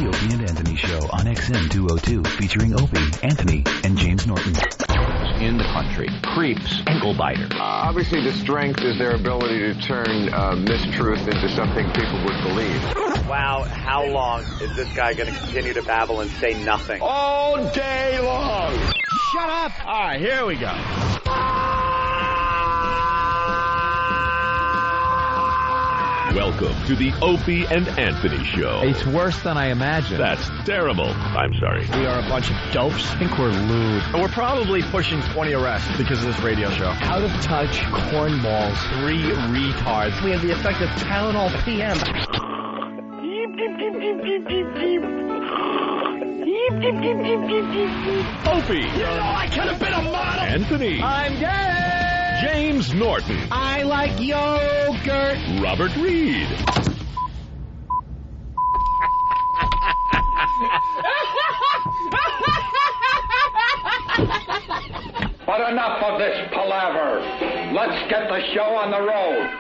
the Opie and Anthony Show on XM 202, featuring Opie, Anthony, and James Norton. In the country, creeps, ankle biter. Obviously, the strength is their ability to turn mistruth into something people would believe. Wow, how long is this guy going to continue to babble and say nothing? All day long! Shut up! All right, here we go. Welcome to the Opie and Anthony Show. It's worse than I imagined. That's terrible. I'm sorry. We are a bunch of dopes. I think we're lewd. And we're probably pushing 20 arrests because of this radio show. Out of touch, cornballs, 3 retards. We have the effect of Tylenol PM. Opie. You know I could have been a model. Anthony. I'm gay. James Norton. I like yogurt. Robert Reed. But enough of this palaver. Let's get the show on the road.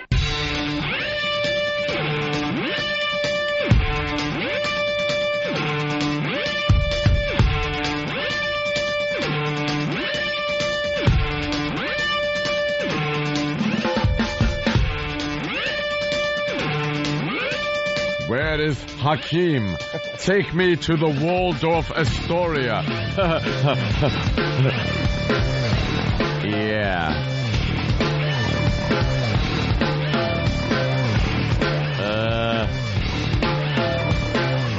Where is Hakeem? Take me to the Waldorf Astoria. Yeah.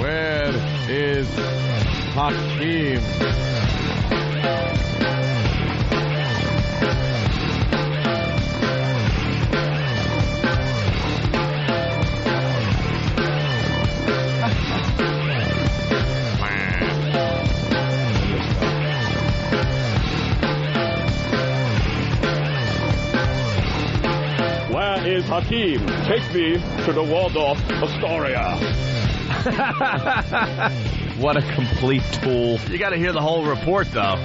Where is Hakeem? Where is Hakeem? Take me to the Waldorf Astoria. What a complete tool. You got to hear the whole report, though.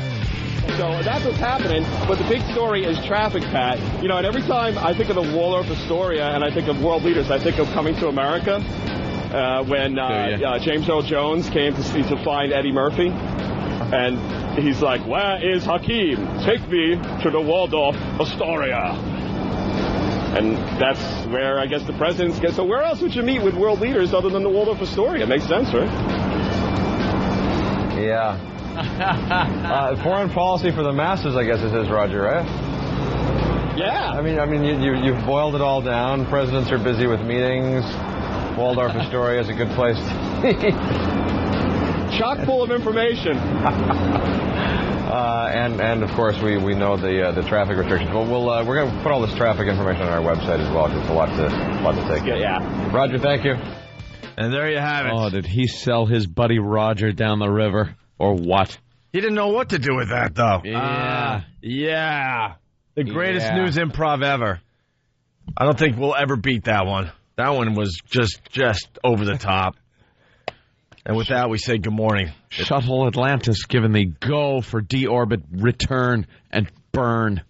So that's what's happening, but the big story is traffic, Pat. You know, and every time I think of the Waldorf Astoria and I think of world leaders, I think of Coming to America when James Earl Jones came to find Eddie Murphy. And he's like, where is Hakeem? Take me to the Waldorf Astoria. And that's where, I guess, the presidents get. So where else would you meet with world leaders other than the Waldorf Astoria? It makes sense, right? Yeah. Foreign policy for the masses, I guess it is, Roger, right? Yeah. I mean, you've boiled it all down. Presidents are busy with meetings. Waldorf Astoria is a good place. Chock full of information. And of course we know the traffic restrictions. Well, we're going to put all this traffic information on our website as well. It's a lot to take. Yeah. Roger, thank you. And there you have it. Oh, did he sell his buddy Roger down the river, or what? He didn't know what to do with that, though. Yeah. The greatest news improv ever. I don't think we'll ever beat that one. That one was just over the top. And with that, we say good morning. Shuttle Atlantis given the go for deorbit, return, and burn.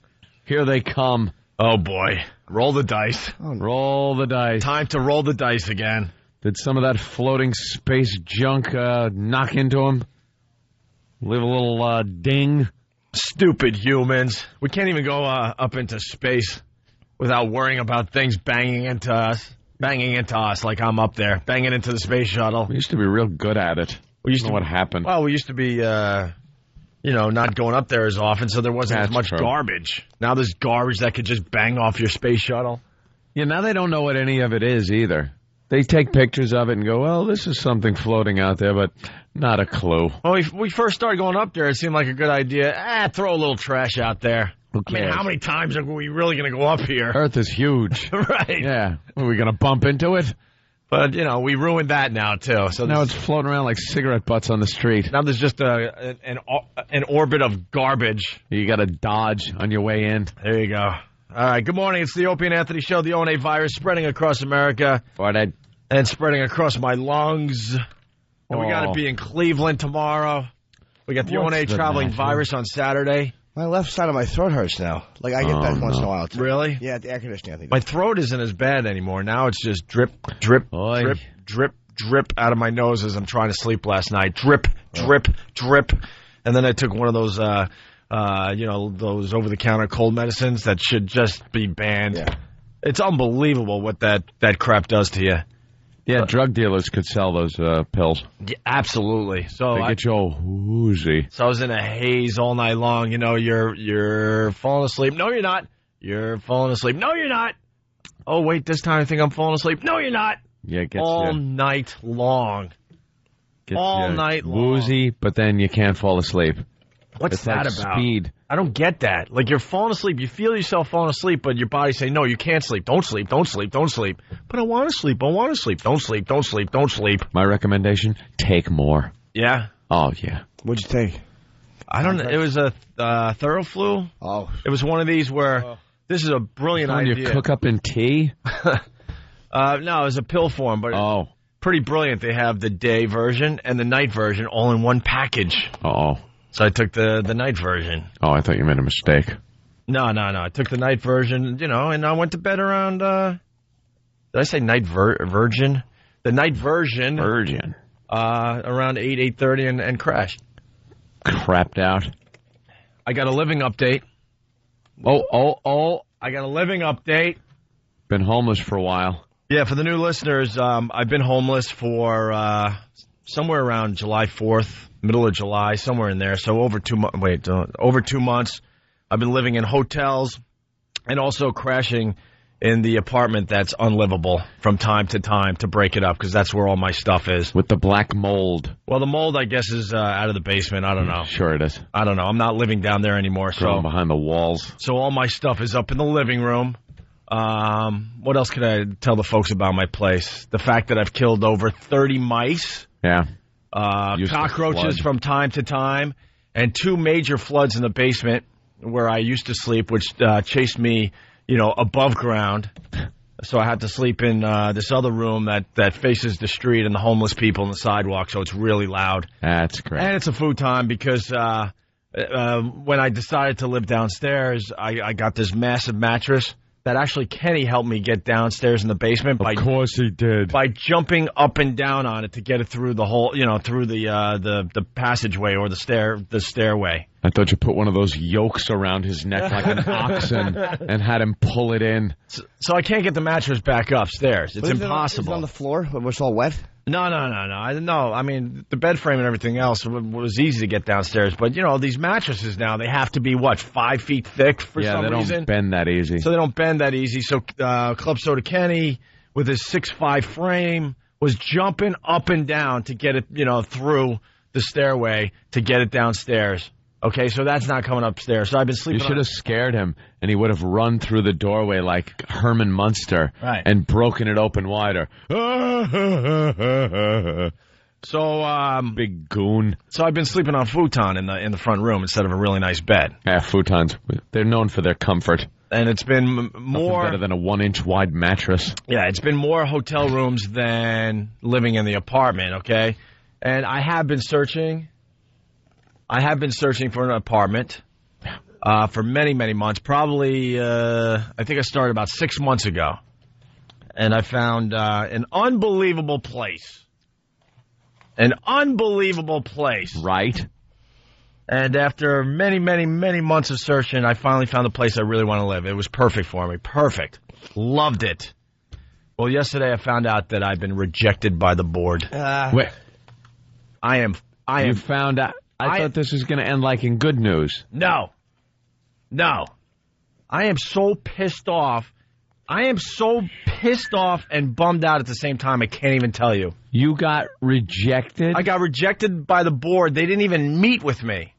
Here they come. Oh, boy. Roll the dice. Roll the dice. Time to roll the dice again. Did some of that floating space junk knock into him? Leave a little ding? Stupid humans. We can't even go up into space without worrying about things banging into us. Banging into us like I'm up there. Banging into the space shuttle. We used to be real good at it. We used to know what happened. Well, we used to be, not going up there as often, so there wasn't as much garbage. Now there's garbage that could just bang off your space shuttle. Yeah, now they don't know what any of it is either. They take pictures of it and go, well, this is something floating out there, but not a clue. Well, we first started going up there, it seemed like a good idea. Throw a little trash out there. Who cares? I mean, how many times are we really going to go up here? Earth is huge. Right. Yeah. Are we going to bump into it? But, we ruined that now, too. So now it's floating around like cigarette butts on the street. Now there's just an orbit of garbage. You got to dodge on your way in. There you go. All right, good morning. It's the Opie and Anthony Show. The ONA virus spreading across America. And spreading across my lungs. And we got to be in Cleveland tomorrow. We got the ONA traveling virus on Saturday. My left side of my throat hurts now. Like, I get that once in a while, too. Really? Yeah, the air conditioning, I think. My throat isn't as bad anymore. Now it's just drip, drip, drip, drip, drip out of my nose as I'm trying to sleep last night. Drip, drip, drip. And then I took one of those, those over-the-counter cold medicines that should just be banned. Yeah. It's unbelievable what that crap does to you. Yeah, drug dealers could sell those pills. Yeah, absolutely. So they get you all woozy. So I was in a haze all night long. You know, you're falling asleep. No, you're not. You're falling asleep. No, you're not. Oh, wait, this time I think I'm falling asleep. No, you're not. Yeah, it gets all night long. All night long. Woozy, but then you can't fall asleep. What's that about? Speed. I don't get that. Like, you're falling asleep. You feel yourself falling asleep, but your body say, no, you can't sleep. Don't sleep. Don't sleep. Don't sleep. But I want to sleep. I want to sleep. Don't sleep. Don't sleep. Don't sleep. My recommendation, take more. Yeah? Oh, yeah. What'd you take? I don't know. It was a Theraflu. Oh. It was one of these where this is a brilliant idea. You cook up in tea? No, it was a pill form, but pretty brilliant. They have the day version and the night version all in one package. Oh. So I took the night version. Oh, I thought you made a mistake. No. I took the night version, and I went to bed around, did I say night virgin? The night version. Virgin. Around 8:30 and crashed. Crapped out. I got a living update. Oh. I got a living update. Been homeless for a while. Yeah, for the new listeners, I've been homeless for somewhere around July 4th, middle of July, somewhere in there. So over 2 months. Wait, over 2 months. I've been living in hotels and also crashing in the apartment that's unlivable from time to time to break it up because that's where all my stuff is. With the black mold. Well, the mold, I guess, is out of the basement. I don't know. Sure it is. I don't know. I'm not living down there anymore. Growing behind the walls. So all my stuff is up in the living room. What else could I tell the folks about my place? The fact that I've killed over 30 mice. Yeah. Cockroaches from time to time. And 2 major floods in the basement where I used to sleep, which chased me, above ground. So I had to sleep in this other room that faces the street and the homeless people on the sidewalk, so it's really loud. That's great. And it's a futon because when I decided to live downstairs, I got this massive mattress that actually Kenny helped me get downstairs in the basement. Of course he did. By jumping up and down on it to get it through the whole, through the passageway or the stairway. I thought you put one of those yokes around his neck like an oxen and had him pull it in. So I can't get the mattress back upstairs. It's impossible. Is it on the floor? Was it all wet? No. I mean, the bed frame and everything else was easy to get downstairs. But, these mattresses now, they have to be, 5 feet thick for some reason? Yeah, they don't bend that easy. So they don't bend that easy. So Club Soda Kenny, with his 6'5" frame, was jumping up and down to get it, through the stairway to get it downstairs. Okay, so that's not coming upstairs. So I've been sleeping. You should have scared him, and he would have run through the doorway like Herman Munster and broken it open wider. So, big goon. So I've been sleeping on futon in the front room instead of a really nice bed. Yeah, futons. They're known for their comfort. And it's been more better than a 1-inch wide mattress. Yeah, it's been more hotel rooms than living in the apartment. Okay, and I have been searching for an apartment for many, many months. Probably, I think I started about 6 months ago. And I found an unbelievable place. An unbelievable place. Right. And after many, many, many months of searching, I finally found the place I really want to live. It was perfect for me. Perfect. Loved it. Well, yesterday I found out that I've been rejected by the board. Wait. You found out? I thought this was going to end like in good news. No. I am so pissed off. And bummed out at the same time. I can't even tell you. You got rejected? I got rejected by the board. They didn't even meet with me.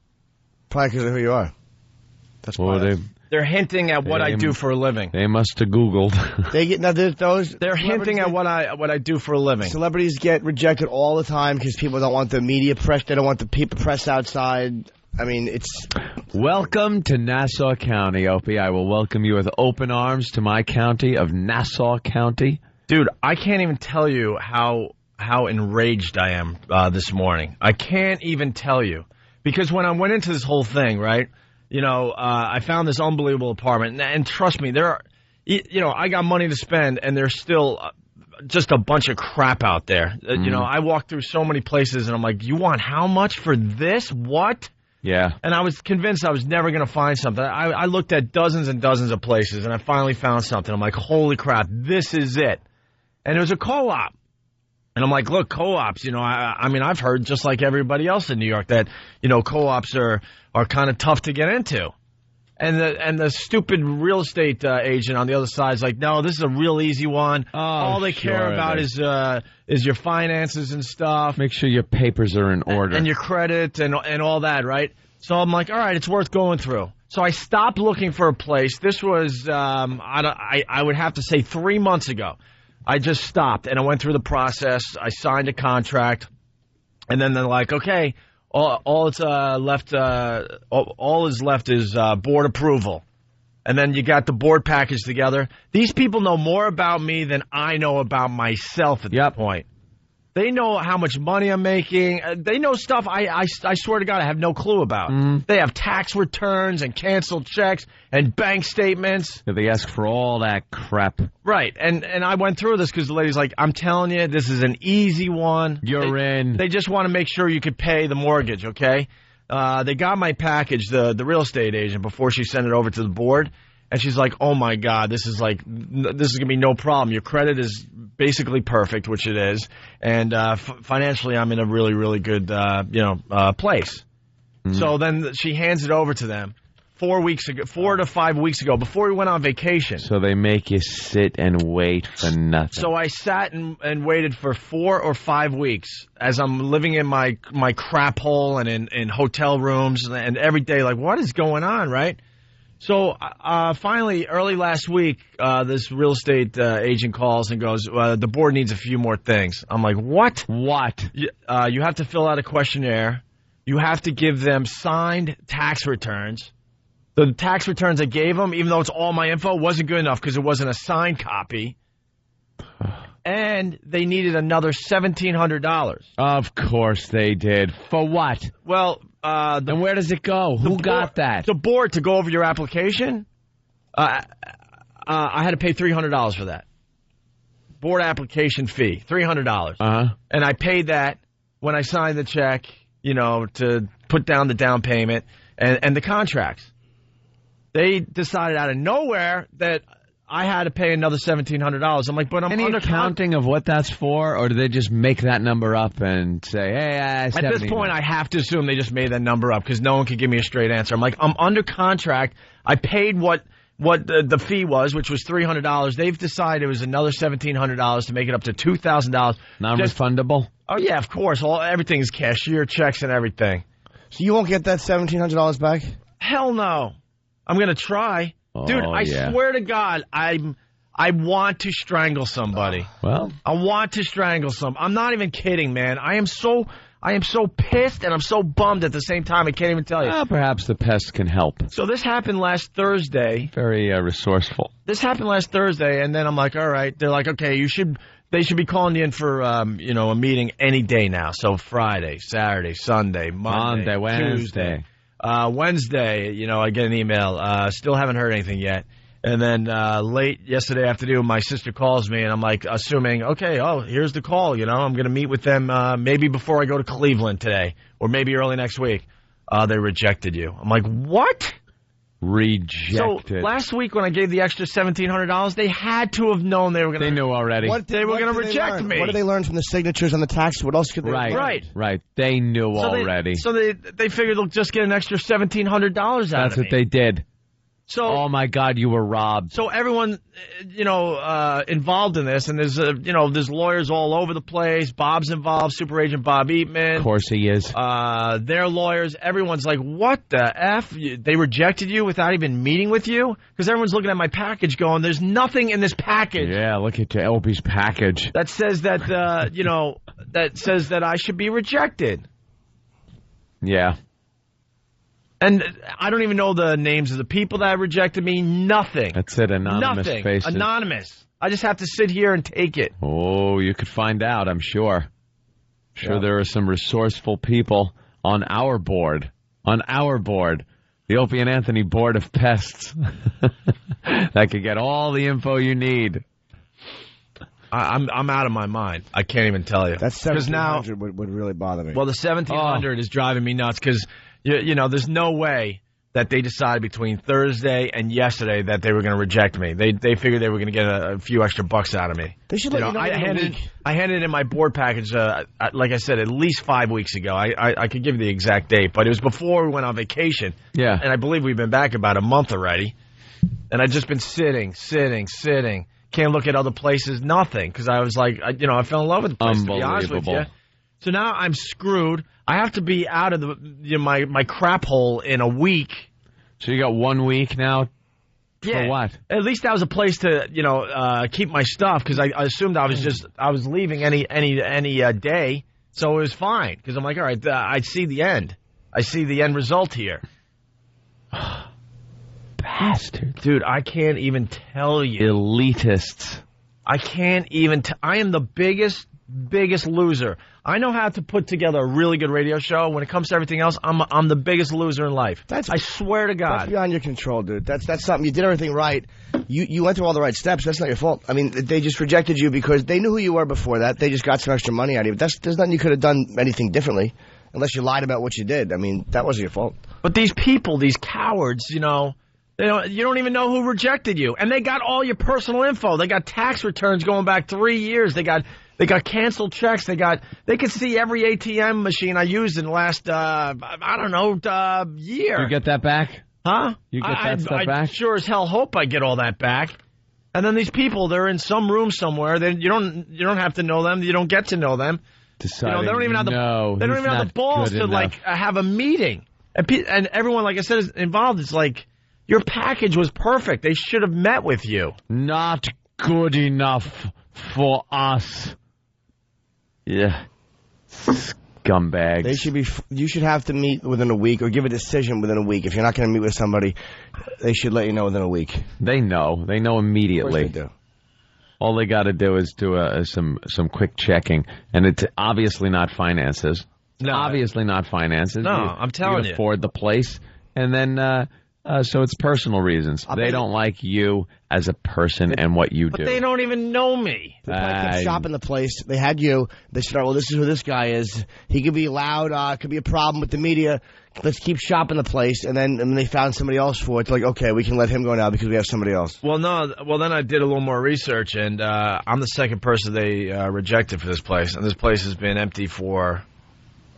Probably because of who you are. That's why. They're hinting at what I do for a living. They must have Googled. They're hinting at what I do for a living. Celebrities get rejected all the time because people don't want the media press. They don't want the people press outside. I mean, it's... Welcome to Nassau County, Opie. I will welcome you with open arms to my county of Nassau County. Dude, I can't even tell you how enraged I am this morning. I can't even tell you. Because when I went into this whole thing, right... I found this unbelievable apartment, and trust me, there are, I got money to spend, and there's still just a bunch of crap out there. You know, I walked through so many places, and I'm like, you want how much for this? What? Yeah. And I was convinced I was never going to find something. I looked at dozens and dozens of places, and I finally found something. I'm like, holy crap, this is it. And it was a co-op. And I'm like, look, co-ops, you know, I mean, I've heard just like everybody else in New York that, you know, co-ops are kind of tough to get into. And the stupid real estate agent on the other side is like, no, this is a real easy one. Oh, all they care about is your finances and stuff. Make sure your papers are in order. And your credit and all that, right? So I'm like, all right, it's worth going through. So I stopped looking for a place. This was, I would have to say 3 months ago. I just stopped, and I went through the process. I signed a contract, and then they're like, okay, all is left is board approval. And then you got the board package together. These people know more about me than I know about myself at this point. They know how much money I'm making. They know stuff I swear to God I have no clue about. They have tax returns and canceled checks and bank statements. Yeah, they ask for all that crap. Right. And I went through this because the lady's like, I'm telling you, this is an easy one. You're in. They just want to make sure you could pay the mortgage, okay? They got my package, the real estate agent, before she sent it over to the board. And she's like, oh, my God, this is going to be no problem. Your credit is basically perfect, which it is. And financially, I'm in a really, really good, place. So then she hands it over to them 4 to 5 weeks ago, before we went on vacation. So they make you sit and wait for nothing. So I sat and waited for 4 or 5 weeks as I'm living in my crap hole and in hotel rooms and every day, like, what is going on, right? So finally, early last week, this real estate agent calls and goes, the board needs a few more things. I'm like, what? What? You have to fill out a questionnaire. You have to give them signed tax returns. The tax returns I gave them, even though it's all my info, wasn't good enough because it wasn't a signed copy. And they needed another $1,700. Of course they did. For what? Well... and where does it go? Who got that? The board to go over your application. I had to pay $300 for that. Board application fee, $300. And I paid that when I signed the check, you know, to put down the down payment and the contracts. They decided out of nowhere that I had to pay another $1,700. I'm like, but I'm any accounting of what that's for, or do they just make that number up and say, hey, at this point, I have to assume they just made that number up because no one could give me a straight answer. I'm like, I'm under contract. I paid what the fee was, which was $300. They've decided it was another $1,700 to make it up to $2,000. Non-refundable? Oh, yeah, of course. Everything is cashier checks and everything. So you won't get that $1,700 back? Hell no. I'm going to try. Dude, I swear to God, I want to strangle somebody. Well, I want to strangle somebody. I'm not even kidding, man. I am so pissed and I'm so bummed at the same time. I can't even tell you. Well, perhaps the pest can help. So this happened last Thursday. Very resourceful. This happened last Thursday, and then I'm like, all right. They're like, okay, they should be calling you in for a meeting any day now. So Friday, Saturday, Sunday, Monday, Wednesday. Wednesday, I get an email. Still haven't heard anything yet. And then late yesterday afternoon, my sister calls me, and I'm like, assuming, okay, here's the call. I'm going to meet with them maybe before I go to Cleveland today, or maybe early next week. They rejected you. I'm like, what? Rejected. So last week when I gave the extra $1,700, they had to have known they were going to. They knew already. They were going to reject me. What did they learn from the signatures on the tax? What else could they learn? Right. They knew already. So they figured they'll just get an extra $1,700 out of me. That's what they did. So, oh my God, you were robbed. So everyone, involved in this, and there's lawyers all over the place. Bob's involved, Super Agent Bob Eatman. Of course he is. Their lawyers. Everyone's like, what the F? They rejected you without even meeting with you? Because everyone's looking at my package going, there's nothing in this package. Yeah, look at Opie's package. That says that, that says that I should be rejected. Yeah. And I don't even know the names of the people that rejected me. Nothing. That's it. Anonymous Nothing. faces. Anonymous. I just have to sit here and take it. Oh, you could find out, I'm sure. There are some resourceful people on our board. The Opie and Anthony Board of Pests. That could get all the info you need. I'm out of my mind. I can't even tell you. That's 1,700 would really bother me. Well, the 1,700 is driving me nuts because, you know, there's no way that they decided between Thursday and yesterday that they were going to reject me. They figured they were going to get a few extra bucks out of me. They should let you know. I handed in my board package, like I said, at least 5 weeks ago. I could give you the exact date, but it was before we went on vacation. Yeah. And I believe we've been back about a month already. And I've just been sitting. Can't look at other places, nothing. Because I was like, I fell in love with the place, to be honest with you. So now I'm screwed. I have to be out of my crap hole in a week. So you got 1 week now? Yeah. For what? At least that was a place to, keep my stuff because I assumed I was leaving any day, so it was fine. Because I'm like, all right, I see the end. I see the end result here. Bastard. Dude, I can't even tell you. Elitists. I can't even I am the biggest loser. I know how to put together a really good radio show. When it comes to everything else, I'm the biggest loser in life. I swear to God. That's beyond your control, dude. That's something. You did everything right. You went through all the right steps. That's not your fault. I mean, they just rejected you because they knew who you were before that. They just got some extra money out of you. There's nothing you could have done anything differently unless you lied about what you did. I mean, that wasn't your fault. But these people, these cowards, you don't even know who rejected you. And they got all your personal info. They got tax returns going back 3 years. They got canceled checks. They could see every ATM machine I used in the last, year. You get that back? Huh? You get that stuff back? I sure as hell hope I get all that back. And then these people, they're in some room somewhere. You don't have to know them. You don't get to know them. Deciding, they don't even have the balls to have a meeting. And everyone, like I said, is involved. It's like, your package was perfect. They should have met with you. Not good enough for us. Yeah. Scumbags. You should have to meet within a week or give a decision within a week. If you're not going to meet with somebody, they should let you know within a week. They know. They know immediately. Of course they do. All they got to do is do some quick checking, and it's obviously not finances. No. Obviously not finances. No, I'm telling you. Afford the place, and then so it's personal reasons. They don't like you as a person and what you do. But they don't even know me. They kept shopping the place. They had you. They said, well, this is who this guy is. He could be loud. Could be a problem with the media. Let's keep shopping the place. And then they found somebody else for it. It's like, okay, we can let him go now because we have somebody else. Well, no. Well, then I did a little more research, and I'm the second person they rejected for this place. And this place has been empty for...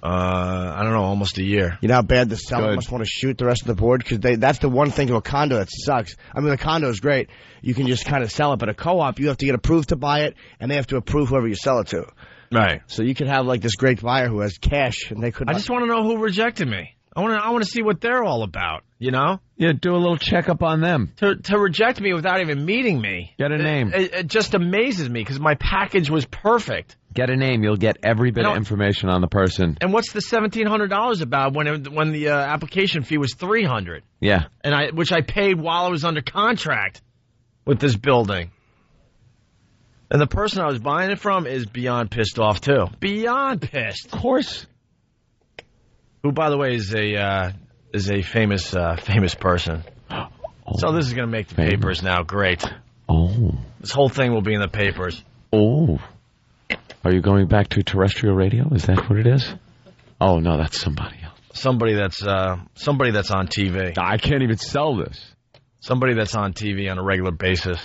I don't know, almost a year. You know how bad the seller must want to shoot the rest of the board? Because that's the one thing to a condo that sucks. I mean, the condo is great. You can just kind of sell it. But a co-op, you have to get approved to buy it, and they have to approve whoever you sell it to. Right. So you could have, like, this great buyer who has cash, and they could... I just want to know who rejected me. I want to see what they're all about, you know? Yeah, do a little checkup on them. To reject me without even meeting me. Get a name. It just amazes me because my package was perfect. Get a name. You'll get every bit of information on the person. And what's the $1,700 about when the application fee was $300? Yeah. And which I paid while I was under contract with this building. And the person I was buying it from is beyond pissed off too. Beyond pissed. Of course. Who, by the way, is a famous person. Oh, so this is going to make the papers now. Great. Oh. This whole thing will be in the papers. Oh. Are you going back to terrestrial radio? Is that what it is? Oh, no, that's somebody else. Somebody that's on TV. I can't even sell this. Somebody that's on TV on a regular basis.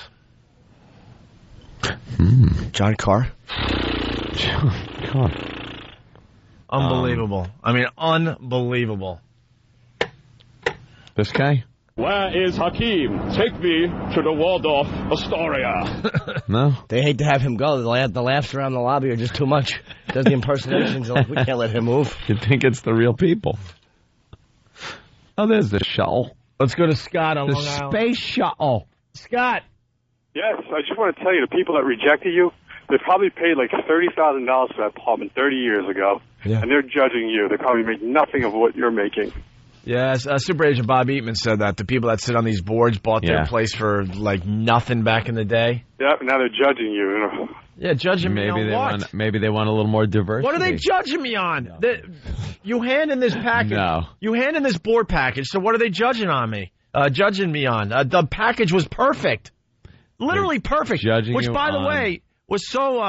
John Carr? John Carr. Unbelievable. I mean, unbelievable. This guy? Where is Hakeem? Take me to the Waldorf Astoria. No? They hate to have him go. The laughs around the lobby are just too much. Does the impersonations. Like, we can't let him move. You think it's the real people. Oh, there's the shuttle. Let's go to Scott on the Long Island. Space shuttle. Scott. Yes, I just want to tell you, the people that rejected you, they probably paid like $30,000 for that apartment 30 years ago, and they're judging you. They probably make nothing of what you're making. Yes, Super Agent Bob Eatman said that. The people that sit on these boards bought their place for like nothing back in the day. Yeah, now they're judging you. You know. Yeah, judging me on what? Maybe they want a little more diversity. What are they judging me on? No. You hand in this package. No. You hand in this board package, so what are they judging on me? Judging me on? The package was perfect. Literally perfect. Judging which, you by the on way, was so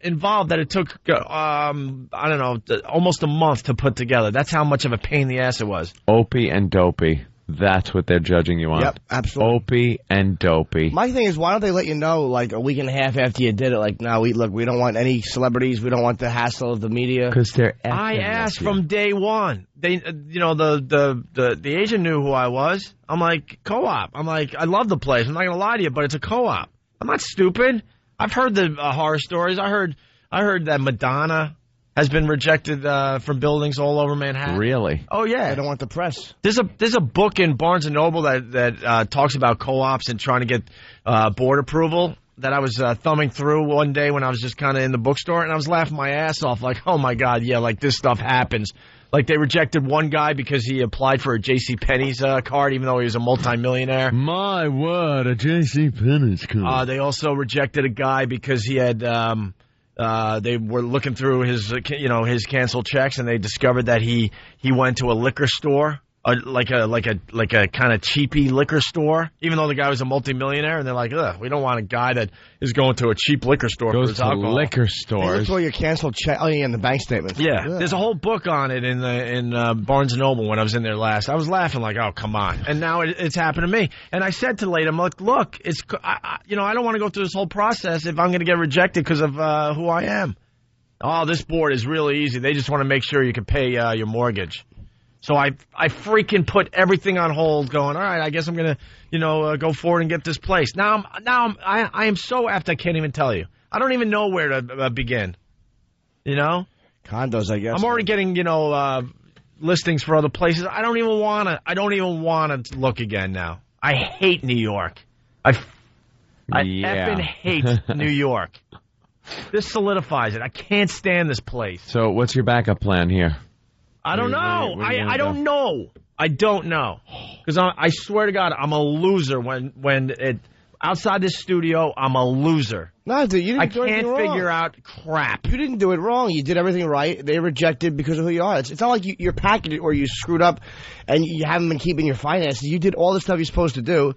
involved that it took, I don't know, almost a month to put together. That's how much of a pain in the ass it was. Opie and Dopey. That's what they're judging you on. Yep, absolutely. Opie and Dopey. My thing is, why don't they let you know, like, a week and a half after you did it, like, no, we don't want any celebrities. We don't want the hassle of the media. Because they're I asked from day one. They, the agent knew who I was. I'm like, co-op. I'm like, I love the place. I'm not going to lie to you, but it's a co-op. I'm not stupid. I've heard the horror stories. I heard that Madonna has been rejected from buildings all over Manhattan. Really? Oh yeah. They don't want the press. There's a book in Barnes & Noble that talks about co-ops and trying to get board approval that I was thumbing through one day when I was just kind of in the bookstore, and I was laughing my ass off like, oh my God, yeah, like this stuff happens. Like they rejected one guy because he applied for a JCPenney's card even though he was a multimillionaire. My word, a JCPenney's card. They also rejected a guy because he had they were looking through his canceled checks, and they discovered that he went to a liquor store, like a kind of cheapy liquor store, even though the guy was a multimillionaire. And they're like, ugh, we don't want a guy that is going to a cheap liquor store for his alcohol. Liquor They stores. look for your canceled check. Oh, yeah, in the bank statement. Yeah, there's a whole book on it in Barnes & Noble when I was in there last. I was laughing like, oh, come on. And now it's happened to me. And I said to Latham, look, I don't want to go through this whole process if I'm going to get rejected because of who I am. Oh, this board is really easy. They just want to make sure you can pay your mortgage. So I freaking put everything on hold going, all right, I guess I'm going to, go forward and get this place. Now I am so apt I can't even tell you. I don't even know where to begin. Condos, I guess. I'm already getting, listings for other places. I don't even want to look again now. I hate New York. I effing hate New York. This solidifies it. I can't stand this place. So what's your backup plan here? I don't know. I don't know. I don't know. Because I swear to God, I'm a loser when outside this studio, I'm a loser. No, dude, you didn't do anything wrong. I can't figure out crap. You didn't do it wrong. You did everything right. They rejected because of who you are. It's not like you're packaged or you screwed up and you haven't been keeping your finances. You did all the stuff you're supposed to do.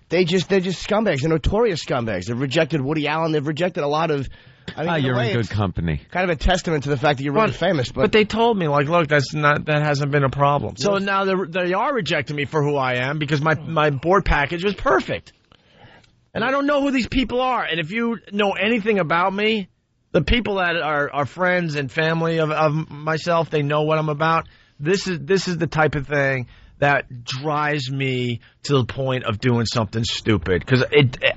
They're just scumbags. They're notorious scumbags. They've rejected Woody Allen. They've rejected a lot of... you're in good company. Kind of a testament to the fact that you're really famous. But they told me, like, look, that hasn't been a problem. So now they are rejecting me for who I am because my board package was perfect. And I don't know who these people are. And if you know anything about me, the people that are friends and family of myself, they know what I'm about. This is the type of thing that drives me to the point of doing something stupid. Because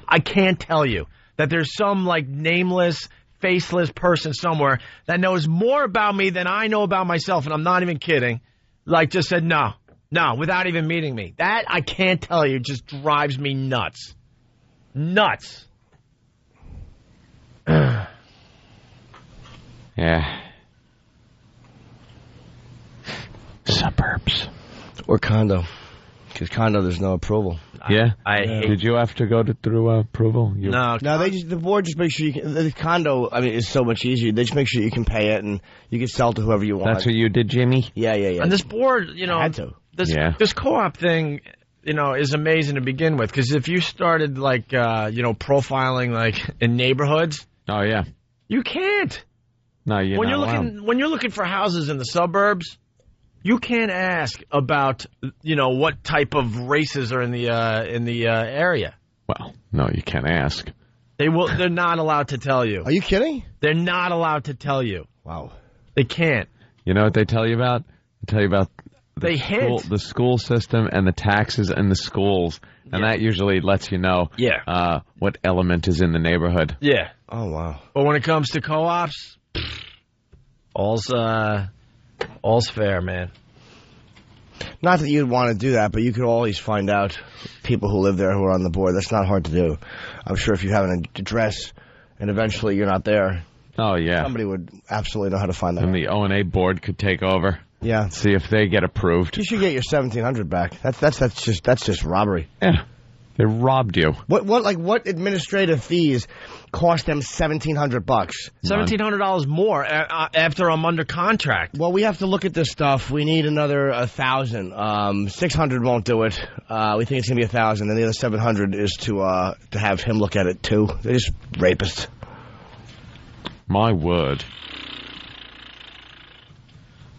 I can't tell you that there's some, like, nameless, faceless person somewhere that knows more about me than I know about myself, and I'm not even kidding, like just said no, without even meeting me. That, I can't tell you, just drives me nuts. Nuts. Yeah. Suburbs. Or condo. Because condo, there's no approval. Yeah? I hate. Did you have to go through approval? No, the board just makes sure you can. The condo, is so much easier. They just make sure you can pay it and you can sell to whoever you want. That's what you did, Jimmy? Yeah. And this board, I had to. This co-op thing, is amazing to begin with. Because if you started, like, profiling, like, in neighborhoods. Oh, yeah. You can't. No, when you're looking for houses in the suburbs, you can't ask about, what type of races are in the area. Well, no, you can't ask. They're not allowed to tell you. Are you kidding? They're not allowed to tell you. Wow. They can't. You know what they tell you about? They tell you about the school system and the taxes in the schools. And that usually lets you know what element is in the neighborhood. Yeah. Oh, wow. But when it comes to co-ops, all's fair, man. Not that you'd want to do that, but you could always find out people who live there who are on the board. That's not hard to do. I'm sure if you have an address and eventually you're not there, oh yeah, somebody would absolutely know how to find that. And the O&A board could take over. Yeah, see if they get approved. You should get your $1,700 back. That's just robbery. Yeah. They robbed you. What administrative fees cost them $1,700? $1,700 more after I'm under contract. Well, we have to look at this stuff. We need another 1,000. 600 won't do it. We think it's gonna be 1,000, and the other 700 is to have him look at it too. They're just rapists. My word.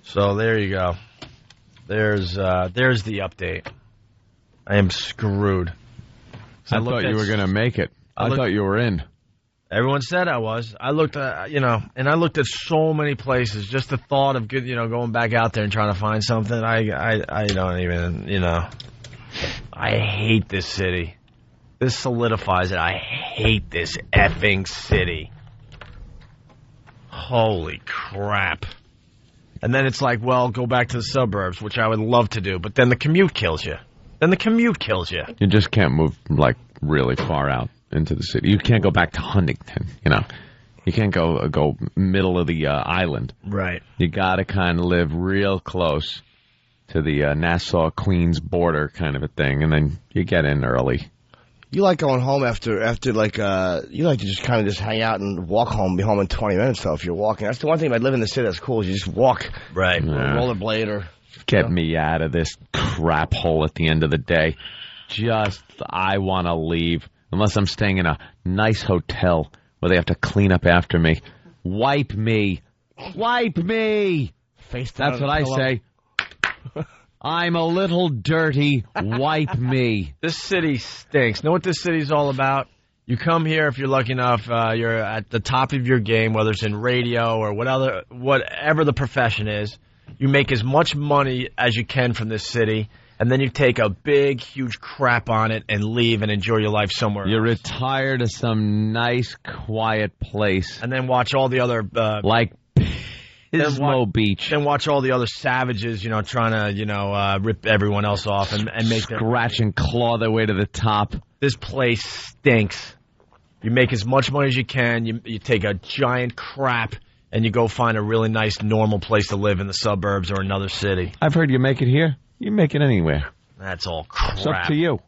So there you go. There's the update. I am screwed. I thought you were going to make it. I thought you were in. Everyone said I was. I looked at, and I looked at so many places. Just the thought of going back out there and trying to find something. I don't even, I hate this city. This solidifies it. I hate this effing city. Holy crap. And then it's like, well, go back to the suburbs, which I would love to do. But then the commute kills you. You just can't move, really far out into the city. You can't go back to Huntington, You can't go middle of the island. Right. You got to kind of live real close to the Nassau-Queens border kind of a thing, and then you get in early. You like going home after you like to just kind of just hang out and walk home, be home in 20 minutes, though, if you're walking. That's the one thing about living in the city that's cool is you just walk. Right. Yeah. Rollerblade or... Get me out of this crap hole at the end of the day. I want to leave. Unless I'm staying in a nice hotel where they have to clean up after me. Wipe me. Wipe me. That's what I say. I'm a little dirty. Wipe me. This city stinks. Know what this city's all about? You come here, if you're lucky enough, you're at the top of your game, whether it's in radio or whatever the profession is. You make as much money as you can from this city, and then you take a big, huge crap on it and leave and enjoy your life somewhere You retire to some nice, quiet place. And then watch all the other... like Pismo Beach. Then watch all the other savages, trying to, rip everyone else off and make them... Scratch and claw their way to the top. This place stinks. You make as much money as you can. You take a giant crap... And you go find a really nice, normal place to live in the suburbs or another city. I've heard you make it here. You make it anywhere. That's all crap. It's up to you.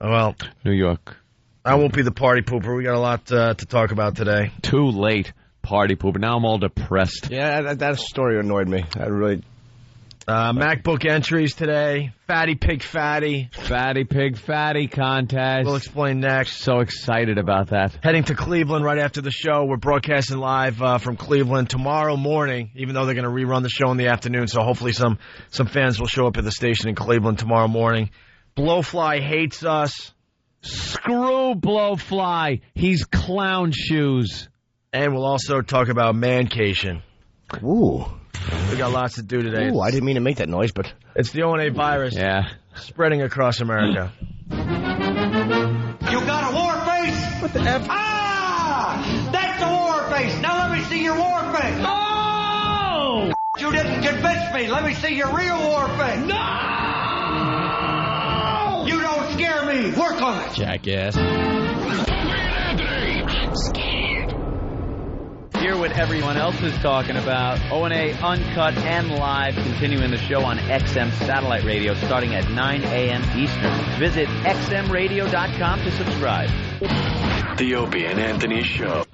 Well, New York. I won't be the party pooper. We got a lot to talk about today. Too late, party pooper. Now I'm all depressed. Yeah, that story annoyed me. That really... MacBook entries today. Fatty Pig Fatty. Fatty Pig Fatty contest. We'll explain next. So excited about that. Heading to Cleveland right after the show. We're broadcasting live from Cleveland tomorrow morning, even though they're going to rerun the show in the afternoon. So hopefully some fans will show up at the station in Cleveland tomorrow morning. Blowfly hates us. Screw Blowfly. He's clown shoes. And we'll also talk about mancation. Ooh. We got lots to do today. Ooh, I didn't mean to make that noise, but... It's the O&A virus. Yeah. Spreading across America. You got a war face? What the F? Ah! That's a war face! Now let me see your war face! No! You didn't convince me! Let me see your real war face! No! You don't scare me! Work on it! Jackass. I'm scared. Hear what everyone else is talking about. O&A Uncut and Live, continuing the show on XM Satellite Radio starting at 9 a.m. Eastern. Visit xmradio.com to subscribe. The Opie and Anthony Show.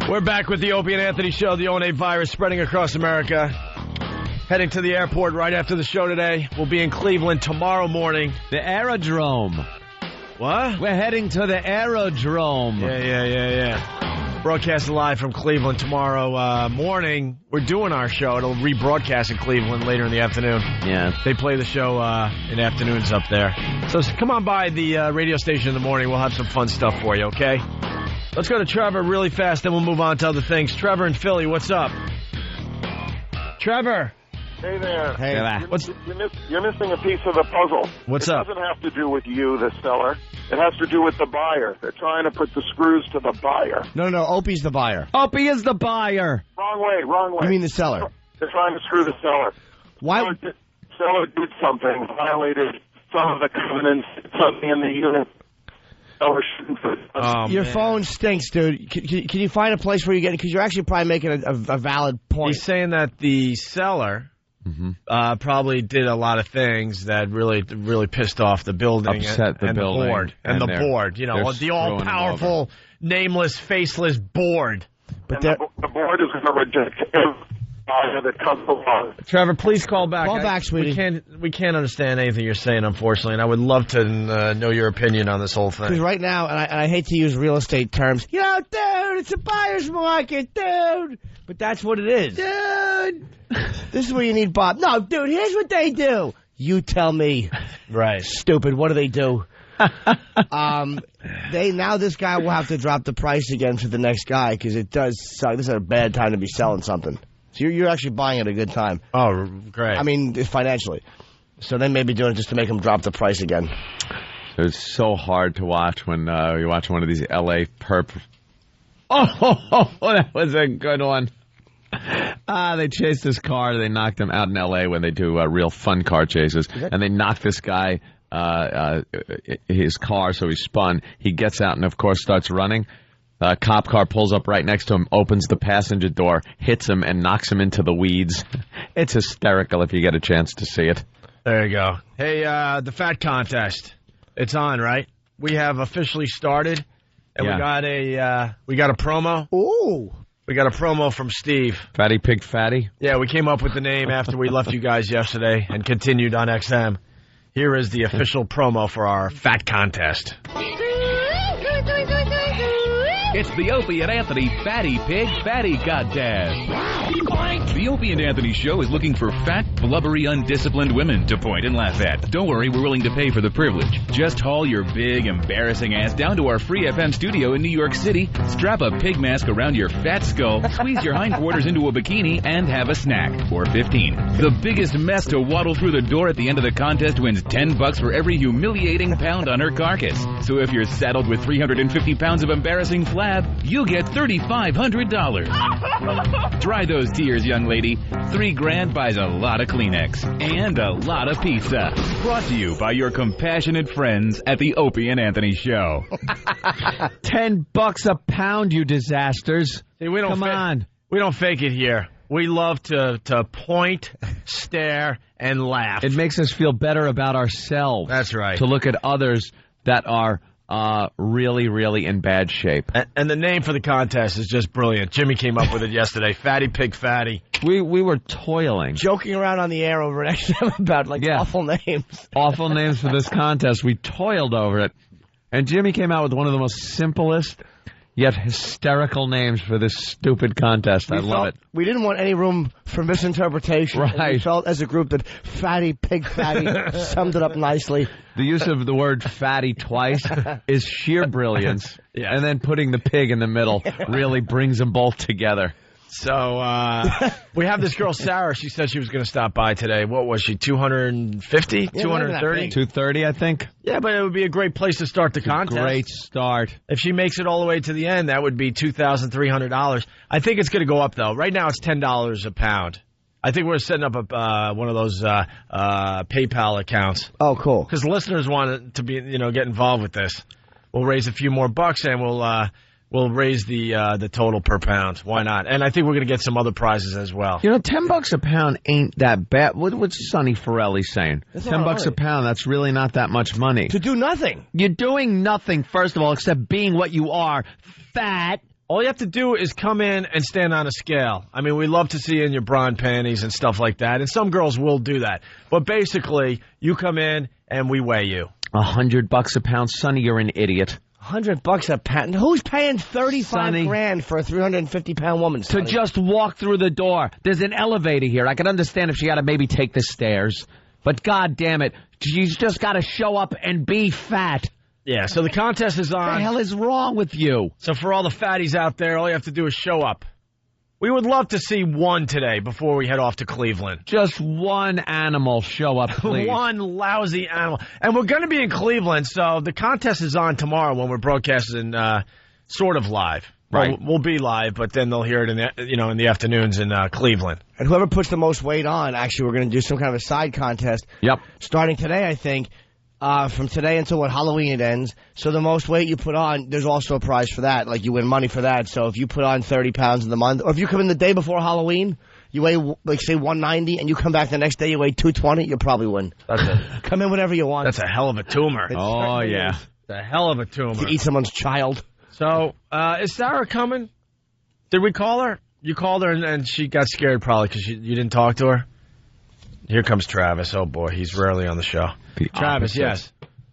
We're back with the Opie and Anthony Show, the O&A virus spreading across America. Heading to the airport right after the show today. We'll be in Cleveland tomorrow morning. The Aerodrome. What? We're heading to the Aerodrome. Yeah. Broadcasting live from Cleveland tomorrow morning. We're doing our show. It'll rebroadcast in Cleveland later in the afternoon. Yeah. They play the show in afternoons up there. So come on by the radio station in the morning. We'll have some fun stuff for you, okay? Let's go to Trevor really fast, then we'll move on to other things. Trevor in Philly, what's up? Trevor. Hey there. Hey. You're missing a piece of the puzzle. What's up? It doesn't have to do with you, the seller. It has to do with the buyer. They're trying to put the screws to the buyer. No, Opie's the buyer. Opie is the buyer. Wrong way. You mean the seller? They're trying to screw the seller. Why? Seller did something, violated some of the covenants, something in the unit. Your phone stinks, dude. Can you find a place where you get it? Because you're actually probably making a valid point. He's saying that the seller probably did a lot of things that really pissed off the building, upset the building, the board, and the board. You know, the all-powerful, nameless, faceless board. But the board is going to reject buyer that comes along. Trevor, please call back. Call back, sweetie. We can't understand anything you're saying, unfortunately, and I would love to know your opinion on this whole thing. Because right now, and I hate to use real estate terms, dude, it's a buyer's market, dude. But that's what it is. Dude. This is where you need Bob. No, dude, here's what they do. You tell me. Right. Stupid. What do they do? Now this guy will have to drop the price again for the next guy because it does suck. This is a bad time to be selling something. So you're actually buying at a good time. Oh, great. I mean, financially. So they may be doing it just to make them drop the price again. It's so hard to watch when you watch one of these L.A. perp. Oh, that was a good one. They chased this car. They knocked him out in L.A. when they do real fun car chases. And they knocked this guy, his car, so he spun. He gets out and, of course, starts running. A cop car pulls up right next to him, opens the passenger door, hits him, and knocks him into the weeds. It's hysterical if you get a chance to see it. There you go. Hey, the fat contest. It's on, right? We have officially started, and we got a promo. Ooh. We got a promo from Steve. Fatty Pig Fatty? Yeah, we came up with the name after we left you guys yesterday and continued on XM. Here is the official promo for our fat contest. It's the Opie and Anthony Fatty Pig Fatty Contest. The Opie and Anthony Show is looking for fat, blubbery, undisciplined women to point and laugh at. Don't worry, we're willing to pay for the privilege. Just haul your big, embarrassing ass down to our free FM studio in New York City, strap a pig mask around your fat skull, squeeze your hindquarters into a bikini, and have a snack for $15. The biggest mess to waddle through the door at the end of the contest wins $10 for every humiliating pound on her carcass. So if you're saddled with 350 pounds of embarrassing flab, you get $3,500. Dry those tears, young lady. $3,000 buys a lot of Kleenex and a lot of pizza. Brought to you by your compassionate friends at the Opie and Anthony Show. $10 a pound, you disasters. See, we don't Come on. We don't fake it here. We love to point, stare, and laugh. It makes us feel better about ourselves. That's right. To look at others that are really, really in bad shape. And the name for the contest is just brilliant. Jimmy came up with it yesterday. Fatty Pig Fatty. We were toiling. Joking around on the air over at XM about awful names. Awful names for this contest. We toiled over it. And Jimmy came out with one of the most simplest yet hysterical names for this stupid contest. I love it. We didn't want any room for misinterpretation. Right. We felt as a group that Fatty Pig Fatty summed it up nicely. The use of the word fatty twice is sheer brilliance. Yeah. And then putting the pig in the middle really brings them both together. So we have this girl, Sarah. She said she was going to stop by today. What was she, 250, Yeah, 230? 230, I think. Yeah, but it would be a great place to start the contest. Great start. If she makes it all the way to the end, that would be $2,300. I think it's going to go up, though. Right now it's $10 a pound. I think we're setting up one of those PayPal accounts. Oh, cool. Because listeners want to be, get involved with this. We'll raise a few more bucks and we'll raise the total per pound. Why not? And I think we're going to get some other prizes as well. $10 a pound ain't that bad. What's Sonny Forelli saying? That's $10 a pound, that's really not that much money. To do nothing. You're doing nothing, first of all, except being what you are, fat. All you have to do is come in and stand on a scale. I mean, we love to see you in your bra and panties and stuff like that, and some girls will do that. But basically, you come in and we weigh you. $100 a pound, Sonny, you're an idiot. $100 a pound. Who's paying $35,000 for a 350-pound woman? To just walk through the door. There's an elevator here. I can understand if she had to maybe take the stairs, but God damn it, she's just got to show up and be fat. Yeah. So the contest is on. What the hell is wrong with you? So for all the fatties out there, all you have to do is show up. We would love to see one today before we head off to Cleveland. Just one animal show up, please. One lousy animal. And we're going to be in Cleveland, so the contest is on tomorrow when we're broadcasting sort of live. Right. We'll be live, but then they'll hear it in the afternoons in Cleveland. And whoever puts the most weight on, actually, we're going to do some kind of a side contest. Yep. Starting today, I think. From today until Halloween it ends. So the most weight you put on, there's also a prize for that. Like you win money for that. So if you put on 30 pounds in the month, or if you come in the day before Halloween, you weigh, like, say 190, and you come back the next day, you weigh 220, you'll probably win. That's it. Come in whatever you want. That's a hell of a tumor. Oh, yeah. It's a hell of a tumor. To eat someone's child. So, is Sarah coming? Did we call her? You called her and she got scared probably because you didn't talk to her? Here comes Travis. Oh, boy. He's rarely on the show. Travis, yes.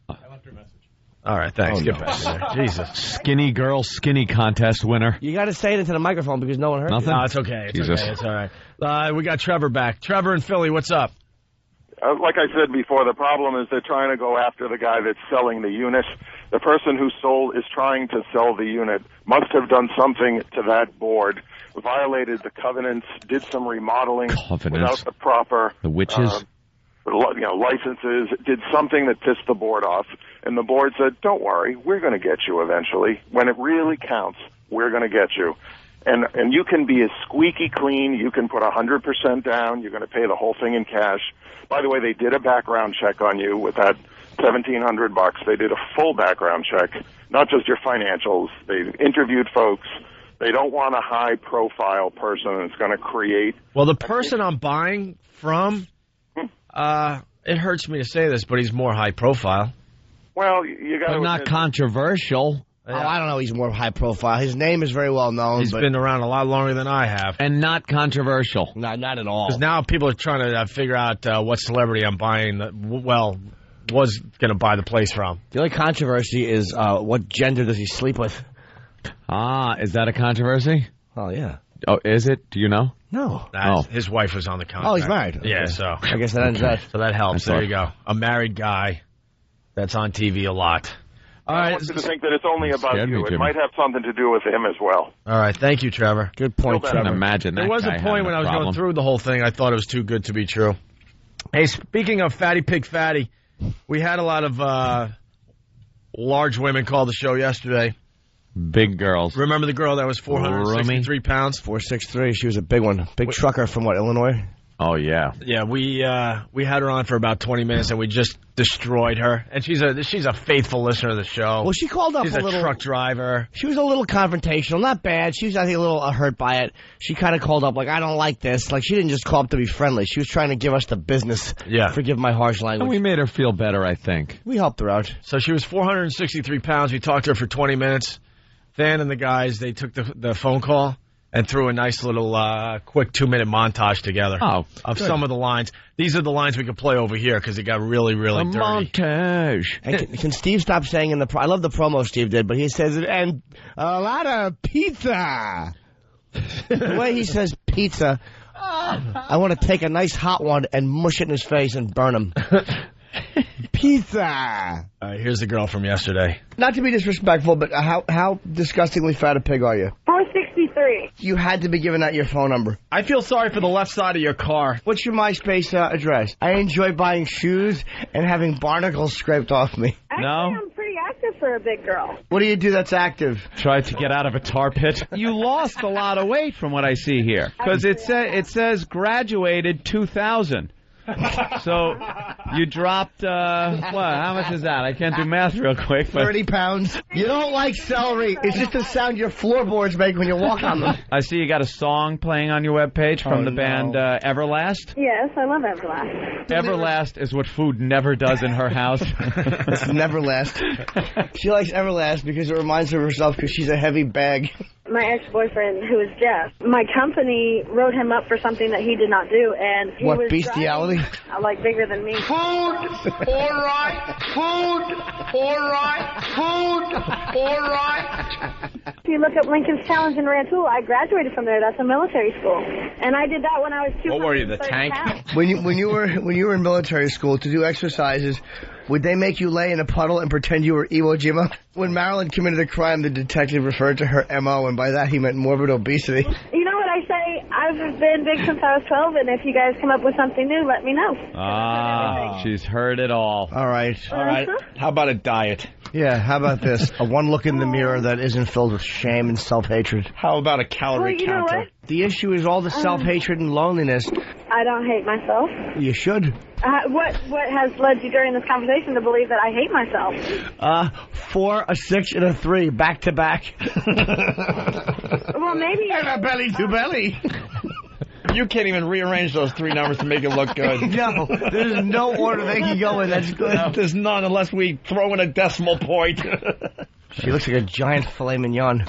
I left her a message. All right, thanks. Get back in there. Jesus. Skinny girl, skinny contest winner. You got to say it into the microphone because no one heard Nothing? you. No, it's okay. It's Jesus. okay. It's all right. We got Trevor back. Trevor in Philly, what's up? Like I said before, the problem is they're trying to go after the guy that's selling the unit. The person who is trying to sell the unit must have done something to that board, violated the covenants, did some remodeling without the proper the witches, licenses, did something that pissed the board off, and the board said, "Don't worry, we're going to get you eventually. When it really counts, we're going to get you." And you can be as squeaky clean. You can put 100% down. You're going to pay the whole thing in cash. By the way, they did a background check on you with that $1,700. They did a full background check, not just your financials. They interviewed folks. They don't want a high-profile person that's going to create. Well, the person I'm buying from, it hurts me to say this, but he's more high-profile. Well, you got to. But not controversial. Oh, I don't know. He's more high profile. His name is very well known. He's been around a lot longer than I have. And not controversial. Not at all. Because now people are trying to figure out what celebrity I'm buying, was going to buy the place from. The only controversy is what gender does he sleep with? Is that a controversy? Oh, yeah. Oh, is it? Do you know? No. His wife was on the contract. Oh, he's married. Yeah, Okay. so. I guess that ends that. So that helps. There you go. A married guy that's on TV a lot. All right. I want you to think that it's only about scared me, you. It Jimmy. might have something to do with him as well. All right. Thank you, Trevor. Good point, I Trevor. can imagine that. There was a guy point having when I was problem. going through the whole thing, I thought it was too good to be true. Hey, speaking of Fatty Pig Fatty, we had a lot of large women call the show yesterday. Big girls. Remember the girl that was 463 pounds? 463. She was a big one. Big trucker from what, Illinois? Oh, yeah. Yeah, we had her on for about 20 minutes, and we just destroyed her. And she's a faithful listener to the show. Well, she called up She's a little truck driver. She was a little confrontational. Not bad. She was, I think, a little hurt by it. She kind of called up like, I don't like this. Like, she didn't just call up to be friendly. She was trying to give us the business. Yeah. Forgive my harsh language. And we made her feel better, I think. We helped her out. So she was 463 pounds. We talked to her for 20 minutes. Van and the guys, they took the phone call and threw a nice little quick 2-minute montage together of good. some of the lines. These are the lines we could play over here because it got really, really dirty. Montage. And can Steve stop saying in the I love the promo Steve did, but he says it, and a lot of pizza. The way he says pizza, I want to take a nice hot one and mush it in his face and burn him. Pizza. All right, here's the girl from yesterday. Not to be disrespectful, but how disgustingly fat a pig are you? 463. You had to be giving out your phone number. I feel sorry for the left side of your car. What's your MySpace address? I enjoy buying shoes and having barnacles scraped off me. Actually, I'm pretty active for a big girl. What do you do that's active? Try to get out of a tar pit. You lost a lot of weight from what I see here. Because it says graduated 2000. So you dropped, how much is that? I can't do math real quick. But 30 pounds. You don't like celery. It's just the sound your floorboards make when you walk on them. I see you got a song playing on your webpage from the band Everlast. Yes, I love Everlast. Everlast is what food never does in her house. It's Neverlast. She likes Everlast because it reminds her of herself because she's a heavy bag. My ex-boyfriend, who is Jeff, my company wrote him up for something that he did not do, and he What, was bestiality? like bigger than me. Food, all right. Food, all right. Food, all right. If you look up Lincoln's Challenge in Rantoul, I graduated from there. That's a military school, and I did that when I was 230 What were you, the tank? pounds. When you were in military school to do exercises, would they make you lay in a puddle and pretend you were Iwo Jima? When Marilyn committed a crime, the detective referred to her MO, and by that he meant morbid obesity. You know what I say? I've been big since I was 12, and if you guys come up with something new, let me know. She's heard it all. All right. How about a diet? Yeah, how about this? A one look in the mirror that isn't filled with shame and self-hatred. How about a calorie Well, you know counter? what? The issue is all the self-hatred and loneliness. I don't hate myself. You should. What has led you during this conversation to believe that I hate myself? 4, a 6, and a 3, back to back. Well, maybe. And a belly to belly. You can't even rearrange those 3 numbers to make it look good. No, there's no order they can go in. That's good. No, there's none unless we throw in a decimal point. She looks like a giant filet mignon.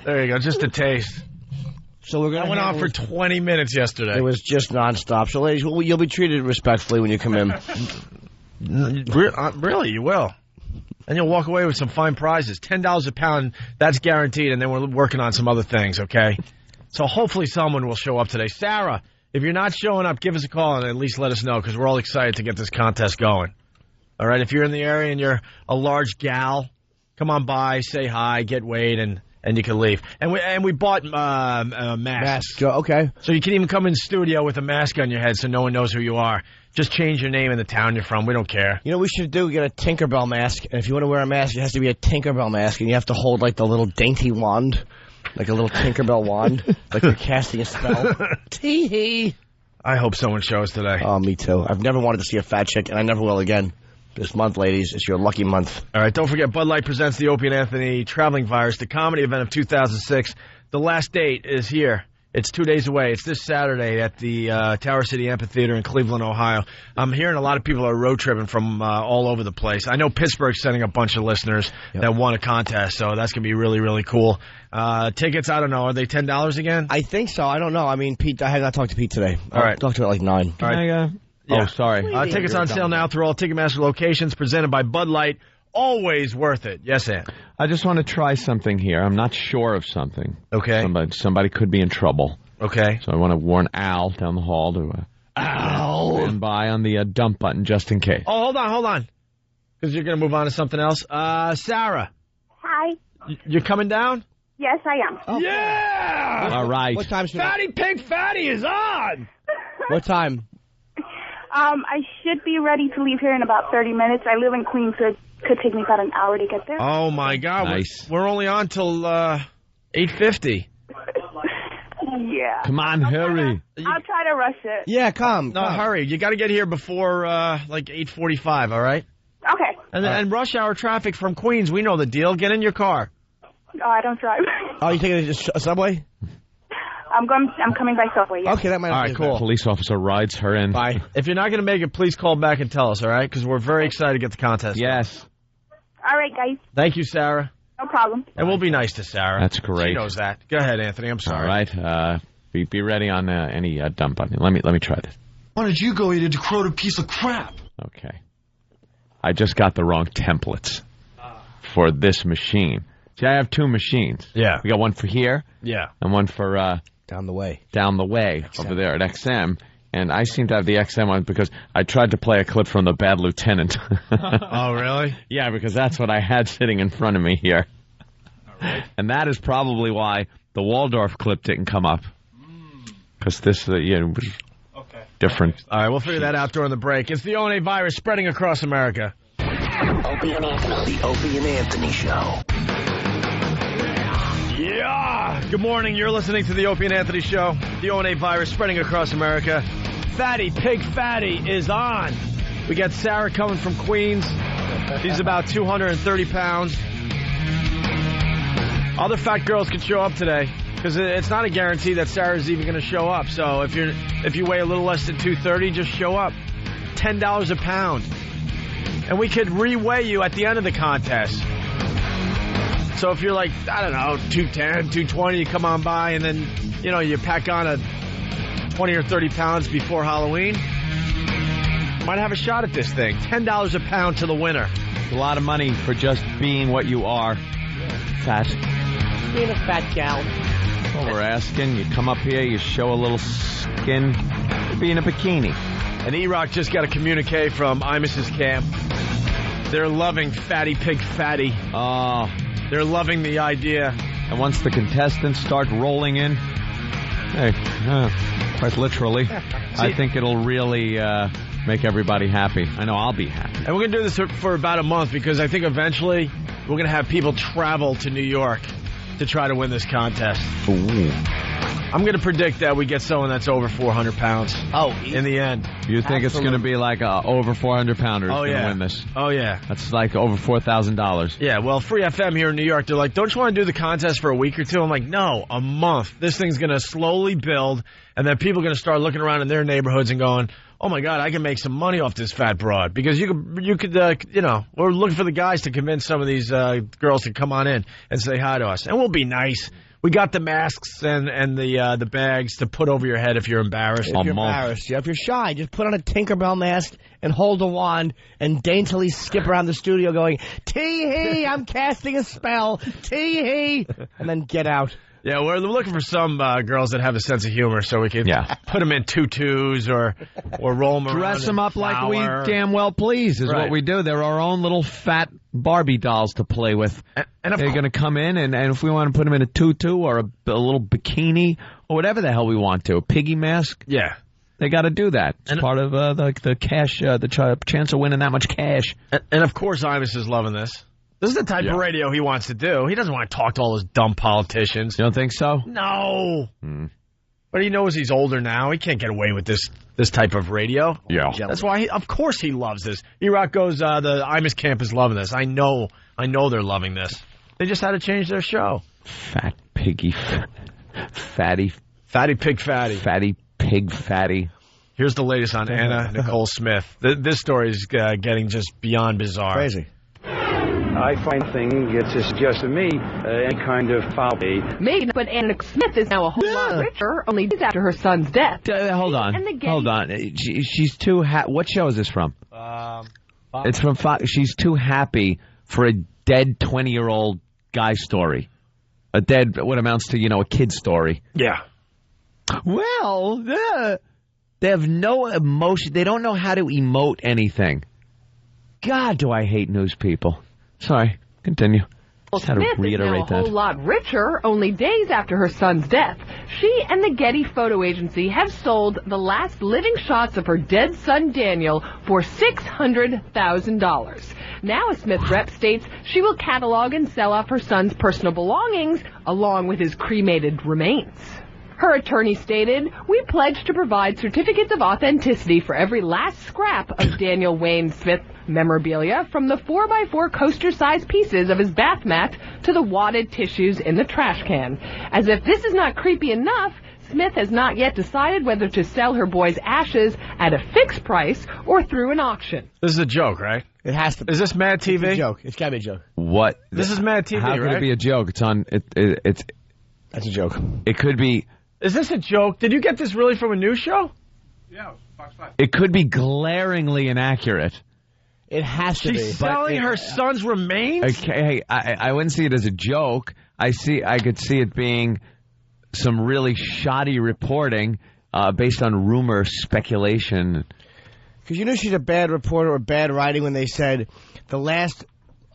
There you go, just a taste. So we're going to went on for 20 minutes yesterday. It was just nonstop. So, ladies, you'll be treated respectfully when you come in. Really, you will. And you'll walk away with some fine prizes. $10 a pound, that's guaranteed, and then we're working on some other things, okay? So hopefully someone will show up today. Sarah, if you're not showing up, give us a call and at least let us know, because we're all excited to get this contest going. All right, if you're in the area and you're a large gal, come on by, say hi, get weighed, and you can leave. And we bought masks. Okay. So you can even come in studio with a mask on your head so no one knows who you are. Just change your name and the town you're from. We don't care. You know what we should do? Get a Tinkerbell mask. And if you want to wear a mask, it has to be a Tinkerbell mask. And you have to hold, like, the little dainty wand. Like a little Tinkerbell wand. Like you're casting a spell. Tee-hee. I hope someone shows today. Oh, me too. I've never wanted to see a fat chick, and I never will again. This month, ladies, it's your lucky month. All right, don't forget, Bud Light presents the Opie and Anthony Traveling Virus, the comedy event of 2006. The last date is here. It's 2 days away. It's this Saturday at the Tower City Amphitheater in Cleveland, Ohio. I'm hearing a lot of people are road tripping from all over the place. I know Pittsburgh's sending a bunch of listeners that won a contest, so that's going to be really, really cool. Tickets, I don't know. Are they $10 again? I think so. I don't know. I mean, Pete, I had not talked to Pete today. All right. I'll talk to him at like 9. All right. Oh, sorry. Tickets on sale now through all Ticketmaster locations, presented by Bud Light. Always worth it. Yes, Ann. I just want to try something here. I'm not sure of something. Okay. Somebody could be in trouble. Okay. So I want to warn Al down the hall to stand by on the dump button just in case. Oh, hold on. Because you're going to move on to something else. Sarah. Hi. You're coming down? Yes, I am. Oh, yeah! All right. What time? Fatty Pig Fatty is on! What time? I should be ready to leave here in about 30 minutes. I live in Queens, so it could take me about an hour to get there. Oh, my God. Nice. We're only on till 8:50. Yeah. Come on, hurry. I'll try to rush it. Yeah, come. Hurry. You got to get here before, 8:45, all right? Okay. And rush hour traffic from Queens, we know the deal. Get in your car. Oh, I don't drive. Oh, you taking a subway? I'm coming by subway, yeah. Okay, that might All right, cool. The police officer rides her in. Bye. If you're not going to make it, please call back and tell us, all right? Because we're very excited to get the contest. Yes. All right, guys. Thank you, Sarah. No problem. And we'll be nice to Sarah. That's great. She knows that. Go ahead, Anthony. I'm sorry. All right. Be ready on any dump button. Let me try this. Why did you go eat a decrepit piece of crap? Okay. I just got the wrong templates for this machine. See, I have two machines. Yeah. We got one for here. Yeah. And one for down the way XM. Over there at XM. And I seem to have the XM one because I tried to play a clip from The Bad Lieutenant. Oh, really? Yeah, because that's what I had sitting in front of me here. All right. And that is probably why the Waldorf clip didn't come up. Because this, was different. All right, we'll figure that out during the break. It's the ONA virus spreading across America. Opie and Anthony. The Opie and Anthony Show. Yeah! Good morning. You're listening to the Opie and Anthony Show. The ONA virus spreading across America. Fatty Pig Fatty is on. We got Sarah coming from Queens. She's about 230 pounds. Other fat girls could show up today because it's not a guarantee that Sarah's even going to show up. So if you weigh a little less than 230, just show up. $10 a pound. And we could re-weigh you at the end of the contest. So if you're like, I don't know, 210, 220, you come on by and then, you pack on a 20 or 30 pounds before Halloween, might have a shot at this thing. $10 a pound to the winner. A lot of money for just being what you are. Fat. Being a fat gal. Well, we're asking. You come up here, you show a little skin. Be in a bikini. And E-Rock just got a communique from Imus's camp. They're loving Fatty Pig Fatty. Oh. They're loving the idea. And once the contestants start rolling in, quite literally, I think it'll really make everybody happy. I know I'll be happy. And we're going to do this for about a month because I think eventually we're going to have people travel to New York to try to win this contest. Ooh. I'm going to predict that we get someone that's over 400 pounds. Oh, in the end. You think it's going to be like over 400 pounders going to win this? Oh, yeah. That's like over $4,000. Yeah, well, Free FM here in New York, they're like, don't you want to do the contest for a week or two? I'm like, no, a month. This thing's going to slowly build, and then people are going to start looking around in their neighborhoods and going, oh, my God, I can make some money off this fat broad. Because you could, we're looking for the guys to convince some of these girls to come on in and say hi to us. And we'll be nice. We got the masks and the bags to put over your head if you're embarrassed. If you're embarrassed, if you're shy, just put on a Tinkerbell mask and hold a wand and daintily skip around the studio going, tee-hee, I'm casting a spell, tee-hee, and then get out. Yeah, we're looking for some girls that have a sense of humor so we can put them in tutus or roll them around. Dress them up flour. like we damn well please is what we do. They're our own little fat Barbie dolls to play with. And they're going to come in, and if we want to put them in a tutu or a little bikini or whatever the hell we want to, a piggy mask. Yeah. They got to do that. It's part of the cash, the chance of winning that much cash. And of course, Imus is loving this. This is the type of radio he wants to do. He doesn't want to talk to all those dumb politicians. You don't think so? No. But he knows he's older now. He can't get away with this type of radio. Yeah. That's why, of course, he loves this. E-Rock goes, the Imus camp is loving this. I know they're loving this. They just had to change their show. Fat piggy, fatty. Fatty pig fatty. Fatty pig fatty. Here's the latest on Anna Nicole Smith. This story is getting just beyond bizarre. Crazy. I find things to suggest to me any kind of foul play. Maybe, but Anna Smith is now a whole lot richer, only days after her son's death. Hold on. She's too what show is this from? It's from Fox. She's too happy for a dead 20-year-old guy story. A dead, what amounts to, a kid story. Yeah. Well, they have no emotion. They don't know how to emote anything. God, do I hate news people. Sorry, continue. Just had to reiterate Smith is now a whole lot richer, only days after her son's death. She and the Getty Photo Agency have sold the last living shots of her dead son Daniel for $600,000. Now a Smith rep states she will catalog and sell off her son's personal belongings along with his cremated remains. Her attorney stated, "We pledge to provide certificates of authenticity for every last scrap of Daniel Wayne Smith memorabilia, from the 4x4 coaster-sized pieces of his bath mat to the wadded tissues in the trash can." As if this is not creepy enough, Smith has not yet decided whether to sell her boy's ashes at a fixed price or through an auction. This is a joke, right? It has to be. Is this Mad TV? It's a joke. It's got to be a joke. What? This is Mad TV, How right? could it be a joke? It's on. It's. That's a joke. It could be. Is this a joke? Did you get this really from a news show? Yeah, Fox 5. It could be glaringly inaccurate. It has to be. She's selling her son's remains? Okay, I wouldn't see it as a joke. I could see it being some really shoddy reporting based on rumor, speculation. Because you know she's a bad reporter or bad writing when they said the last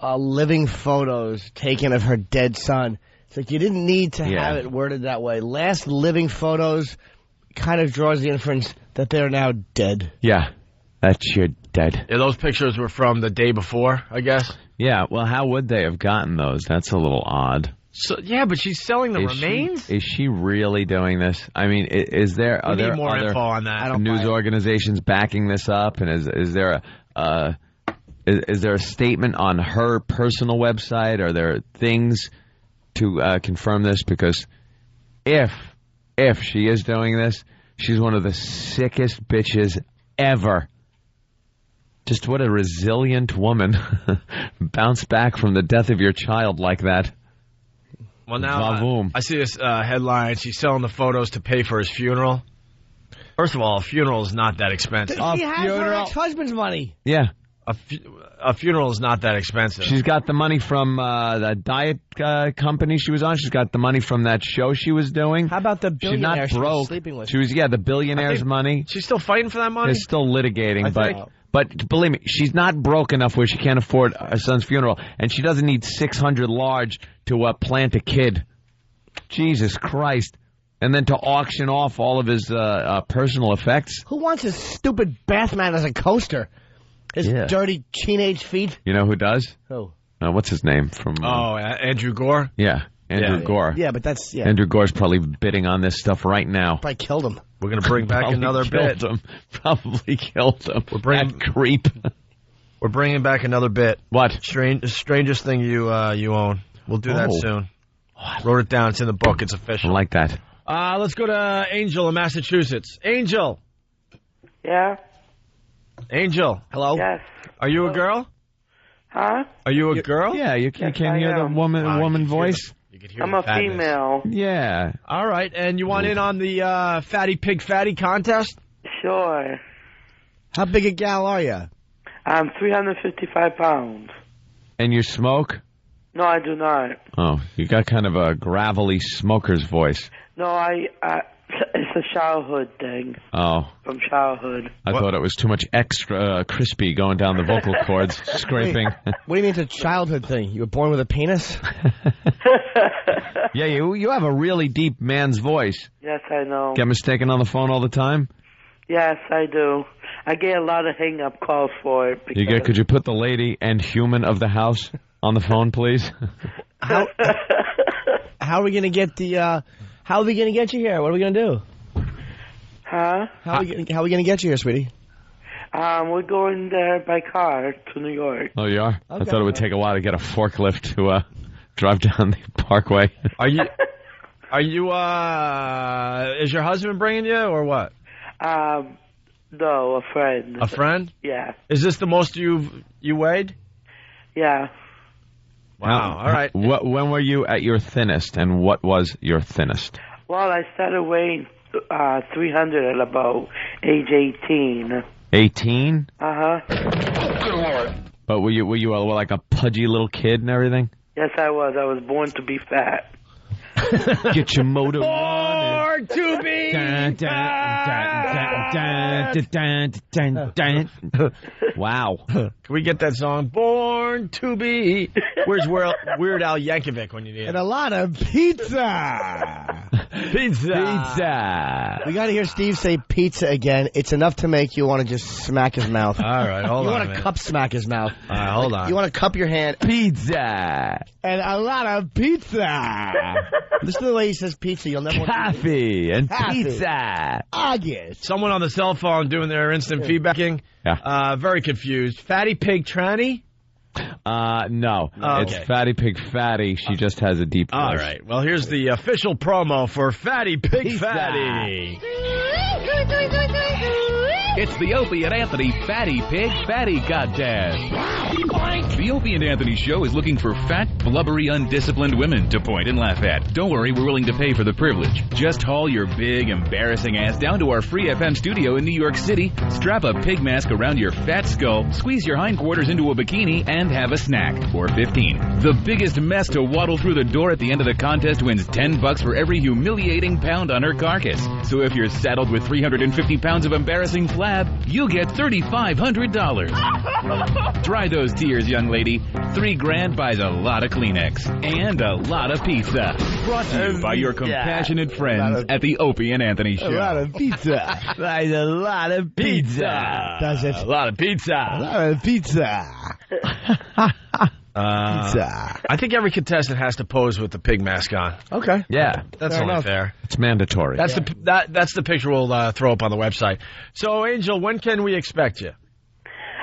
living photos taken of her dead son. It's like you didn't need to have it worded that way. Last living photos kind of draws the inference that they're now dead. Yeah, that's you're dead. Yeah, those pictures were from the day before, I guess. Yeah, well, how would they have gotten those? That's a little odd. So yeah, but she's selling the remains? Is she really doing this? I mean, are there need more other info on that. news organizations backing this up? And is there is there a statement on her personal website? Are there things to confirm this? Because if she is doing this, she's one of the sickest bitches ever. Just what a resilient woman. Bounce back from the death of your child like that. Well, now I see this headline. She's selling the photos to pay for his funeral. First of all, a funeral is not that expensive. She has her ex-husband's money. Yeah. A funeral is not that expensive. She's got the money from the diet company she was on. She's got the money from that show she was doing. How about the billionaire she's not broke. she was sleeping with? She was, the billionaire's money. She's still fighting for that money? They're still litigating, but believe me, she's not broke enough where she can't afford her son's funeral, and she doesn't need 600 large to plant a kid. Jesus Christ. And then to auction off all of his personal effects. Who wants his stupid bath mat as a coaster? His dirty teenage feet? You know who does? Who? What's his name? From Andrew Gore? Yeah, Andrew Gore. Yeah, but that's... Yeah. Andrew Gore's probably bidding on this stuff right now. Probably killed him. We're going to bring back another bit. Probably killed him. That creep. We're bringing back another bit. What? Strangest thing you own. We'll do that soon. Wrote it down. It's in the book. It's official. I like that. Let's go to Angel in Massachusetts. Angel. Yeah. Angel. Hello. Yes. Are you a girl? Huh? Are you a girl? Yeah, you can't hear the woman voice. You You could hear I'm the a fatness. female. Yeah. All right, and you want in on the Fatty Pig Fatty contest? Sure. How big a gal are you? I'm 355 pounds. And you smoke? No, I do not. Oh, you got kind of a gravelly smoker's voice. No, it's a childhood thing. Oh. From childhood. I thought it was too much extra crispy going down the vocal cords, scraping. Wait, what do you mean it's a childhood thing? You were born with a penis? Yeah, you have a really deep man's voice. Yes, I know. Get mistaken on the phone all the time? Yes, I do. I get a lot of hang-up calls for it. Could you put the lady and human of the house on the phone, please? How are we going to get the... how are we going to get you here? What are we going to do? Huh? How are we going to get you here, sweetie? We're going there by car to New York. Oh, you are? Okay. I thought it would take a while to get a forklift to drive down the parkway. Are you, is your husband bringing you or what? No, a friend. A friend? Yeah. Is this the most you weighed? Yeah. Wow, all right. When were you at your thinnest, and what was your thinnest? Well, I started weighing 300 at about age 18. 18? Uh-huh. Good Lord. But were you like a pudgy little kid and everything? Yes, I was. I was born to be fat. Get your motor Born to be Wow. Can we get that song? Born to be. Where's Weird Al Yankovic when you need it? And a lot of pizza. Pizza. We got to hear Steve say pizza again. It's enough to make you want to just smack his mouth. All right, hold you on. You want to cup smack his mouth. All right, hold on. You want to cup your hand. Pizza. And a lot of pizza. Listen to the way he says pizza. You'll never want Coffee and Coffee. pizza. August. Someone on the cell phone doing their instant feedbacking. Yeah. Very confused. Fatty Pig Tranny? No. Oh, it's okay. Fatty Pig Fatty. She just has a deep voice. All right. Well, here's the official promo for Fatty Pig Pizza. Fatty. It's the Opie and Anthony Fatty Pig Fatty Contest. The Opie and Anthony Show is looking for fat, blubbery, undisciplined women to point and laugh at. Don't worry, we're willing to pay for the privilege. Just haul your big, embarrassing ass down to our Free FM studio in New York City, strap a pig mask around your fat skull, squeeze your hindquarters into a bikini, and have a snack for $15. The biggest mess to waddle through the door at the end of the contest wins $10 for every humiliating pound on her carcass. So if you're saddled with 350 pounds of embarrassing flab, you'll get $3,500. Dry those tears, young lady. $3,000 buys a lot of Kleenex and a lot of pizza. Brought to you by your compassionate friends at the Opie and Anthony Show. A lot of pizza. Buys a lot of pizza. Does it? A lot of pizza. A lot of pizza. Pizza. I think every contestant has to pose with the pig mask on. Okay. Yeah. That's Fair only enough. fair. It's mandatory. That's that's the picture we'll throw up on the website. So, Angel, when can we expect you?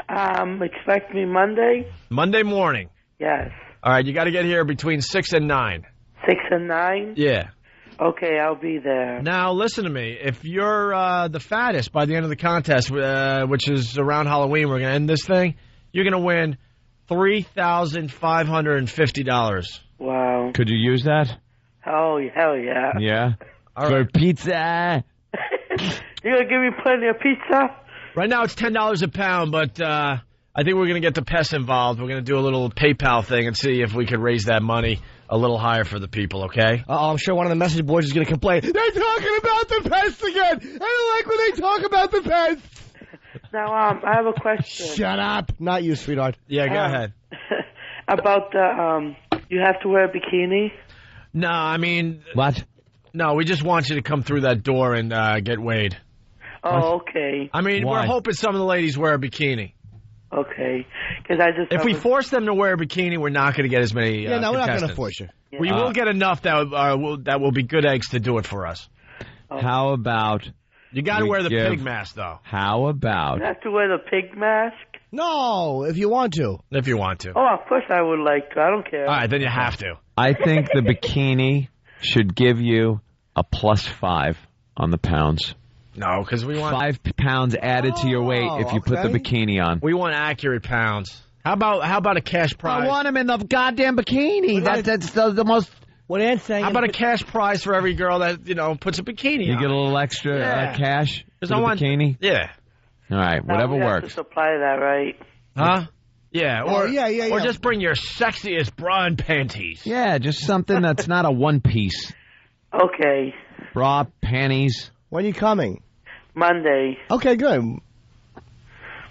Expect me Monday? Monday morning. Yes. All right, you got to get here between 6 and 9. 6 and 9? Yeah. Okay, I'll be there. Now, listen to me. If you're the fattest by the end of the contest, which is around Halloween, we're going to end this thing, you're going to win $3,550. Wow. Could you use that? Oh, hell yeah. Yeah. All For right. pizza. You going to give me plenty of pizza? Right now it's $10 a pound, but I think we're going to get the pests involved. We're going to do a little PayPal thing and see if we can raise that money a little higher for the people, okay? I'm sure one of the message boards is going to complain. They're talking about the pests again. I don't like when they talk about the pests. Now, I have a question. Shut up. Not you, sweetheart. Yeah, go ahead. About the, you have to wear a bikini? No, I mean... What? No, we just want you to come through that door and get weighed. Oh, okay. I mean, Why? we're hoping some of the ladies wear a bikini. Okay. Because I just... If we force them to wear a bikini, we're not going to get as many Yeah, no, we're not going to contestants. force you. We will get enough that will be good eggs to do it for us. How about... You got to we wear the give- pig mask, though. How about... You have to wear the pig mask? No, if you want to. If you want to. Oh, of course I would like to. I don't care. All right, then you have to. I think the bikini should give you a +5 on the pounds. No, because we want 5 pounds added to your weight if you put the okay. bikini on. we want accurate pounds. How about a cash prize? I want him in the goddamn bikini. That's the most What Ann's saying? How about a cash prize for every girl that puts a bikini You on? get a little extra cash for the bikini? Yeah. All right, whatever we have works. to supply that, right? Huh? Yeah, or yeah. Or just bring your sexiest bra and panties. Yeah, just something that's not a one piece. Okay. Bra, panties. When are you coming? Monday. Okay, good.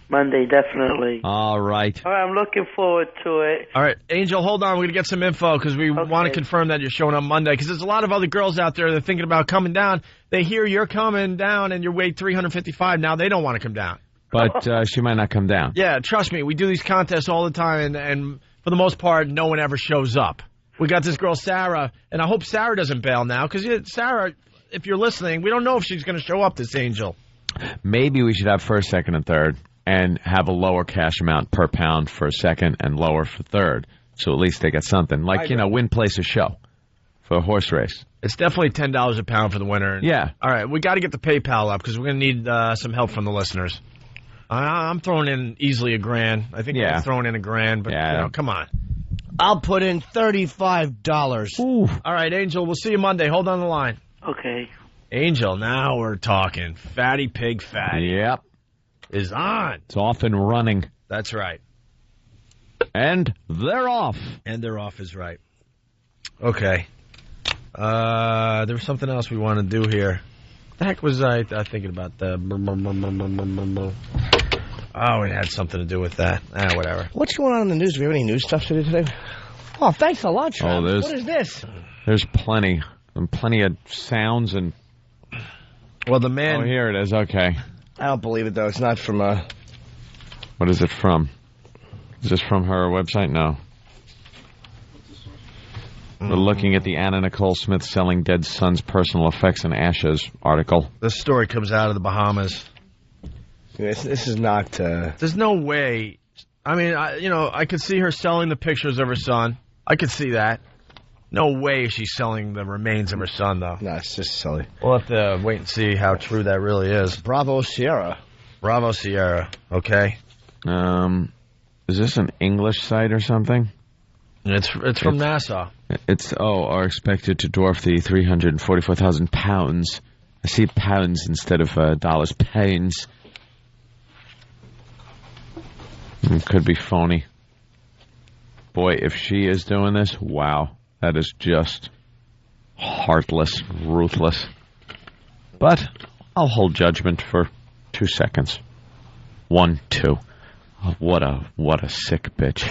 Monday, definitely. All right. All right, I'm looking forward to it. All right, Angel, hold on. We're going to get some info because we want to confirm that you're showing up Monday because there's a lot of other girls out there that are thinking about coming down. They hear you're coming down and you're weight 355. Now they don't want to come down. But she might not come down. Yeah, trust me. We do these contests all the time, and for the most part, no one ever shows up. We got this girl, Sarah, and I hope Sarah doesn't bail now because, Sarah, if you're listening, we don't know if she's going to show up, this Angel. Maybe we should have first, second, and third and have a lower cash amount per pound for second and lower for third. So at least they get something. Like, win, place, a show for a horse race. It's definitely $10 a pound for the winner. Yeah. All right, we got to get the PayPal up because we're going to need some help from the listeners. I'm throwing in easily $1,000. I think I'm throwing in $1,000, but come on. I'll put in $35. Ooh. All right, Angel, we'll see you Monday. Hold on the line. Okay. Angel, now we're talking. Fatty Pig Fatty. Yep. Is on. It's off and running. That's right. And they're off. And they're off is right. Okay. There was something else we want to do here. The heck was I thinking about the... Oh, it had something to do with that. Whatever. What's going on in the news? Do we have any news stuff to do today? Oh, thanks a lot, Travis. What is this? There's plenty of sounds and... Well, the man... Oh, here it is. Okay. I don't believe it, though. It's not from... What is it from? Is this from her website? No. We're looking at the Anna Nicole Smith Selling Dead Son's Personal Effects and Ashes article. This story comes out of the Bahamas. This is not... There's no way... I mean, I could see her selling the pictures of her son. I could see that. No way she's selling the remains of her son, though. No, it's just silly. We'll have to wait and see how true that really is. Bravo Sierra. Bravo Sierra. Okay. Is this an English site or something? It's from NASA. Are expected to dwarf the 344,000 pounds. I see pounds instead of dollars. Pounds. It could be phony. Boy, if she is doing this, wow. That is just heartless, ruthless. But I'll hold judgment for 2 seconds. 1, 2. Oh, what a sick bitch.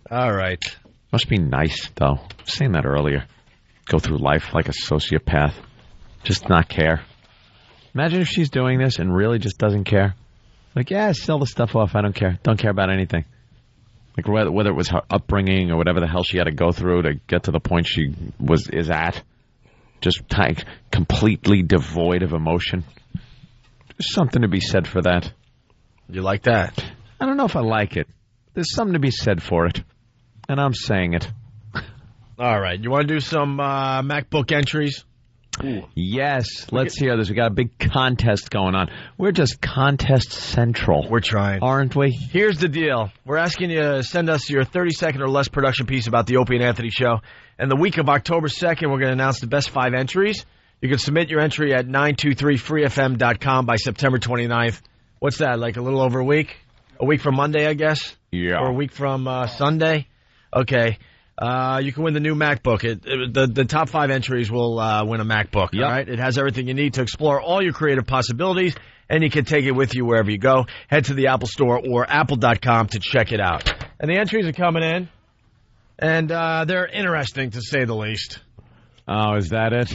All right. Must be nice, though. I was saying that earlier. Go through life like a sociopath. Just not care. Imagine if she's doing this and really just doesn't care. Like, yeah, sell the stuff off. I don't care. Don't care about anything. Like, whether it was her upbringing or whatever the hell she had to go through to get to the point she is at. Just completely devoid of emotion. There's something to be said for that. You like that? I don't know if I like it. There's something to be said for it. And I'm saying it. All right. You want to do some MacBook entries? Ooh. Yes. Let's hear this. We got a big contest going on. We're just contest central. We're trying. Aren't we? Here's the deal. We're asking you to send us your 30-second or less production piece about the Opie and Anthony Show. And the week of October 2nd, we're going to announce the best 5 entries. You can submit your entry at 923freefm.com by September 29th. What's that, like a little over a week? A week from Monday, I guess? Yeah. Or a week from Sunday? Okay. You can win the new MacBook. The top 5 entries will win a MacBook. Yep. All right? It has everything you need to explore all your creative possibilities, and you can take it with you wherever you go. Head to the Apple Store or apple.com to check it out. And the entries are coming in, and they're interesting, to say the least. Oh, is that it?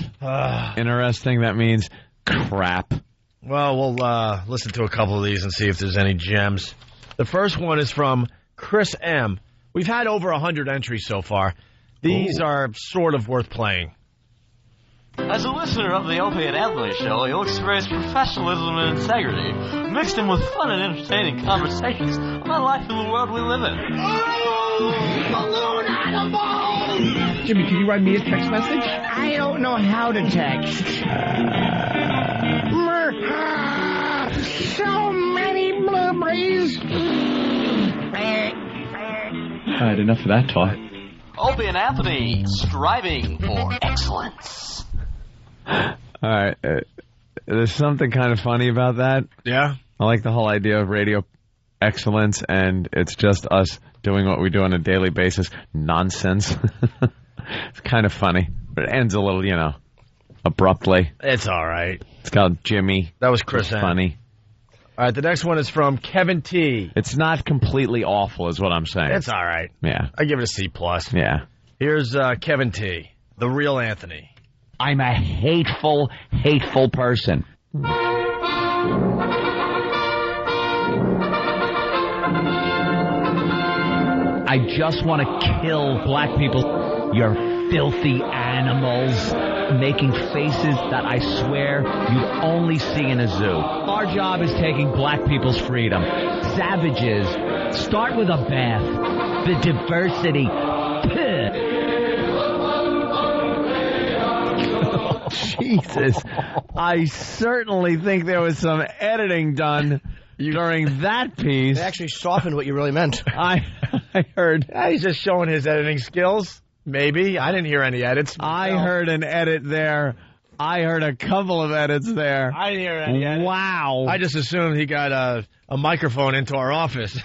Interesting? That means crap. Well, we'll listen to a couple of these and see if there's any gems. The first one is from Chris M. We've had over 100 entries so far. These are sort of worth playing. As a listener of the Opie and Anthony Show, you'll experience professionalism and integrity, mixed in with fun and entertaining conversations on life in the world we live in. Oh, balloon animal! Jimmy, can you write me a text message? I don't know how to text. So many blueberries. All right, enough of that talk. Opie and Anthony, striving for excellence. All right. There's something kind of funny about that. Yeah? I like the whole idea of radio excellence, and it's just us doing what we do on a daily basis. Nonsense. It's kind of funny. But it ends a little, abruptly. It's all right. It's called Jimmy. That was Chris It's funny. All right, the next one is from Kevin T. It's not completely awful, is what I'm saying. It's all right. Yeah. I give it a C+. Yeah. Here's Kevin T., the real Anthony. I'm a hateful, hateful person. I just want to kill black people. You're filthy animals, making faces that I swear you'd only see in a zoo. Our job is taking black people's freedom. Savages, start with a bath. The diversity. Jesus. I certainly think there was some editing done during that piece. They actually softened what you really meant. I heard. He's just showing his editing skills. Maybe. I didn't hear any edits. I heard an edit there. I heard a couple of edits there. I didn't hear any edits. Wow. I just assumed he got a microphone into our office.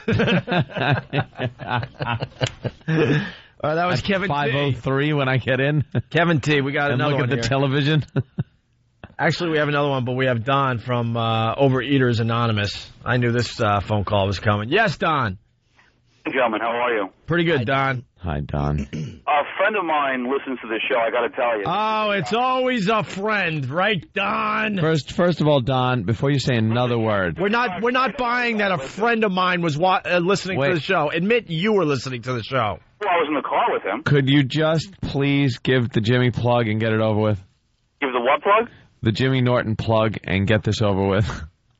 That was Kevin T. 5:03 when I get in. Kevin T. We got another look one at the here. television. Actually, we have another one, but we have Don from Overeaters Anonymous. I knew this phone call was coming. Yes, Don. Hey, gentlemen, how are you? Pretty good, Don. Hi, Don. A friend of mine listens to this show, I got to tell you. Oh, it's always a friend, right, Don? First of all, Don, before you say another word. We're not buying that a friend of mine was listening to the show. Admit you were listening to the show. Well, I was in the car with him. Could you just please give the Jimmy plug and get it over with? Give the what plug? The Jimmy Norton plug and get this over with.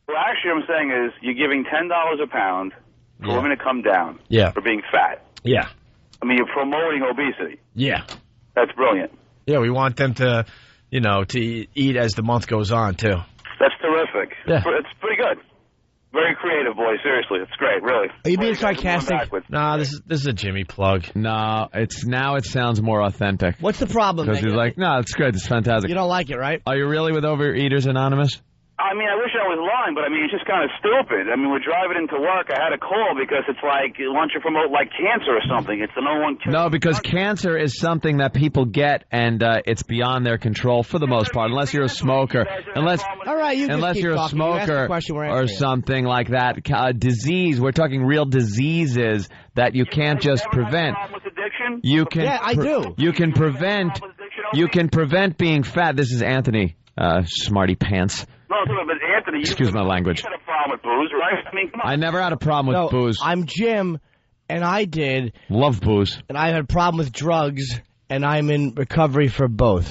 Well, actually, what I'm saying is you're giving $10 a pound for women to come down for being fat. Yeah. I mean, you're promoting obesity. Yeah. That's brilliant. Yeah, we want them to, to eat as the month goes on, too. That's terrific. Yeah. It's pretty good. Very creative, boy. Seriously, it's great, really. Are you being sarcastic? Nah, this is a Jimmy plug. No, it sounds more authentic. What's the problem? Because he's like, no, it's good. It's fantastic. You don't like it, right? Are you really with Overeaters Anonymous? I mean, I wish I was lying, but I mean, it's just kind of stupid. I mean, we're driving into work. I had a call because it's like, why don't you promote like cancer or something? It's the no one. No, because cancer is something that people get, and it's beyond their control for the most part, unless you're a smoker. Unless you're a smoker or something like that. Disease. We're talking real diseases that you can't just prevent. You can. Yeah, I do. You can prevent. You can prevent being fat. This is Anthony, smarty pants. No, but Anthony, Excuse my language. You had a problem with booze, right? I mean, come on. I never had a problem with booze. I'm Jim, and I did. Love booze. And I had a problem with drugs, and I'm in recovery for both.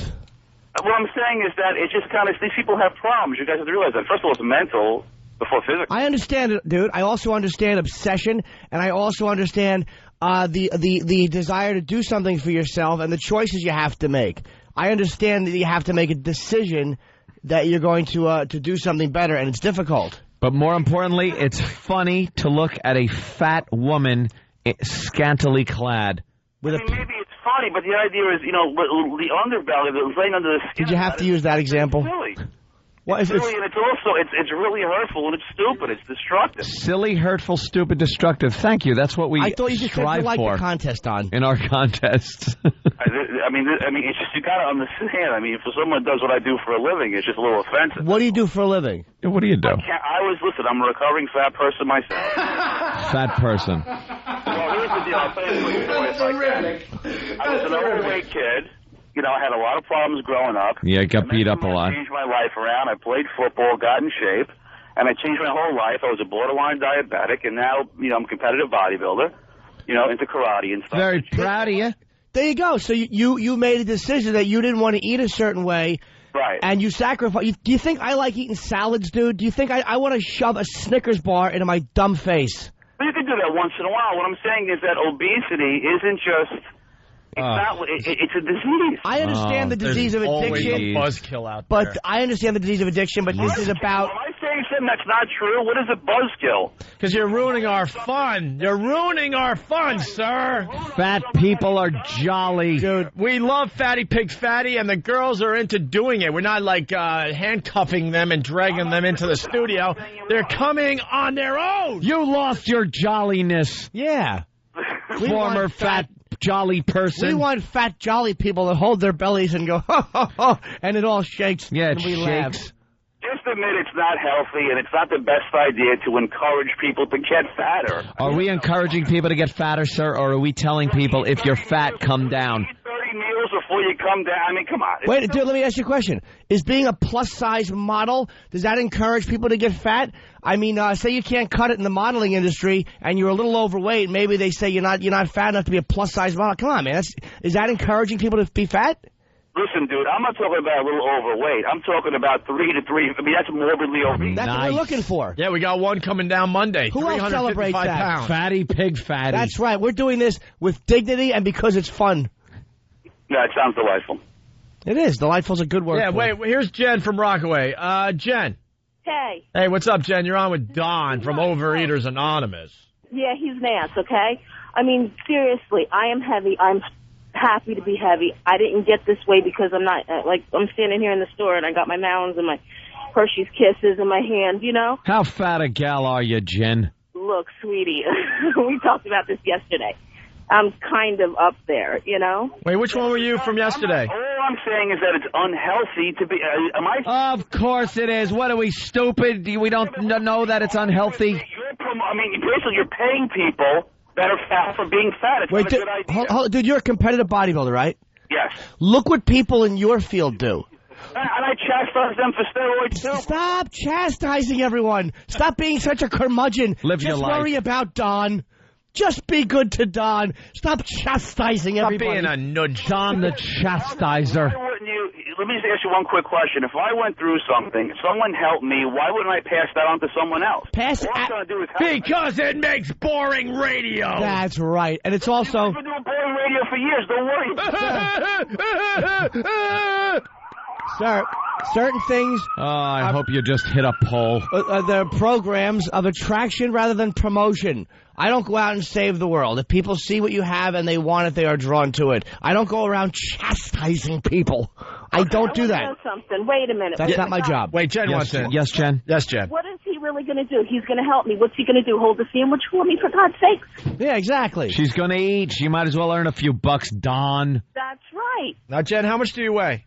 What I'm saying is that it just kind of, these people have problems. You guys have to realize that. First of all, it's mental before physical. I understand it, dude. I also understand obsession, and I also understand the desire to do something for yourself and the choices you have to make. I understand that you have to make a decision that you're going to do something better, and it's difficult. But more importantly, it's funny to look at a fat woman scantily clad. Maybe it's funny, but the idea is, the underbelly, the laying under the skin. Did you have to use that example? Silly. What is silly, and it's also it's really hurtful and it's stupid. It's destructive. Silly, hurtful, stupid, destructive. Thank you. That's what we I thought you just said you like the contest on. In our contests. I mean, it's just, you got to understand. I mean, for someone who does what I do for a living, it's just a little offensive. What do you do for a living? What do you do? Listen, I'm a recovering fat person myself. Fat person. Well, here's the deal. I'll tell you the story if I can. I was an overweight kid. I had a lot of problems growing up. Yeah, got beat up a lot. I changed my life around. I played football, got in shape, and I changed my whole life. I was a borderline diabetic, and now, I'm a competitive bodybuilder, into karate and stuff. Very proud of you. There you go. So you made a decision that you didn't want to eat a certain way. Right. And you sacrifice. Do you think I like eating salads, dude? Do you think I want to shove a Snickers bar into my dumb face? Well, you can do that once in a while. What I'm saying is that obesity isn't just... It's a disease. I understand the disease of addiction. Always a buzzkill out there. But I understand the disease of addiction, but this is about... When I saying something that's not true? What is a buzzkill? Because you're ruining our fun. You're ruining our fun, sir. Fat people are jolly. Dude, we love Fatty Pig Fatty, and the girls are into doing it. We're not like handcuffing them and dragging them into the studio. They're coming on their own. You lost your jolliness. Yeah. Former fat jolly person. We want fat jolly people that hold their bellies and go, ho, ho, ho, and it all shakes. Yeah, it and we shakes. laugh. Just admit it's not healthy, and it's not the best idea to encourage people to get fatter. Are we encouraging people to get fatter, sir, or are we telling people if you're fat, come down? 30 meals before you come down. I mean, come on. Wait, dude, let me ask you a question. Is being a plus-size model, does that encourage people to get fat? I mean, say you can't cut it in the modeling industry and you're a little overweight, maybe they say you're not fat enough to be a plus-size model. Come on, man. Is that encouraging people to be fat? Listen, dude, I'm not talking about a little overweight. I'm talking about 3 to 3. I mean, that's morbidly obese. That's what we're looking for. Yeah, we got one coming down Monday. Who else celebrates that? Pounds. Fatty Pig Fatty. That's right. We're doing this with dignity and because it's fun. Yeah, it sounds delightful. It is. Delightful's a good word. Yeah, wait, here's Jen from Rockaway. Jen. Hey. Hey, what's up, Jen? You're on with Don from Overeaters Anonymous. Yeah, he's an ass, okay? I mean, seriously, I am heavy. I'm happy to be heavy. I didn't get this way because I'm not, I'm standing here in the store and I got my Mounds and my Hershey's Kisses in my hand, you know? How fat a gal are you, Jen? Look, sweetie, we talked about this yesterday. I'm kind of up there, you know? Wait, which one were you from yesterday? All I'm saying is that it's unhealthy to be... am I... Of course it is. What, are we stupid? We don't know that it's unhealthy? I mean, basically you're paying people that are fat for being fat. It's not a good idea. Dude, you're a competitive bodybuilder, right? Yes. Look what people in your field do. And I chastise them for steroids, too. Stop chastising everyone. Stop being such a curmudgeon. Live your life. Just worry about Don. Just be good to Don. Stop chastising everybody. Stop being a nudge. Don the chastiser. Let me just ask you one quick question. If I went through something, someone helped me, why wouldn't I pass that on to someone else? Because it makes boring radio. That's right. And it's also... I've been doing boring radio for years. Don't worry. Sir, certain things... I hope you just hit a pole. They're programs of attraction rather than promotion. I don't go out and save the world. If people see what you have and they want it, they are drawn to it. I don't go around chastising people. I don't do that. Something. Wait a minute. That's not my job. Wait, Jen wants in. Yes, Jen. Yes, Jen. What is he really going to do? He's going to help me. What's he going to do? Hold the sandwich for me, for God's sakes? Yeah, exactly. She's going to eat. She might as well earn a few bucks, Don. That's right. Now, Jen, how much do you weigh?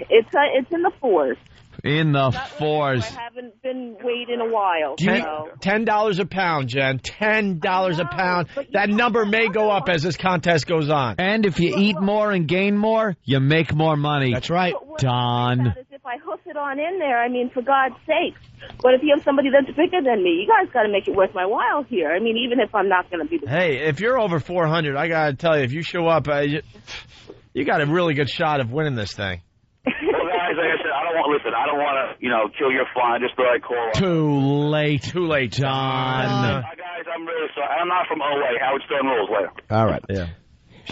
It's in the 4s. In the 4s. I haven't been weighed in a while. $10 a pound, Jen. $10 a pound. That number may go up as this contest goes on. And if you eat more and gain more, you make more money. That's right. Don. If I hoof it on in there, I mean, for God's sakes. But if you have somebody that's bigger than me, you guys got to make it worth my while here. I mean, even if I'm not going to be the... Hey, if you're over 400, I got to tell you, if you show up, you got a really good shot of winning this thing. Well, guys, like I said, I don't want to, kill your fun. I just thought I'd call. Too late. Too late, Don. Guys, I'm really sorry. I'm not from OA. Howard Stern rules. Later. All right. Yeah.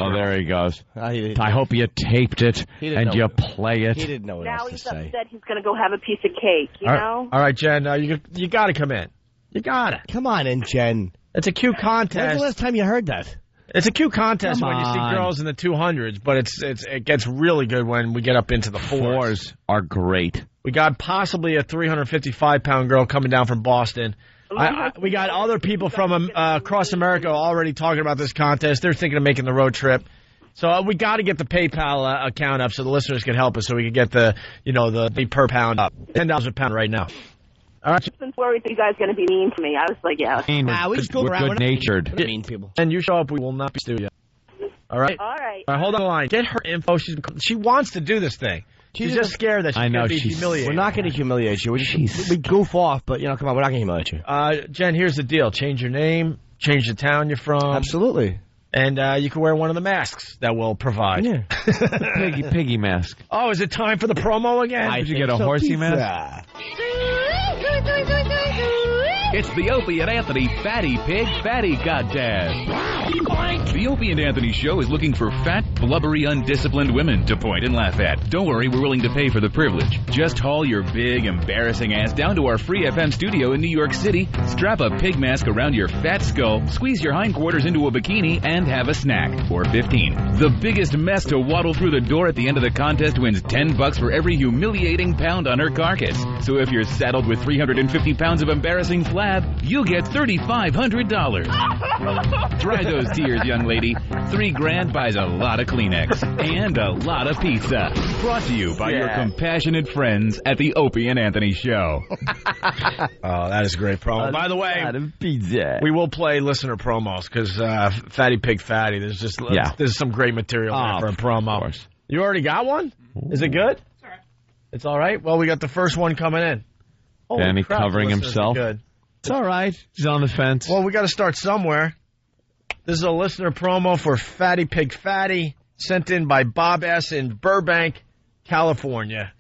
Oh, there he goes. I hope you taped it and you play it. He didn't know what now else he's to say. upset he's going to go have a piece of cake, you know? All right, Jen, you got to come in. You got it. Come on in, Jen. It's a cute contest. When's the last time you heard that? It's a cute contest when you see girls in the 200s, but it gets really good when we get up into the 4s. 4s are great. We got possibly a 355-pound girl coming down from Boston. We got other people from across America already talking about this contest. They're thinking of making the road trip. So we got to get the PayPal account up so the listeners can help us so we can get the per pound up. $10 a pound right now. All right. I've been worried that you guys are going to be mean to me. I was like, yeah. We just go around. We're good-natured. Mean people. And you show up, we will not be studio. All right? All right. All right, hold on the line. Get her info. She wants to do this thing. She's just scared that she's going to be humiliated. We're not going to humiliate you. We goof off, but, come on, we're not going to humiliate you. Jen, here's the deal. Change your name. Change the town you're from. Absolutely. And you can wear one of the masks that we'll provide. Yeah. Piggy mask. Oh, is it time for the promo again? Did you get a horsey mask? It's the Opie and Anthony Fatty Pig Fatty Contest. The Opie and Anthony Show is looking for fat, blubbery, undisciplined women to point and laugh at. Don't worry, we're willing to pay for the privilege. Just haul your big, embarrassing ass down to our free FM studio in New York City, strap a pig mask around your fat skull, squeeze your hindquarters into a bikini, and have a snack for $15. The biggest mess to waddle through the door at the end of the contest wins $10 for every humiliating pound on her carcass. So if you're saddled with 350 pounds of embarrassing flab, you get $3,500. Dry those tears, young lady. $3,000 buys a lot of Kleenex and a lot of pizza. Brought to you by your compassionate friends at the Opie and Anthony Show. Oh, that is a great promo. By the way, we will play listener promos because Fatty Pig Fatty. There's some great material there for a promo. You already got one? Is it good? It's all right. Well, we got the first one coming in. Danny covering himself. Good. It's all right. He's on the fence. Well, we got to start somewhere. This is a listener promo for Fatty Pig Fatty, sent in by Bob S. in Burbank, California.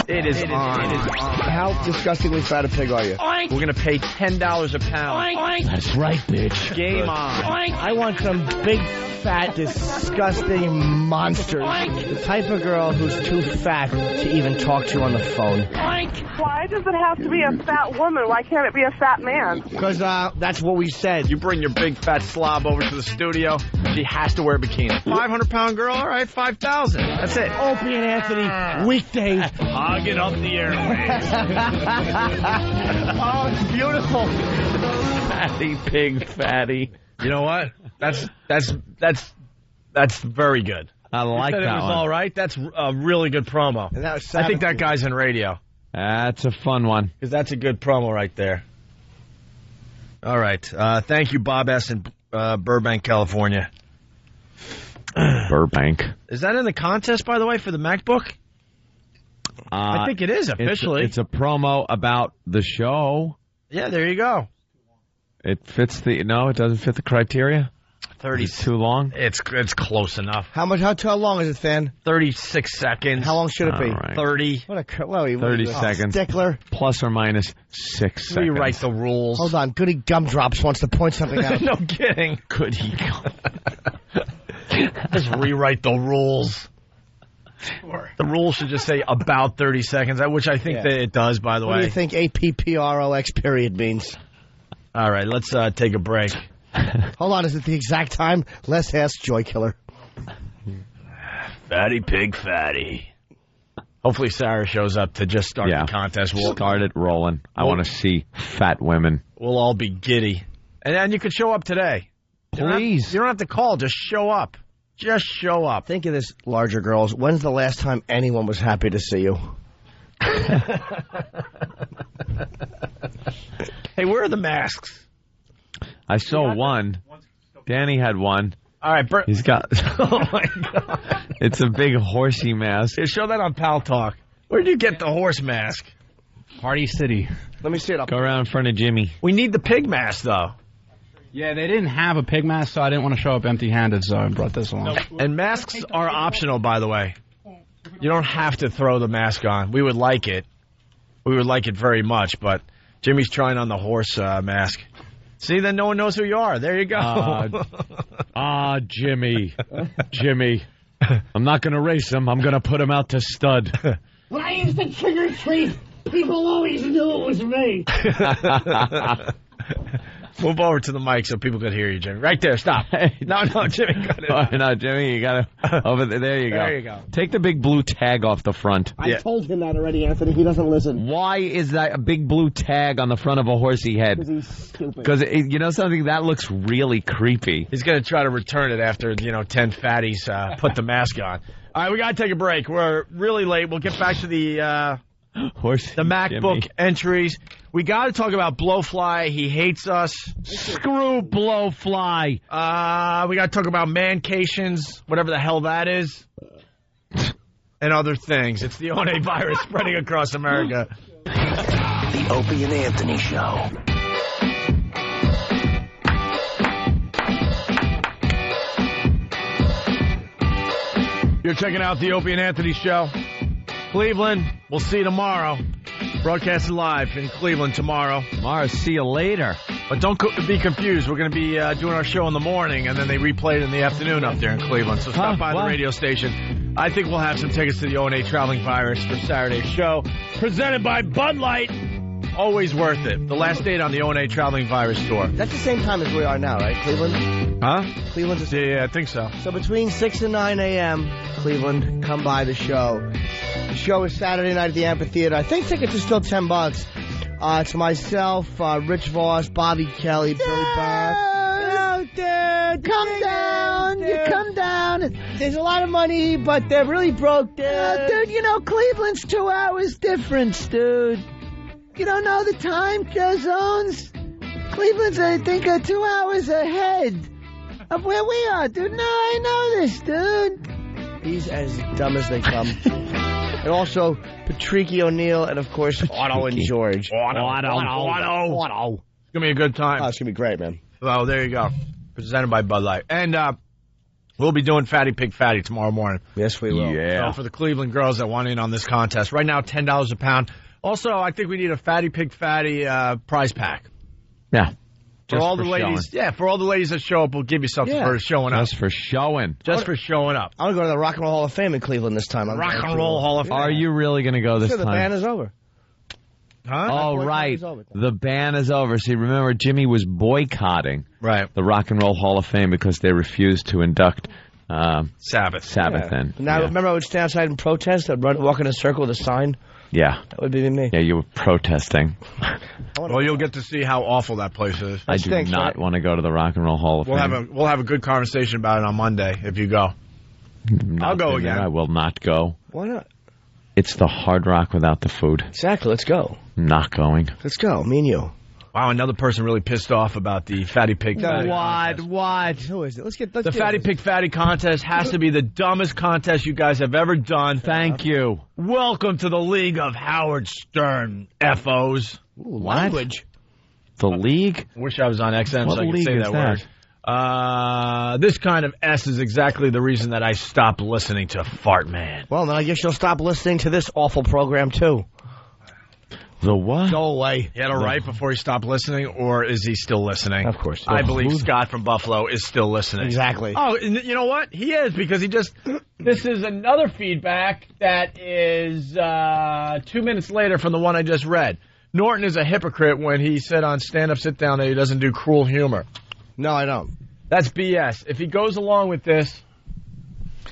It is on. How disgustingly fat a pig are you? We're going to pay $10 a pound. That's right, bitch. Game on. I want some big, fat, disgusting monsters. The type of girl who's too fat to even talk to you on the phone. Why does it have to be a fat woman? Why can't it be a fat man? Because that's what we said. You bring your big fat slob over to the studio, she has to wear a bikini. 500-pound girl, all right, 5,000. That's it. Opie and Anthony, weekdays. Hogging up the airwaves. Oh, it's beautiful. Fatty Pig Fatty. You know what? That's very good. I like that it was one. All right. That's a really good promo. And that was I think that guy's in radio. That's a fun one. Because that's a good promo right there. All right. Thank you, Bob S. in Burbank, California. Burbank. Is that in the contest, by the way, for the MacBook? I think it is officially. It's a promo about the show. Yeah, there you go. It fits it doesn't fit the criteria. 30. Is it too long? It's close enough. How long is it, Fan? 36 seconds. How long should it be? Right. 30. 30 seconds. Stickler. Plus or minus 6 seconds. Rewrite the rules. Hold on. Goody Gumdrops wants to point something out. No kidding. Goody Just rewrite the rules. Sure. The rules should just say about 30 seconds, which I think that it does, by the way. What do you think APPROX period means? All right, let's take a break. Hold on, is it the exact time? Let's ask Joy Killer. Fatty Pig Fatty. Hopefully Sarah shows up to just start the contest. We'll start it rolling. I want to see fat women. We'll all be giddy. And then you could show up today. Please. You don't have to call. Just show up. Just show up. Think of this, larger girls. When's the last time anyone was happy to see you? Hey, where are the masks? I saw one. Danny had one. All right, he's got. Oh my God! It's a big horsey mask. Here, show that on Pal Talk. Where'd you get the horse mask? Party City. Let me see it up. Go around in front of Jimmy. We need the pig mask, though. Yeah, they didn't have a pig mask, so I didn't want to show up empty-handed, so I brought this along. And masks are optional, by the way. You don't have to throw the mask on. We would like it. We would like it very much, but Jimmy's trying on the horse mask. See, then no one knows who you are. There you go. Jimmy. Jimmy. I'm not going to race him. I'm going to put him out to stud. When I used to trick or treat, people always knew it was me. Move over to the mic so people could hear you, Jimmy. Right there, stop. No, Jimmy, got it. Oh, no, Jimmy, you got to over there. There you go. There you go. Take the big blue tag off the front. I told him that already, Anthony. He doesn't listen. Why is that a big blue tag on the front of a horsey head? Because he's stupid. Because, you know something? That looks really creepy. He's going to try to return it after, 10 fatties put the mask on. All right, we got to take a break. We're really late. We'll get back to the MacBook Jimmy. entries. We got to talk about Blowfly. He hates us. Screw Blowfly. We got to talk about mancations, whatever the hell that is, and other things. It's the ONA virus spreading across America. The Opie and Anthony Show. You're checking out the Opie and Anthony Show. Cleveland, we'll see you tomorrow. Broadcasting live in Cleveland tomorrow. See you later. But don't be confused. We're going to be doing our show in the morning, and then they replay it in the afternoon up there in Cleveland. So stop by the radio station. I think we'll have some tickets to the O&A Traveling Virus for Saturday's show. Presented by Bud Light. Always worth it. The last date on the O&A Traveling Virus tour. That's the same time as we are now, right, Cleveland? Huh? Cleveland's Yeah, I think so. So between 6 and 9 a.m., Cleveland, come by the show. The show is Saturday night at the amphitheater. I think tickets are still $10. It's myself, Rich Voss, Bobby Kelly, Billy Burke. Oh, dude, come down. You come down. There's a lot of money, but they're really broke, dude. Dude, you know, Cleveland's 2 hours difference, dude. You don't know the time zones? Cleveland's, I think, 2 hours ahead of where we are, dude. No, I know this, dude. He's as dumb as they come. And also, Patricky O'Neill, and of course, Otto and George. Otto. It's going to be a good time. Oh, it's going to be great, man. Well, there you go. Presented by Bud Light. And we'll be doing Fatty Pig Fatty tomorrow morning. Yes, we will. So for the Cleveland girls that want in on this contest, right now, $10 a pound. Also, I think we need a Fatty Pig Fatty prize pack. Yeah. For all the ladies, for all the ladies that show up, we'll give you something for showing up. Just for showing. Just for showing up. I'm going to go to the Rock and Roll Hall of Fame in Cleveland this time. Rock and Roll Hall of Fame. Are you really going to go this time? The ban is over. Huh? Oh, right. The ban is over. See, remember, Jimmy was boycotting the Rock and Roll Hall of Fame because they refused to induct Sabbath in. Now, remember I would stand outside and protest? I'd walk in a circle with a sign? Yeah. That would be me. Yeah, you were protesting. Well, you'll get to see how awful that place is. I do not want to go to the Rock and Roll Hall of Fame. We'll have a good conversation about it on Monday if you go. I'll go again. I will not go. Why not? It's the Hard Rock without the food. Exactly. Let's go. Not going. Let's go. Me and you. Wow, another person really pissed off about the Fatty Pig Fatty contest. What? Who is it? Let's the Fatty Pig Fatty contest has to be the dumbest contest you guys have ever done. Thank you. Welcome to the League of Howard Stern FOs. Language. The League? Wish I was on XM so I could say that word. This kind of S is exactly the reason that I stopped listening to Fart Man. Well, then I guess you'll stop listening to this awful program, too. The what? Go away. He had a right before he stopped listening, or is he still listening? Of course. I believe Scott from Buffalo is still listening. Exactly. Oh, and you know what? He is, because this is another feedback that is 2 minutes later from the one I just read. Norton is a hypocrite when he said on Stand Up, Sit Down that he doesn't do cruel humor. No, I don't. That's BS. If he goes along with this,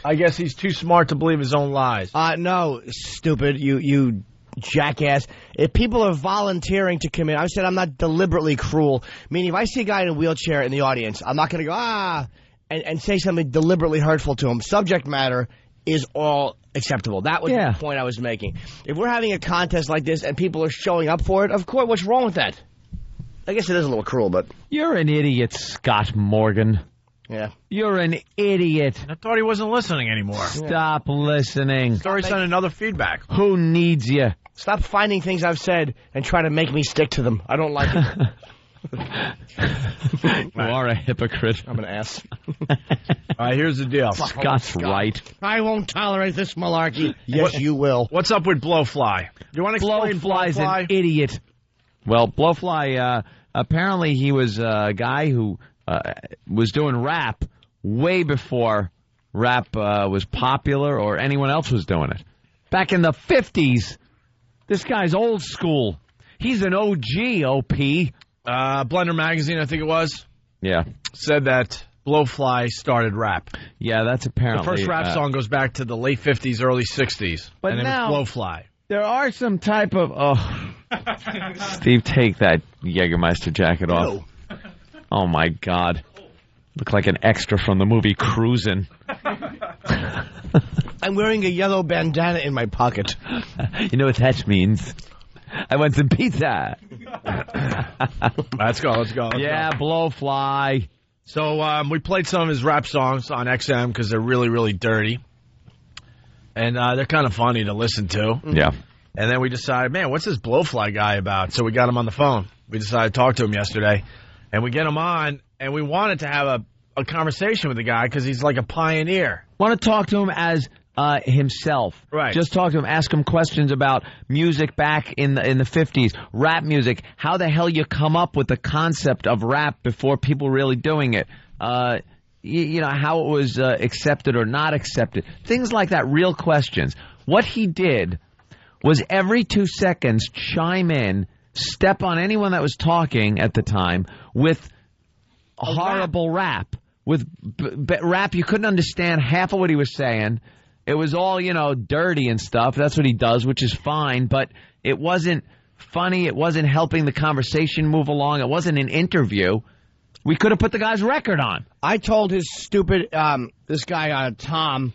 I guess he's too smart to believe his own lies. No, stupid. You jackass. If people are volunteering to come in, I said I'm not deliberately cruel. Meaning, if I see a guy in a wheelchair in the audience, I'm not going to go, and say something deliberately hurtful to him. Subject matter is all acceptable. That was the point I was making. If we're having a contest like this and people are showing up for it, of course, what's wrong with that? I guess it is a little cruel, but... You're an idiot, Scott Morgan. Yeah. You're an idiot. I thought he wasn't listening anymore. Stop listening. Sorry, sent another feedback. Who needs you? Stop finding things I've said and try to make me stick to them. I don't like it. You are a hypocrite. I'm an ass. All right, here's the deal. Scott's right. I won't tolerate this malarkey. Yes, you will. What's up with Blowfly? You want to explain Blowfly's an idiot. Well, Blowfly, apparently he was a guy who was doing rap way before rap was popular or anyone else was doing it. Back in the 50s, this guy's old school. He's an OG, OP. Blender Magazine, I think it was. Yeah. Said that Blowfly started rap. Yeah, that's apparently... The first rap song goes back to the late 50s, early 60s. But and now, it was Blowfly. There are some type of... Steve, take that Jägermeister jacket off. Oh, my God. Look like an extra from the movie Cruisin'. I'm wearing a yellow bandana in my pocket. You know what that means? I want some pizza. Let's go. Yeah, Blowfly. So we played some of his rap songs on XM because they're really, really dirty. And they're kind of funny to listen to. Yeah. And then we decided, man, what's this Blowfly guy about? So we got him on the phone. We decided to talk to him yesterday. And we get him on, and we wanted to have a conversation with the guy because he's like a pioneer. Want to talk to him as himself. Right. Just talk to him, ask him questions about music back in the 50s, rap music, how the hell you come up with the concept of rap before people really doing it. You know, how it was accepted or not accepted. Things like that, real questions. What he did was every 2 seconds chime in, step on anyone that was talking at the time with horrible rap. With rap, you couldn't understand half of what he was saying. It was all, you know, dirty and stuff. That's what he does, which is fine, but it wasn't funny. It wasn't helping the conversation move along. It wasn't an interview. We could have put the guy's record on. I told his stupid, this guy, Tom,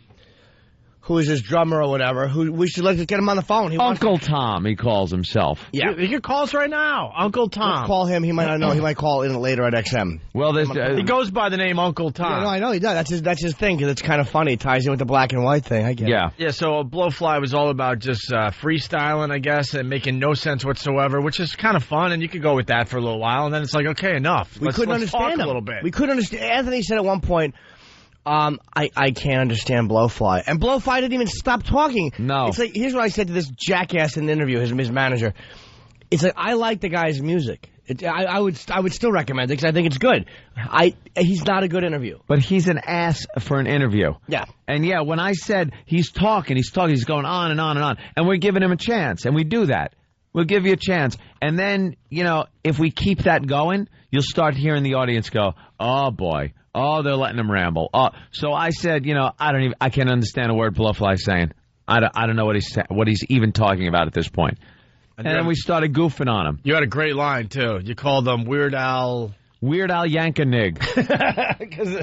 who is his drummer or whatever, who we should get him on the phone. Uncle Tom, he calls himself. Yeah. You can call us right now, Uncle Tom. Let's call him. He might not know. He might call in later at XM. Well, he goes by the name Uncle Tom. Yeah, no, I know he does. That's his thing, because it's kind of funny. It ties in with the black and white thing. I get it. Yeah, so Blowfly was all about just freestyling, I guess, and making no sense whatsoever, which is kind of fun, and you could go with that for a little while, and then it's like, okay, enough. We couldn't understand understand him a little bit. We couldn't understand. Anthony said at one point, I can't understand Blowfly. And Blowfly didn't even stop talking. No. It's like, here's what I said to this jackass in the interview, his manager. It's like, I like the guy's music. I would still recommend it because I think it's good. He's not a good interview. But he's an ass for an interview. Yeah. And yeah, when I said he's talking, he's going on and on and on, and we're giving him a chance, and we do that. We'll give you a chance. And then, you know, if we keep that going, you'll start hearing the audience go, oh, boy. Oh, they're letting him ramble. So I said, you know, I can't understand a word Blowfly's saying. I don't know what he's even talking about at this point. And then we started goofing on him. You had a great line, too. You called him Weird Al Yankonig.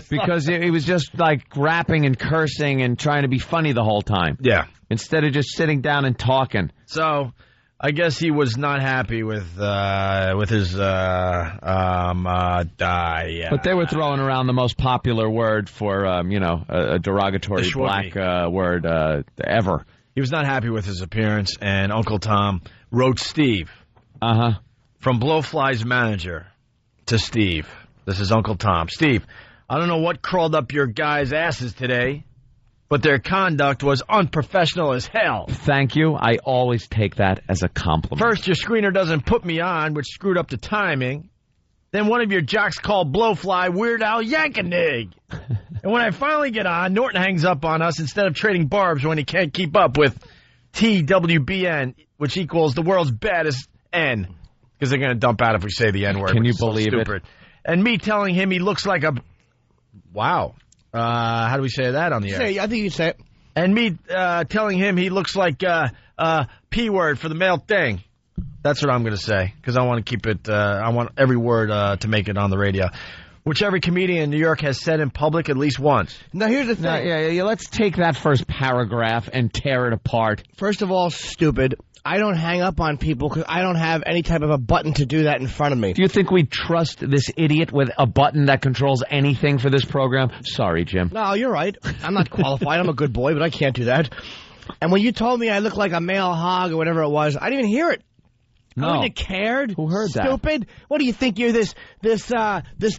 Because he was just like rapping and cursing and trying to be funny the whole time. Yeah. Instead of just sitting down and talking. So I guess he was not happy with his But they were throwing around the most popular word for a derogatory black word ever. He was not happy with his appearance, and Uncle Tom wrote Steve. From Blowfly's manager to Steve. This is Uncle Tom. Steve, I don't know what crawled up your guys' asses today, but their conduct was unprofessional as hell. Thank you. I always take that as a compliment. First, your screener doesn't put me on, which screwed up the timing. Then one of your jocks called Blowfly Weird Al Yankonig. And when I finally get on, Norton hangs up on us instead of trading barbs when he can't keep up with TWBN, which equals the world's baddest N. Because they're going to dump out if we say the N-word. Can you believe it? And me telling him he looks like a... Wow. How do we say that on the air? I think you say it. And me telling him he looks like P-word for the male thing. That's what I'm going to say, because I want to keep it, I want every word to make it on the radio. Which every comedian in New York has said in public at least once. Now, here's the thing. Yeah, let's take that first paragraph and tear it apart. First of all, stupid. I don't hang up on people because I don't have any type of a button to do that in front of me. Do you think we trust this idiot with a button that controls anything for this program? Sorry, Jim. No, you're right. I'm not qualified. I'm a good boy, but I can't do that. And when you told me I look like a male hog or whatever it was, I didn't even hear it. No. I wouldn't have cared. Who heard that? Stupid. What do you think? You're this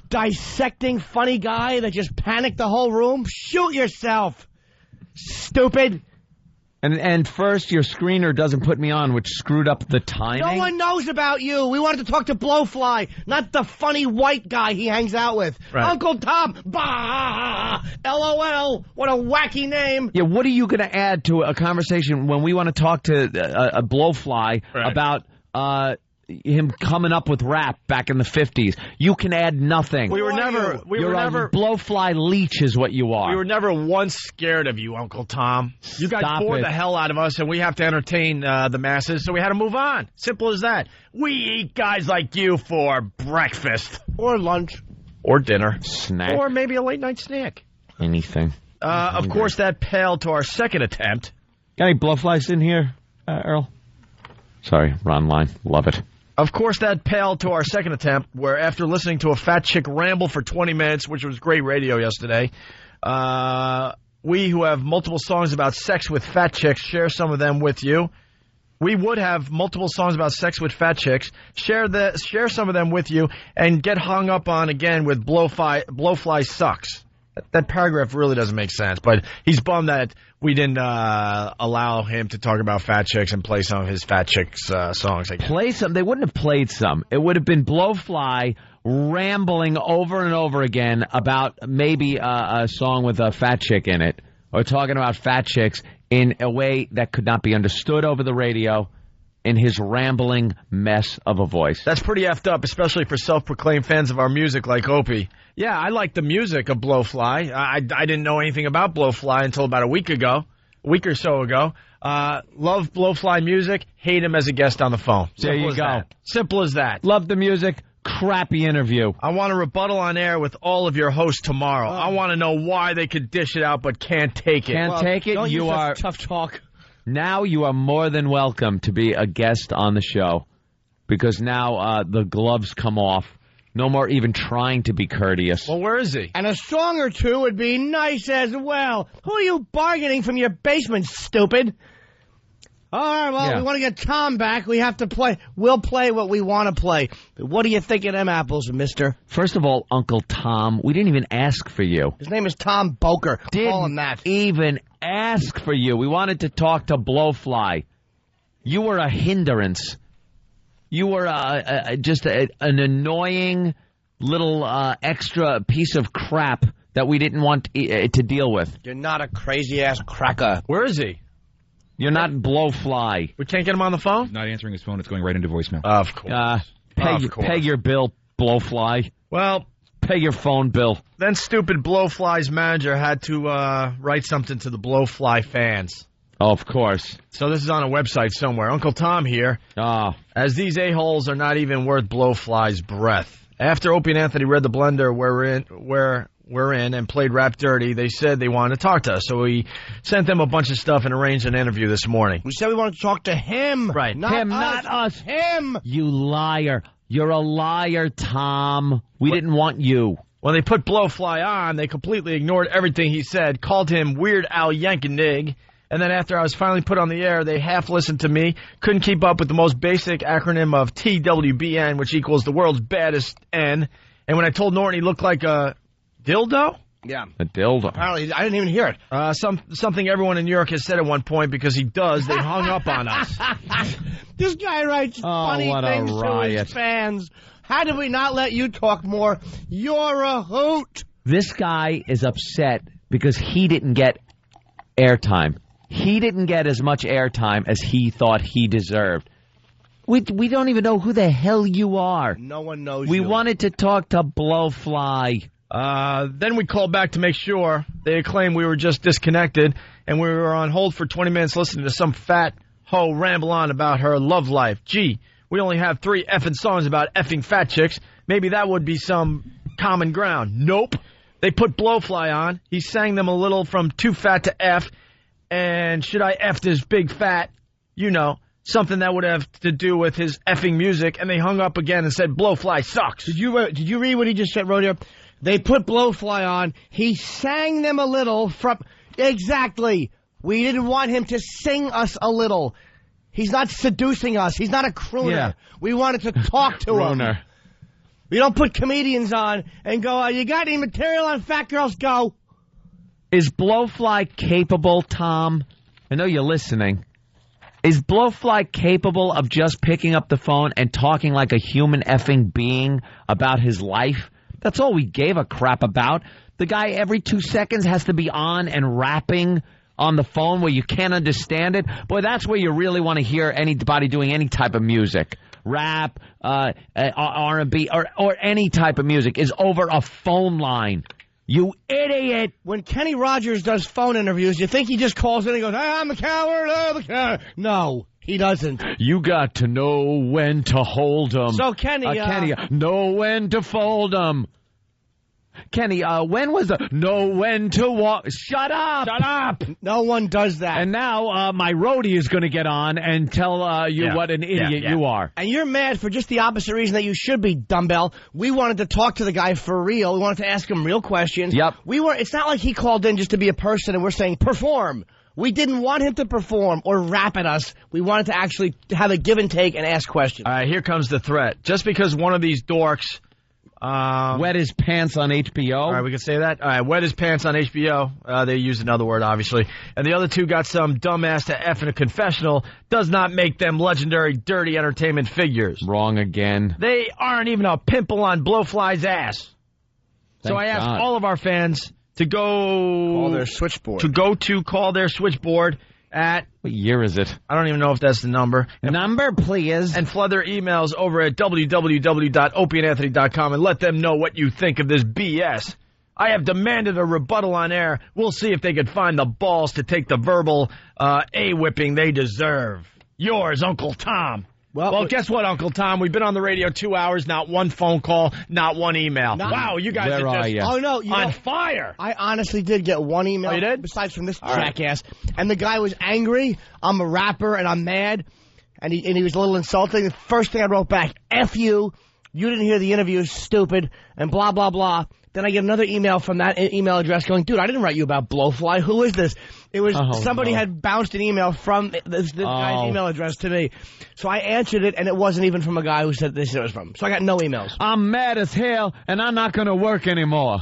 dissecting funny guy that just panicked the whole room? Shoot yourself. Stupid. And first, your screener doesn't put me on, which screwed up the timing. No one knows about you. We wanted to talk to Blowfly, not the funny white guy he hangs out with. Right. Uncle Tom. Bah! LOL. What a wacky name. Yeah, what are you going to add to a conversation when we want to talk to a Blowfly about him coming up with rap back in the 50s? You can add nothing. We were never Blowfly leech is what you are. We were never once scared of you, Uncle Tom. You guys Stop bore it. the hell out of us, and we have to entertain the masses, so we had to move on. Simple as that. We eat guys like you for breakfast. Or lunch. Or dinner. Snack. Or maybe a late-night snack. Anything. Of course, that paled to our second attempt. Got any Blowflies in here, Earl? Sorry, wrong line. Love it. Of course, that paled to our second attempt, where after listening to a fat chick ramble for 20 minutes, which was great radio yesterday, we who have multiple songs about sex with fat chicks share some of them with you. We would have multiple songs about sex with fat chicks, share some of them with you, and get hung up on again with Blowfly sucks. That paragraph really doesn't make sense, but he's bummed that we didn't allow him to talk about fat chicks and play some of his fat chicks songs again. Play some. They wouldn't have played some. It would have been Blowfly rambling over and over again about maybe a song with a fat chick in it, or talking about fat chicks in a way that could not be understood over the radio in his rambling mess of a voice. That's pretty effed up, especially for self-proclaimed fans of our music like Opie. Yeah, I like the music of Blowfly. I didn't know anything about Blowfly until about a week or so ago. Love Blowfly music, hate him as a guest on the phone. There you go. Simple as that. Love the music, crappy interview. I want a rebuttal on air with all of your hosts tomorrow. I want to know why they could dish it out but can't take it. Can't take it? You are tough talk. Now you are more than welcome to be a guest on the show, because now the gloves come off. No more even trying to be courteous. Well, where is he? And a song or two would be nice as well. Who are you bargaining from your basement, stupid? All right, well, we want to get Tom back. We have to play. We'll play what we want to play. What do you think of them apples, mister? First of all, Uncle Tom, we didn't even ask for you. His name is Tom Boker. Call him that. Even ask for you. We wanted to talk to Blowfly. You were a hindrance. You were just an annoying little extra piece of crap that we didn't want to deal with. You're not a crazy-ass cracker. Where is he? You're not Blowfly. We can't get him on the phone? He's not answering his phone. It's going right into voicemail. Of course. Pay your bill, Blowfly. Well, pay your phone bill. Then stupid Blowfly's manager had to write something to the Blowfly fans. Oh, of course. So this is on a website somewhere. Uncle Tom here. As these a-holes are not even worth Blowfly's breath. After Opie and Anthony read the blender we're in and played Rap Dirty, they said they wanted to talk to us. So we sent them a bunch of stuff and arranged an interview this morning. We said we wanted to talk to him. Right. Not us. Him. You liar. You're a liar, Tom. We didn't want you. When they put Blowfly on, they completely ignored everything he said, called him Weird Al Yankonig. And then after I was finally put on the air, they half listened to me, couldn't keep up with the most basic acronym of TWBN, which equals the world's baddest N. And when I told Norton he looked like a dildo? Yeah. A dildo. Apparently, I didn't even hear it. Something everyone in New York has said at one point, because he does, they hung up on us. This guy writes funny things to his fans. How did we not let you talk more? You're a hoot. This guy is upset because he didn't get airtime. He didn't get as much airtime as he thought he deserved. We don't even know who the hell you are. No one knows We you. wanted to talk to Blowfly. Then we called back to make sure. They claimed we were just disconnected, and we were on hold for 20 minutes listening to some fat hoe ramble on about her love life. Gee, we only have 3 effing songs about effing fat chicks. Maybe that would be some common ground. Nope. They put Blowfly on. He sang them a little from Too Fat to F, and Should I F This Big Fat? You know, something that would have to do with his effing music, and they hung up again and said Blowfly sucks. Did you read what he just said, wrote here? They put Blowfly on. He sang them a little from... Exactly. We didn't want him to sing us a little. He's not seducing us. He's not a crooner. Yeah. We wanted to talk to him. We don't put comedians on and go, you got any material on fat girls? Go. Is Blowfly capable, Tom? I know you're listening. Is Blowfly capable of just picking up the phone and talking like a human effing being about his life? That's all we gave a crap about. The guy every 2 seconds has to be on and rapping on the phone where you can't understand it. Boy, that's where you really want to hear anybody doing any type of music. Rap, R&B, or any type of music is over a phone line. You idiot! When Kenny Rogers does phone interviews, you think he just calls in and goes, I'm a coward, I'm a coward. No, he doesn't. You got to know when to hold 'em. So, Kenny, Kenny, know when to fold 'em. Kenny, when was the know when to walk? Shut up! Shut up! No one does that. And now my roadie is going to get on and tell you what an idiot you are. And you're mad for just the opposite reason that you should be, dumbbell. We wanted to talk to the guy for real. We wanted to ask him real questions. Yep. It's not like he called in just to be a person and we're saying perform. We didn't want him to perform or rap at us. We wanted to actually have a give and take and ask questions. All right, here comes the threat. Just because one of these dorks Wet his pants on HBO. All right, we can say that. All right, wet his pants on HBO. They used another word, obviously. And the other two got some dumbass to F in a confessional. Does not make them legendary dirty entertainment figures. Wrong again. They aren't even a pimple on Blowfly's ass. So I asked God. all of our fans to go... Call their switchboard. Call their switchboard at... What year is it? I don't even know if that's the number. Number, please. And flood their emails over at www.opieandanthony.com and let them know what you think of this BS. I have demanded a rebuttal on air. We'll see if they could find the balls to take the verbal A-whipping they deserve. Yours, Uncle Tom. Well, guess what, Uncle Tom? We've been on the radio 2 hours, not one phone call, not one email. Wow, you guys are just on fire. I honestly did get one email. Oh, you did? Besides from this jackass. And the guy was angry. I'm a rapper, and I'm mad. And he was a little insulting. The first thing I wrote back, F you. You didn't hear the interview, stupid, and blah, blah, blah. Then I get another email from that email address going, dude, I didn't write you about Blowfly. Who is this? It was somebody had bounced an email from this guy's email address to me. So I answered it, and it wasn't even from a guy who said this it was from. So I got no emails. I'm mad as hell, and I'm not going to work anymore.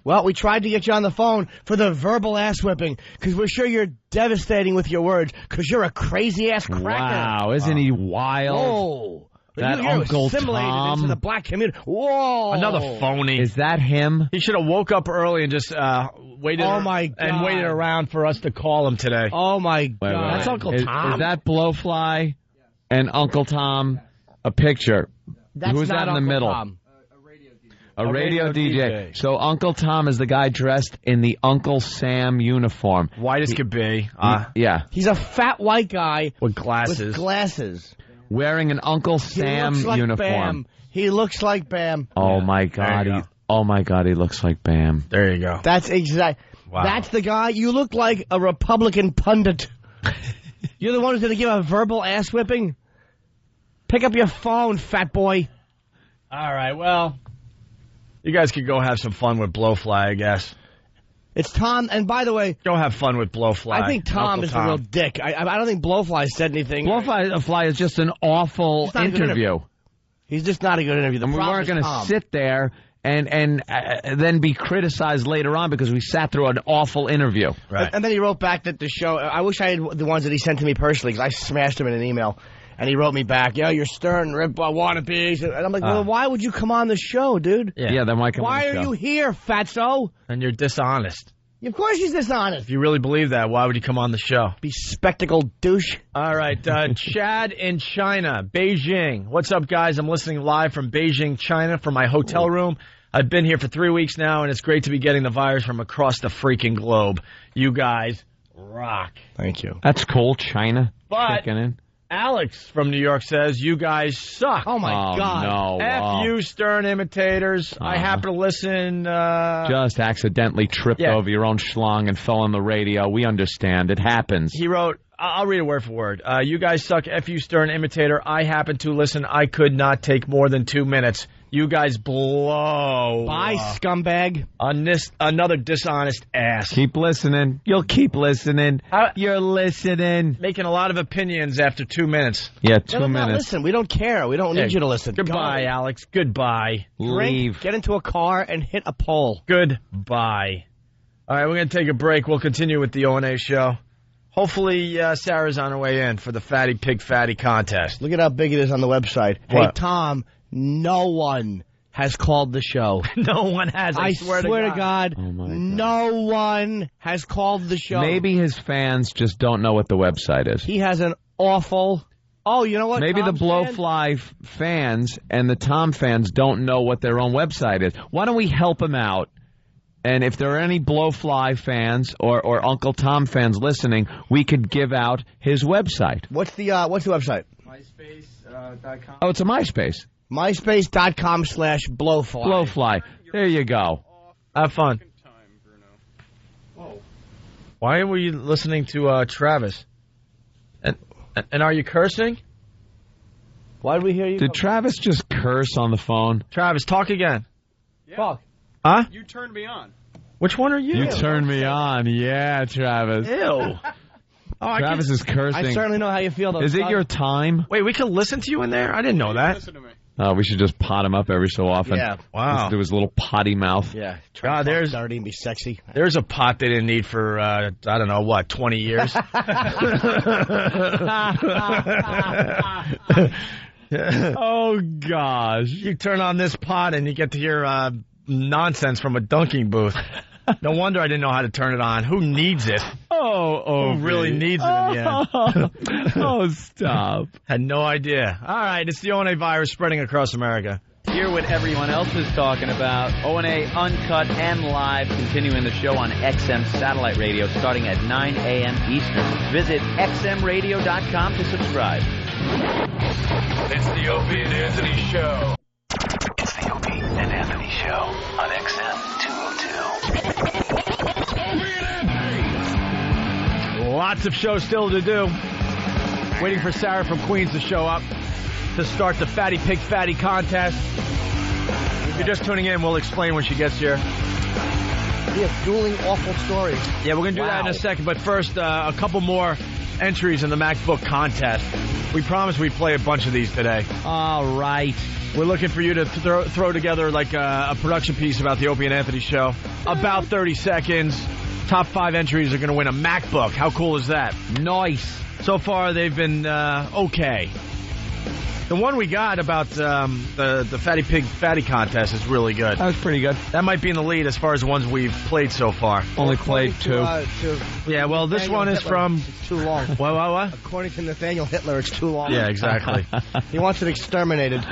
Well, we tried to get you on the phone for the verbal ass whipping because we're sure you're devastating with your words because you're a crazy-ass cracker. Wow, isn't he wild? Whoa. That you're Uncle assimilated Tom. into the black community. Whoa. Another phony. Is that him? He should have woke up early and just waited around for us to call him today. Oh, my God. That's Uncle Tom. Is that Blowfly and Uncle Tom a picture? That's Who's not that in the Uncle middle? Tom. A radio DJ. So Uncle Tom is the guy dressed in the Uncle Sam uniform. White as could be. Yeah. He's a fat white guy. With glasses. Wearing an Uncle Sam he looks like uniform. Bam. He looks like Bam. Oh my God! He looks like Bam. There you go. That's exact. Wow. That's the guy. You look like a Republican pundit. You're the one who's going to give a verbal ass whipping. Pick up your phone, fat boy. All right. Well, you guys could go have some fun with Blowfly, I guess. It's Tom, and by the way... Go have fun with Blowfly. I think Tom is the real dick. I don't think Blowfly said anything. Blowfly is just an awful interview. He's just not a good interview. And we weren't going to sit there and then be criticized later on because we sat through an awful interview. Right. And then he wrote back that the show... I wish I had the ones that he sent to me personally, because I smashed him in an email. And he wrote me back, yo, you're stern, rip wannabes. And I'm like, well, why would you come on the show, dude? Yeah, then why come on the show? Why are you here, fatso? And you're dishonest. Of course he's dishonest. If you really believe that, why would you come on the show? Be spectacled douche. All right, Chad in China, Beijing. What's up, guys? I'm listening live from Beijing, China, from my hotel room. I've been here for 3 weeks now, and it's great to be getting the virus from across the freaking globe. You guys rock. Thank you. That's cool, China. But checking in. Alex from New York says, you guys suck. Oh, my God. No. F you, Stern imitators. I happen to listen. Just accidentally tripped over your own schlong and fell on the radio. We understand. It happens. He wrote, I'll read it word for word. You guys suck. F you, Stern imitator. I happen to listen. I could not take more than 2 minutes. You guys blow. Bye, scumbag. Another dishonest ass. Keep listening. You'll keep listening. You're listening. Making a lot of opinions after 2 minutes. Yeah, 2 minutes. Listen, we don't care. We don't need you to listen. Goodbye, Alex. Goodbye. Leave. Get into a car and hit a pole. Goodbye. All right, we're going to take a break. We'll continue with the O&A show. Hopefully, Sarah's on her way in for the Fatty Pig Fatty contest. Look at how big it is on the website. What? Hey, Tom, no one has called the show. No one has. I swear to God. Oh my God. No one has called the show. Maybe his fans just don't know what the website is. He has an awful... Oh, you know what? Maybe Tom's the Blowfly fans and the Tom fans don't know what their own website is. Why don't we help him out? And if there are any Blowfly fans or Uncle Tom fans listening, we could give out his website. What's the website? MySpace.com. Oh, it's a MySpace. MySpace.com/Blowfly. Blowfly. There you go. Have fun. Why were you listening to Travis? And are you cursing? Why did we hear you? Did Travis just curse on the phone? Travis, talk again. Yeah. Fuck. Huh? You turned me on. Which one are you? You turned me on. Yeah, Travis. Ew. Travis is cursing. I certainly know how you feel, though. Is it your time? Wait, we can listen to you in there? I didn't know that. Listen to me. We should just pot him up every so often. Yeah. Wow. Just do his little potty mouth. Yeah. God, there's dirty and be sexy. There's a pot they didn't need for I don't know what 20 years. Oh gosh! You turn on this pot and you get to hear nonsense from a dunking booth. No wonder I didn't know how to turn it on. Who needs it? Oh, who really needs it in the end? Oh, stop! Had no idea. All right, it's the ONA virus spreading across America. Hear what everyone else is talking about. ONA Uncut and Live, continuing the show on XM Satellite Radio starting at 9 a.m. Eastern. Visit xmradio.com to subscribe. It's the Opie and Anthony Show. It's the Opie and Anthony Show on XM 202. Lots of shows still to do. Waiting for Sarah from Queens to show up to start the Fatty Pig Fatty contest. If you're just tuning in, we'll explain when she gets here. We have dueling awful stories. Yeah, we're going to do that in a second. But first, a couple more entries in the MacBook contest. We promised we'd play a bunch of these today. All right. We're looking for you to throw together like a production piece about the Opie and Anthony Show. About 30 seconds. Top 5 entries are going to win a MacBook. How cool is that? Nice. So far, they've been okay. The one we got about the Fatty Pig Fatty contest is really good. That was pretty good. That might be in the lead as far as the ones we've played so far. Only played 2. Yeah, well, this Nathaniel one is Hitler. from... It's too long. What? According to Nathaniel Hitler, it's too long. Yeah, exactly. He wants it exterminated.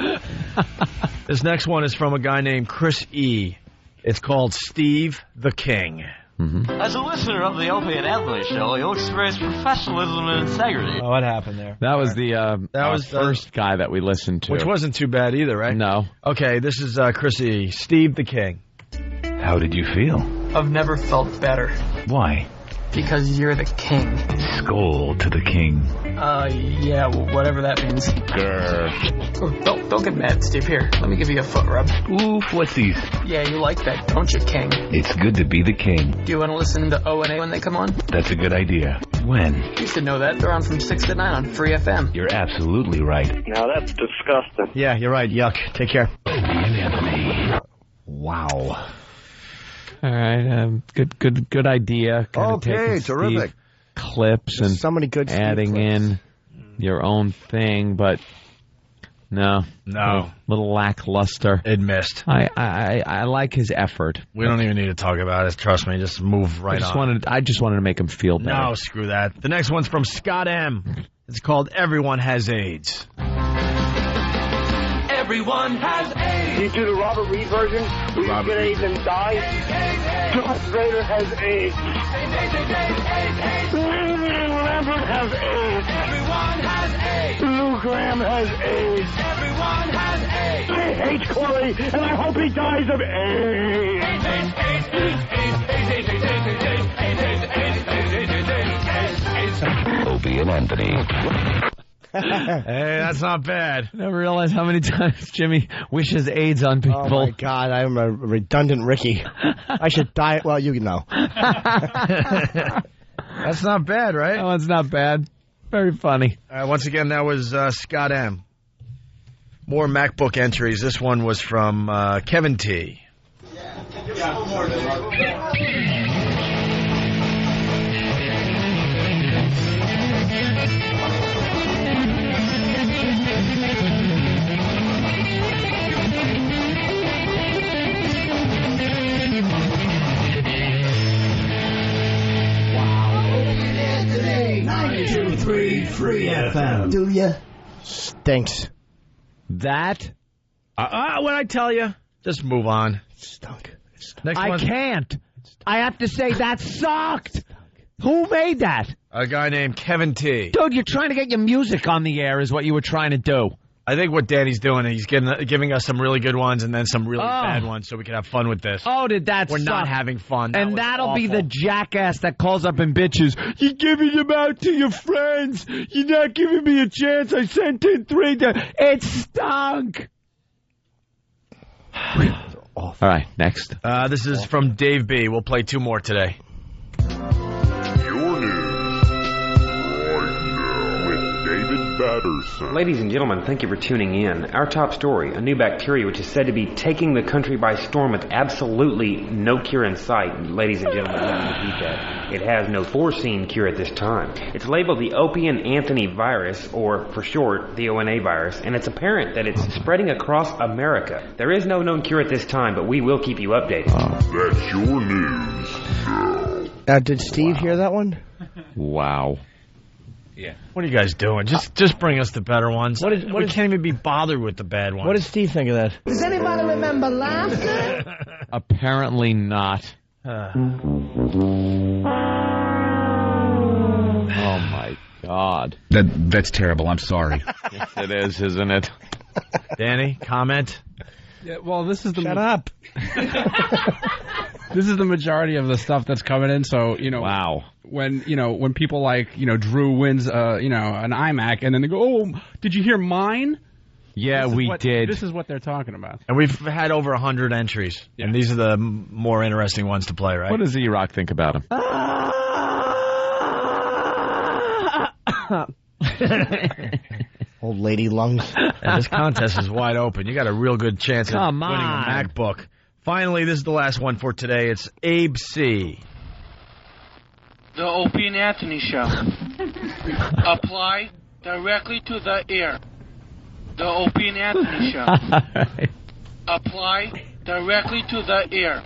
This next one is from a guy named Chris E. It's called Steve the King. Mm-hmm. As a listener of the Opie and Anthony Show, you'll experience professionalism and integrity. Oh, what happened there? That was the first guy that we listened to. Which wasn't too bad either, right? No. Okay, this is Chris E. Steve the King. How did you feel? I've never felt better. Why? Because you're the king. Skull to the king. Yeah, whatever that means. Grr. Oh, don't get mad, Steve. Here, let me give you a foot rub. Oof, what's these? Yeah, you like that, don't you, king? It's good to be the king. Do you want to listen to ONA when they come on? That's a good idea. When? You should know that. They're on from 6 to 9 on Free FM. You're absolutely right. Now that's disgusting. Yeah, you're right. Yuck. Take care. Opie and Anthony. Wow. All right, good idea. Kinda Okay, taking terrific. Steve clips and so many good Steve adding clips. in your own thing, but no, little lackluster. It missed. I like his effort. We don't even need to talk about it. Trust me. Just move right on. I just wanted to make him feel better. No, screw that. The next one's from Scott M. It's called Everyone Has AIDS. Everyone has AIDS. You do the Robert Reed version where you get AIDS and die? Darth Vader has AIDS. Lambert has AIDS. Everyone has AIDS. Lou Graham has AIDS. Everyone has AIDS. I hate Corey, and I hope he dies of AIDS. Opie and Anthony. Hey, that's not bad. I never realized how many times Jimmy wishes AIDS on people. Oh, my God. I'm a redundant Ricky. I should die. Well, you know. That's not bad, right? That one's not bad. Very funny. Once again, that was Scott M. More MacBook entries. This one was from Kevin T. Free FM. Do ya? Stinks. That? What I tell you? Just move on. Stunk. Next I one's can't. I have to say that sucked. Who made that? a guy named Kevin T. Dude, you're trying to get your music on the air is what you were trying to do. I think what Danny's doing, he's giving us some really good ones and then some really bad ones so we can have fun with this. Oh, did that We're suck? not having fun. And that'll be the jackass that calls up and bitches. You're giving them out to your friends. You're not giving me a chance. I sent in 3. It stunk. All right, next. This is from Dave B. We'll play 2 more today. Your news right now with Dave David Batterson. Ladies and gentlemen, thank you for tuning in. Our top story, a new bacteria which is said to be taking the country by storm with absolutely no cure in sight. Ladies and gentlemen, let me repeat that. It has no foreseen cure at this time. It's labeled the Opie-and-Anthony virus, or for short, the ONA virus, and it's apparent that it's spreading across America. There is no known cure at this time, but we will keep you updated. That's your news. Now, did Steve hear that one? Wow. Yeah. What are you guys doing? Just bring us the better ones. We can't even be bothered with the bad ones. What did Steve think of that? Does anybody remember laughter? Apparently not. Oh my God. That's terrible. I'm sorry. Yes, it is, isn't it? Danny, comment? Yeah, well, this is the... Shut up. This is the majority of the stuff that's coming in, so, Wow. When people like, Drew wins, an iMac, and then they go, oh, did you hear mine? Yeah, we did. This is what they're talking about. And we've had over 100 entries, and these are the more interesting ones to play, right? What does E-Rock think about him? Old lady lungs. And this contest is wide open. You got a real good chance of winning a MacBook. Finally, this is the last one for today. It's Abe C. The Opie and Anthony Show. Apply directly to the ear. The Opie and Anthony Show. Apply directly to the ear.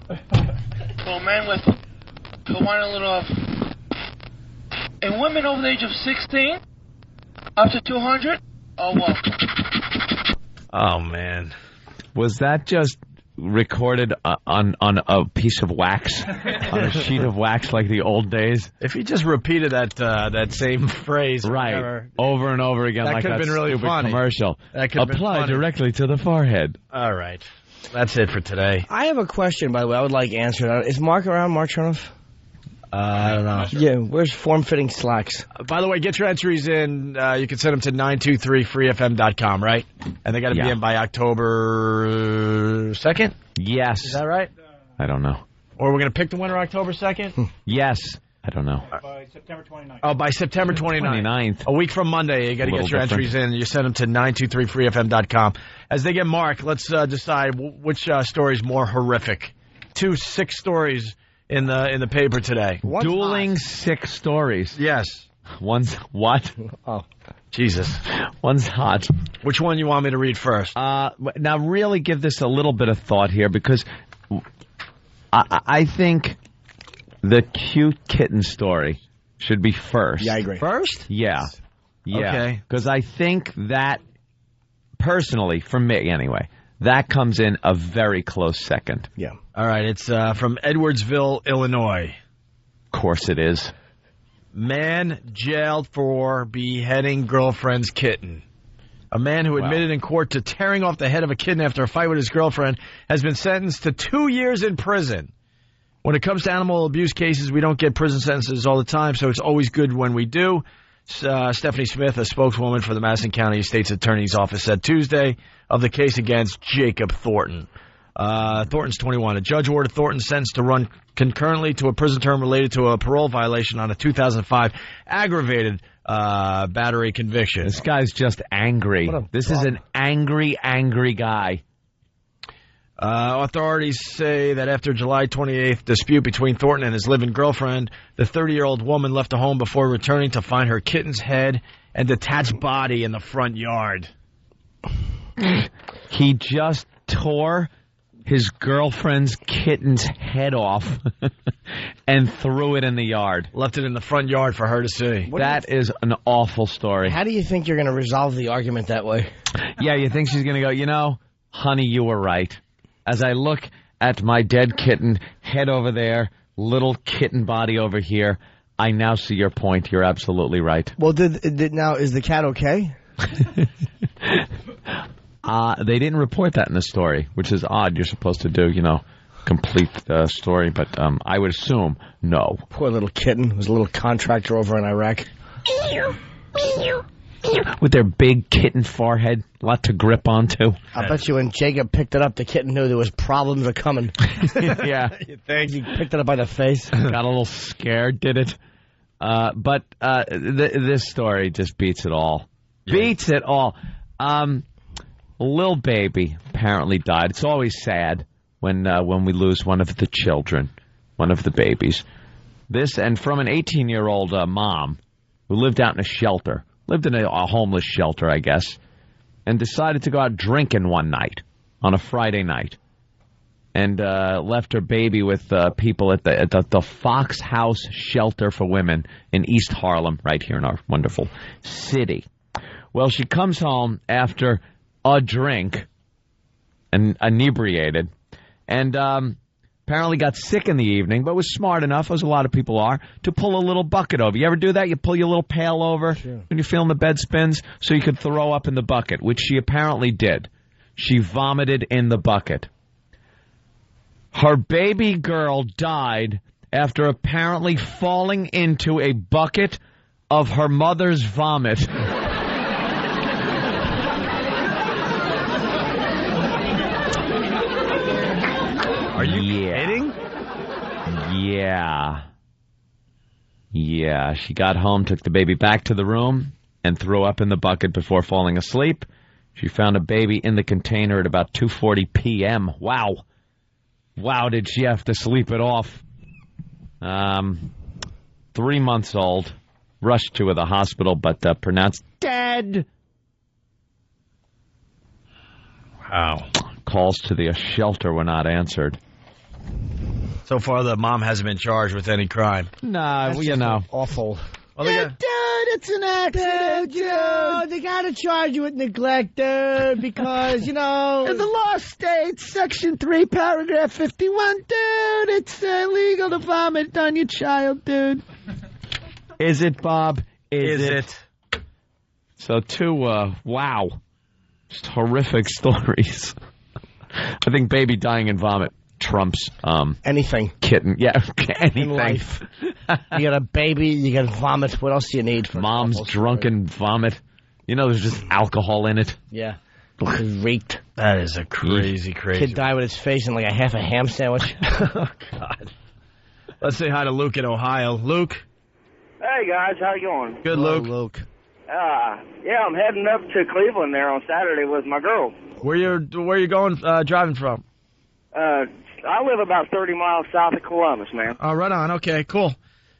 For men who want a little of... And women over the age of 16, up to 200, are welcome. Oh, man. Was that just recorded on a piece of wax, on a sheet of wax like the old days? If he just repeated that same phrase, right, over and over again, that like could have that been really stupid funny. commercial. That could have been Apply funny. directly to the forehead. All right, that's it for today. I have a question, by the way. I would like answered. Is Mark around? Mark Chernoff? I don't know. Yeah, where's form-fitting slacks? By the way, get your entries in. You can send them to 923freefm.com, right? And they got to be in by October 2nd? Yes. Is that right? I don't know. Or we're going to pick the winner October 2nd? Yes. I don't know. By September 29th. Oh, by September 29th. A week from Monday, you got to get your entries in. You send them to 923freefm.com. As they get marked, let's decide which story is more horrific. 2 sick stories in the paper today. Dueling sick stories. Yes. One's what? Oh, Jesus. One's hot. Which one you want me to read first? Now, really give this a little bit of thought here, because I think the cute kitten story should be first. Yeah, I agree. First? Yeah. Okay. Because I think that, personally, for me anyway, that comes in a very close second. Yeah. All right, it's from Edwardsville, Illinois. Of course it is. Man jailed for beheading girlfriend's kitten. A man who admitted in court to tearing off the head of a kitten after a fight with his girlfriend has been sentenced to 2 years in prison. When it comes to animal abuse cases, we don't get prison sentences all the time, so it's always good when we do. Stephanie Smith, a spokeswoman for the Madison County State's Attorney's Office, said Tuesday of the case against Jacob Thornton. Thornton's 21. A judge ordered Thornton sentenced to run concurrently to a prison term related to a parole violation on a 2005 aggravated battery conviction. This guy's just angry. This is an angry, angry guy. Authorities say that after July 28th dispute between Thornton and his live-in girlfriend, the 30-year-old woman left the home before returning to find her kitten's head and detached body in the front yard. He just tore his girlfriend's kitten's head off and threw it in the yard. Left it in the front yard for her to see. That is an awful story. How do you think you're going to resolve the argument that way? Yeah, you think she's going to go, honey, you were right. As I look at my dead kitten, head over there, little kitten body over here, I now see your point. You're absolutely right. Well, now, is the cat okay? They didn't report that in the story, which is odd. You're supposed to do, complete the story, but I would assume no. Poor little kitten. It was a little contractor over in Iraq. With their big kitten forehead, a lot to grip onto. I bet you when Jacob picked it up, the kitten knew there was problems are coming. Yeah. You think? He picked it up by the face. Got a little scared, did it? But this story just beats it all. Beats it all. Lil Baby apparently died. It's always sad when we lose one of the children, one of the babies. This, and from an 18-year-old mom who lived out in a shelter, lived in a homeless shelter, I guess, and decided to go out drinking one night on a Friday night, and left her baby with people at the Fox House Shelter for Women in East Harlem, right here in our wonderful city. Well, she comes home after a drink and inebriated, and apparently got sick in the evening, but was smart enough, as a lot of people are, to pull a little bucket over. You ever do that? You pull your little pail over when you're feeling the bed spins so you could throw up in the bucket, which she apparently did. She vomited in the bucket. Her baby girl died after apparently falling into a bucket of her mother's vomit. Are you kidding? Yeah. Yeah, she got home, took the baby back to the room, and threw up in the bucket before falling asleep. She found a baby in the container at about 2:40 p.m. Wow. Wow, did she have to sleep it off. 3 months old. Rushed to the hospital, but pronounced dead. Wow. Calls to the shelter were not answered. So far, the mom hasn't been charged with any crime. Nah, That's you know. awful. Well, they Dude, it's an accident, dude. They gotta charge you with neglect, dude, because, you know, in the law states, Section 3, Paragraph 51, dude, it's illegal to vomit on your child, dude. Is it, Bob? Is it? So, wow. Just horrific stories. I think baby dying in vomit trumps anything. Kitten. Yeah, anything. In life. You got a baby, you got vomit. What else do you need? For Mom's drunken vomit. You know, there's just alcohol in it. Yeah. It's reeked. That is a crazy. Kid died with his face in like a half a ham sandwich. Oh, God. Let's say hi to Luke in Ohio. Luke. Hey, guys. How you going? Good, Hello, Luke. Luke. Yeah, I'm heading up to Cleveland there on Saturday with my girl. Where you going driving from? I live about 30 miles south of Columbus, man. Oh, right on. Okay, cool.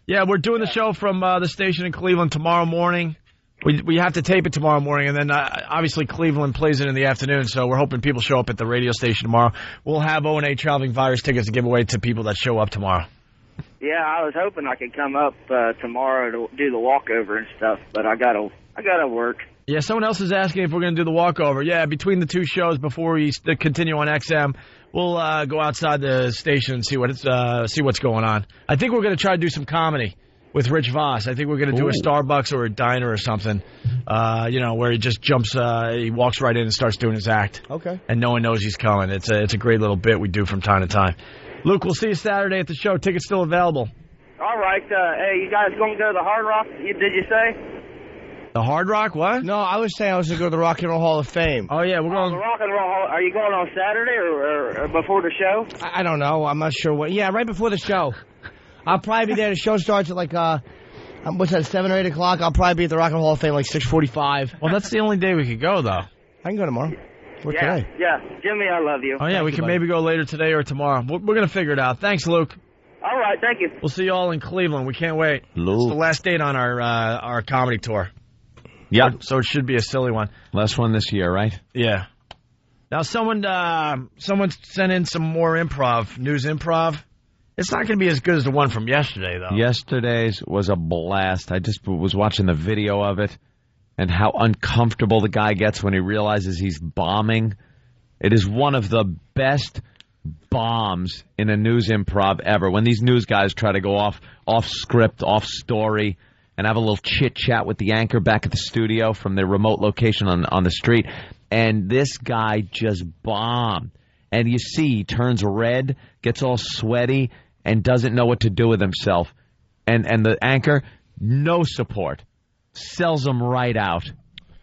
Yeah, we're doing the show from the station in Cleveland tomorrow morning. We have to tape it tomorrow morning, and then obviously Cleveland plays it in the afternoon, so we're hoping people show up at the radio station tomorrow. We'll have O&A Traveling Virus tickets to give away to people that show up tomorrow. Yeah, I was hoping I could come up tomorrow to do the walkover and stuff, but I gotta work. Yeah, someone else is asking if we're going to do the walkover. Yeah, between the two shows before we continue on XM, we'll go outside the station and see what's going on. I think we're going to try to do some comedy with Rich Voss. I think we're going to do a Starbucks or a diner or something, where he just jumps, he walks right in and starts doing his act. Okay. And no one knows he's coming. It's a great little bit we do from time to time. Luke, we'll see you Saturday at the show. Tickets still available. All right. Hey, you guys going to go to the Hard Rock, did you say? The Hard Rock, what? No, I was saying I was going to go to the Rock and Roll Hall of Fame. Oh, yeah, we're going. The Rock and Roll Hall. Are you going on Saturday or before the show? I don't know. I'm not sure what. Yeah, right before the show. I'll probably be there. The show starts at like, what's that, 7 or 8 o'clock? I'll probably be at the Rock and Roll Hall of Fame like 6:45. Well, that's the only day we could go, though. I can go tomorrow. Or yeah, today. Yeah. Jimmy, I love you. Oh, yeah, we can maybe go later today or tomorrow. We're going to figure it out. Thanks, Luke. All right, thank you. We'll see you all in Cleveland. We can't wait. Luke. It's the last date on our comedy tour. Yep. So it should be a silly one. Last one this year, right? Yeah. Now, someone sent in some more news improv. It's not going to be as good as the one from yesterday, though. Yesterday's was a blast. I just was watching the video of it and how uncomfortable the guy gets when he realizes he's bombing. It is one of the best bombs in a news improv ever. When these news guys try to go off script, off story, and have a little chit-chat with the anchor back at the studio from their remote location on the street. And this guy just bombed. And you see, he turns red, gets all sweaty, and doesn't know what to do with himself. And the anchor, no support. Sells him right out.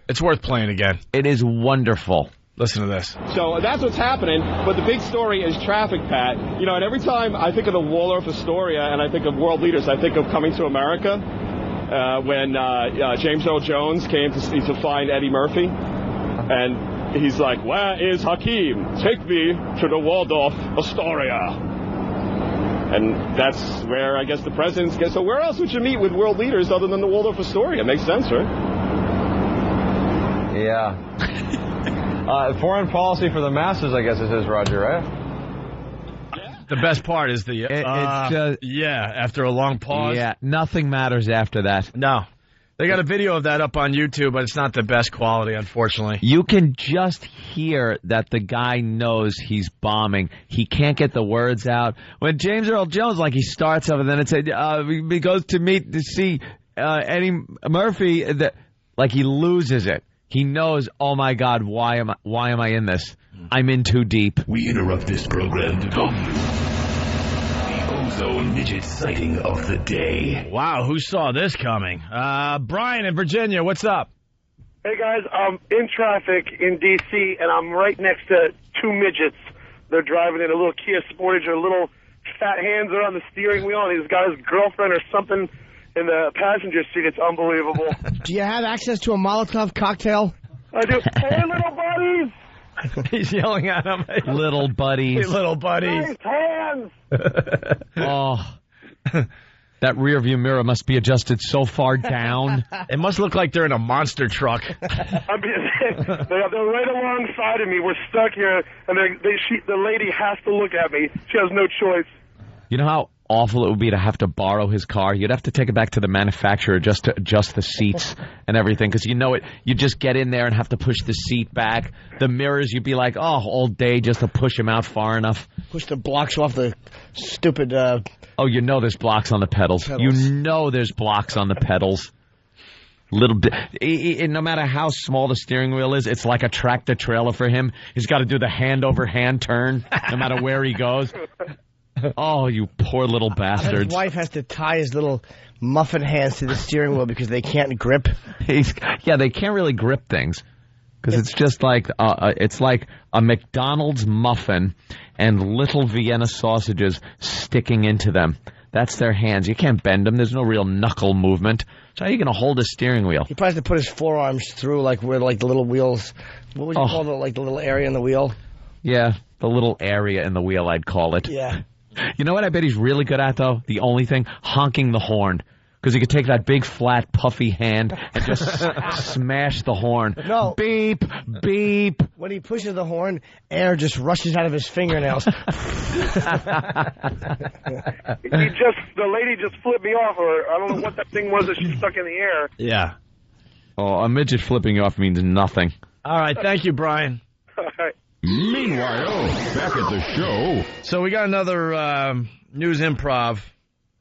It's worth playing again. It is wonderful. Listen to this. So that's what's happening, but the big story is traffic, Pat. You know, and every time I think of the Waldorf Astoria and I think of world leaders, I think of Coming to America. when James Earl Jones came to find Eddie Murphy, and he's like, "Where is Hakeem? Take me to the Waldorf Astoria." And that's where I guess the presidents get. So where else would you meet with world leaders other than the Waldorf Astoria? Makes sense, right? Yeah. Foreign policy for the masses, I guess it says, Roger, right? The best part is the after a long pause. Yeah, nothing matters after that. No. They got a video of that up on YouTube, but it's not the best quality, unfortunately. You can just hear that the guy knows he's bombing. He can't get the words out. When James Earl Jones, he starts up and then it said, he goes to see Eddie Murphy, he loses it. He knows, oh my God, why am I in this? I'm in too deep. We interrupt this program to come the ozone midget sighting of the day. Wow, who saw this coming? Brian in Virginia, what's up? Hey guys, I'm in traffic in D.C. and I'm right next to two midgets. They're driving in a little Kia Sportage. Their little fat hands are on the steering wheel, and he's got his girlfriend or something in the passenger seat. It's unbelievable. Do you have access to a Molotov cocktail? I do. Hey, little buddies! He's yelling at him. Little buddies. Hey, little buddies. Nice hands! Oh, that rear view mirror must be adjusted so far down. It must look like they're in a monster truck. They're right alongside of me. We're stuck here, and the lady has to look at me. She has no choice. You know how awful it would be to have to borrow his car? You'd have to take it back to the manufacturer just to adjust the seats and everything, because you just get in there and have to push the seat back. The mirrors, you'd be like, all day just to push them out far enough. Push the blocks off the stupid... you know there's blocks on the pedals. You know there's blocks on the pedals. Little bit. No matter how small the steering wheel is, it's like a tractor trailer for him. He's got to do the hand-over-hand turn no matter where he goes. Oh, you poor little bastards. His wife has to tie his little muffin hands to the steering wheel because they can't grip. They can't really grip things because it's just like it's like a McDonald's muffin and little Vienna sausages sticking into them. That's their hands. You can't bend them. There's no real knuckle movement. So how are you going to hold a steering wheel? He probably has to put his forearms through where the little wheels. What would you call the little area in the wheel? Yeah, the little area in the wheel, I'd call it. Yeah. You know what I bet he's really good at, though? The only thing? Honking the horn. Because he could take that big, flat, puffy hand and just smash the horn. No. Beep, beep. When he pushes the horn, air just rushes out of his fingernails. The lady just flipped me off, or I don't know what that thing was that she stuck in the air. Yeah. Oh, a midget flipping you off means nothing. All right, thank you, Brian. All right. Meanwhile, back at the show. So we got another news improv.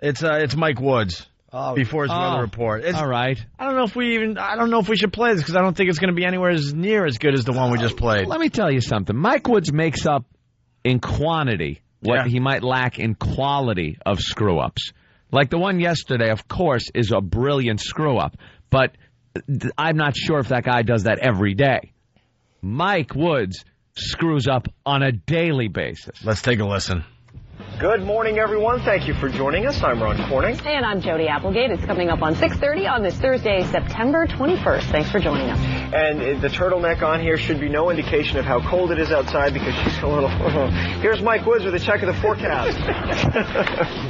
It's Mike Woods before his weather report. All right. I don't know if we should play this because I don't think it's going to be anywhere near as good as the one we just played. Let me tell you something. Mike Woods makes up in quantity what he might lack in quality of screw-ups. Like the one yesterday, of course, is a brilliant screw-up, but I'm not sure if that guy does that every day. Mike Woods screws up on a daily basis. Let's take a listen. Good morning, everyone. Thank you for joining us. I'm Ron Corning. And I'm Jody Applegate. It's coming up on 6:30 on this Thursday, September 21st. Thanks for joining us. And the turtleneck on here should be no indication of how cold it is outside because she's a little... Here's Mike Woods with a check of the forecast. You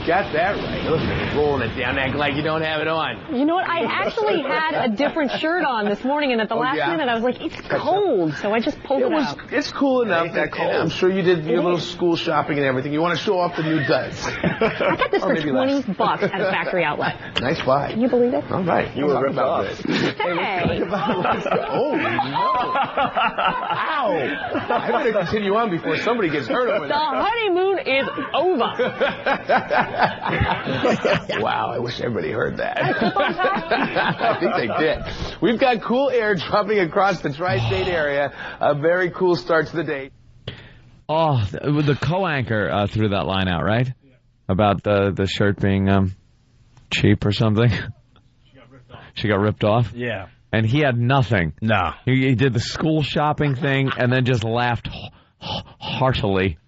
got that right. Look at you rolling it down, acting like you don't have it on. You know what? I actually had a different shirt on this morning, and at the last minute, I was like, it's cold, so I just pulled it out. It's cool enough. That cold. I'm sure you did your little school shopping and everything. You want to show off the new duds. I got this for $20 at a factory outlet. Nice buy. Can you believe it? All right. You were ripped off. Hey. Oh, no. Ow. I better continue on before somebody gets hurt over The there. honeymoon is over. Wow, I wish everybody heard that. I think they did. We've got cool air dropping across the tri-state area. A very cool start to the day. Oh, the co-anchor threw that line out, right? Yeah. About the shirt being cheap or something. She got ripped off? Yeah. And he had nothing. No. He did the school shopping thing and then just laughed heartily.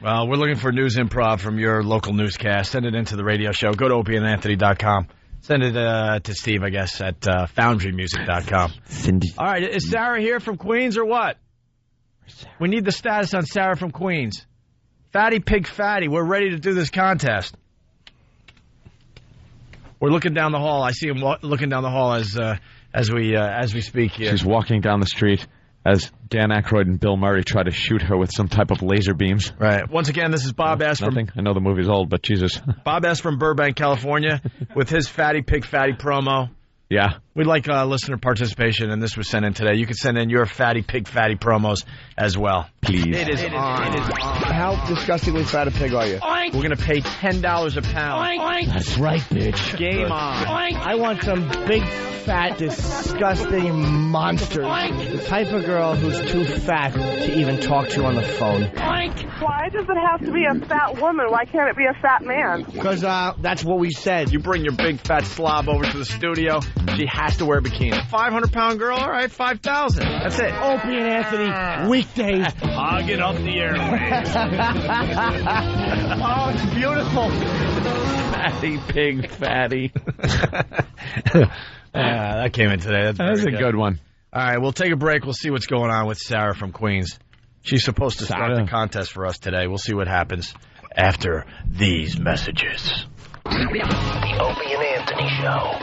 Well, we're looking for news improv from your local newscast. Send it into the radio show. Go to opieandanthony.com. Send it to Steve, I guess, at foundrymusic.com. Cindy. All right, is Sarah here from Queens or what? We need the status on Sarah from Queens. Fatty Pig Fatty, we're ready to do this contest. We're looking down the hall. I see him looking down the hall as we speak here. She's walking down the street as Dan Aykroyd and Bill Murray try to shoot her with some type of laser beams. Right. Once again, this is Bob S. Nothing. I know the movie's old, but Jesus. Bob S. from Burbank, California, with his Fatty Pig Fatty promo. Yeah. We'd like listener participation, and this was sent in today. You can send in your Fatty Pig Fatty promos as well. Please. It is on. How disgustingly fat a pig are you? We're going to pay $10 a pound. That's right, bitch. Game on. I want some big, fat, disgusting monsters. The type of girl who's too fat to even talk to on the phone. Why does it have to be a fat woman? Why can't it be a fat man? Because that's what we said. You bring your big fat slob over to the studio, she has to wear a bikini. 500-pound girl, all right, 5,000. That's it. Opie and Anthony, weekdays. Hogging up the airwaves. Oh, it's beautiful. Fatty Pig Fatty. That came in today. That's a good one. All right, we'll take a break. We'll see what's going on with Sarah from Queens. She's supposed to start the contest for us today. We'll see what happens after these messages. The Opie and Anthony Show.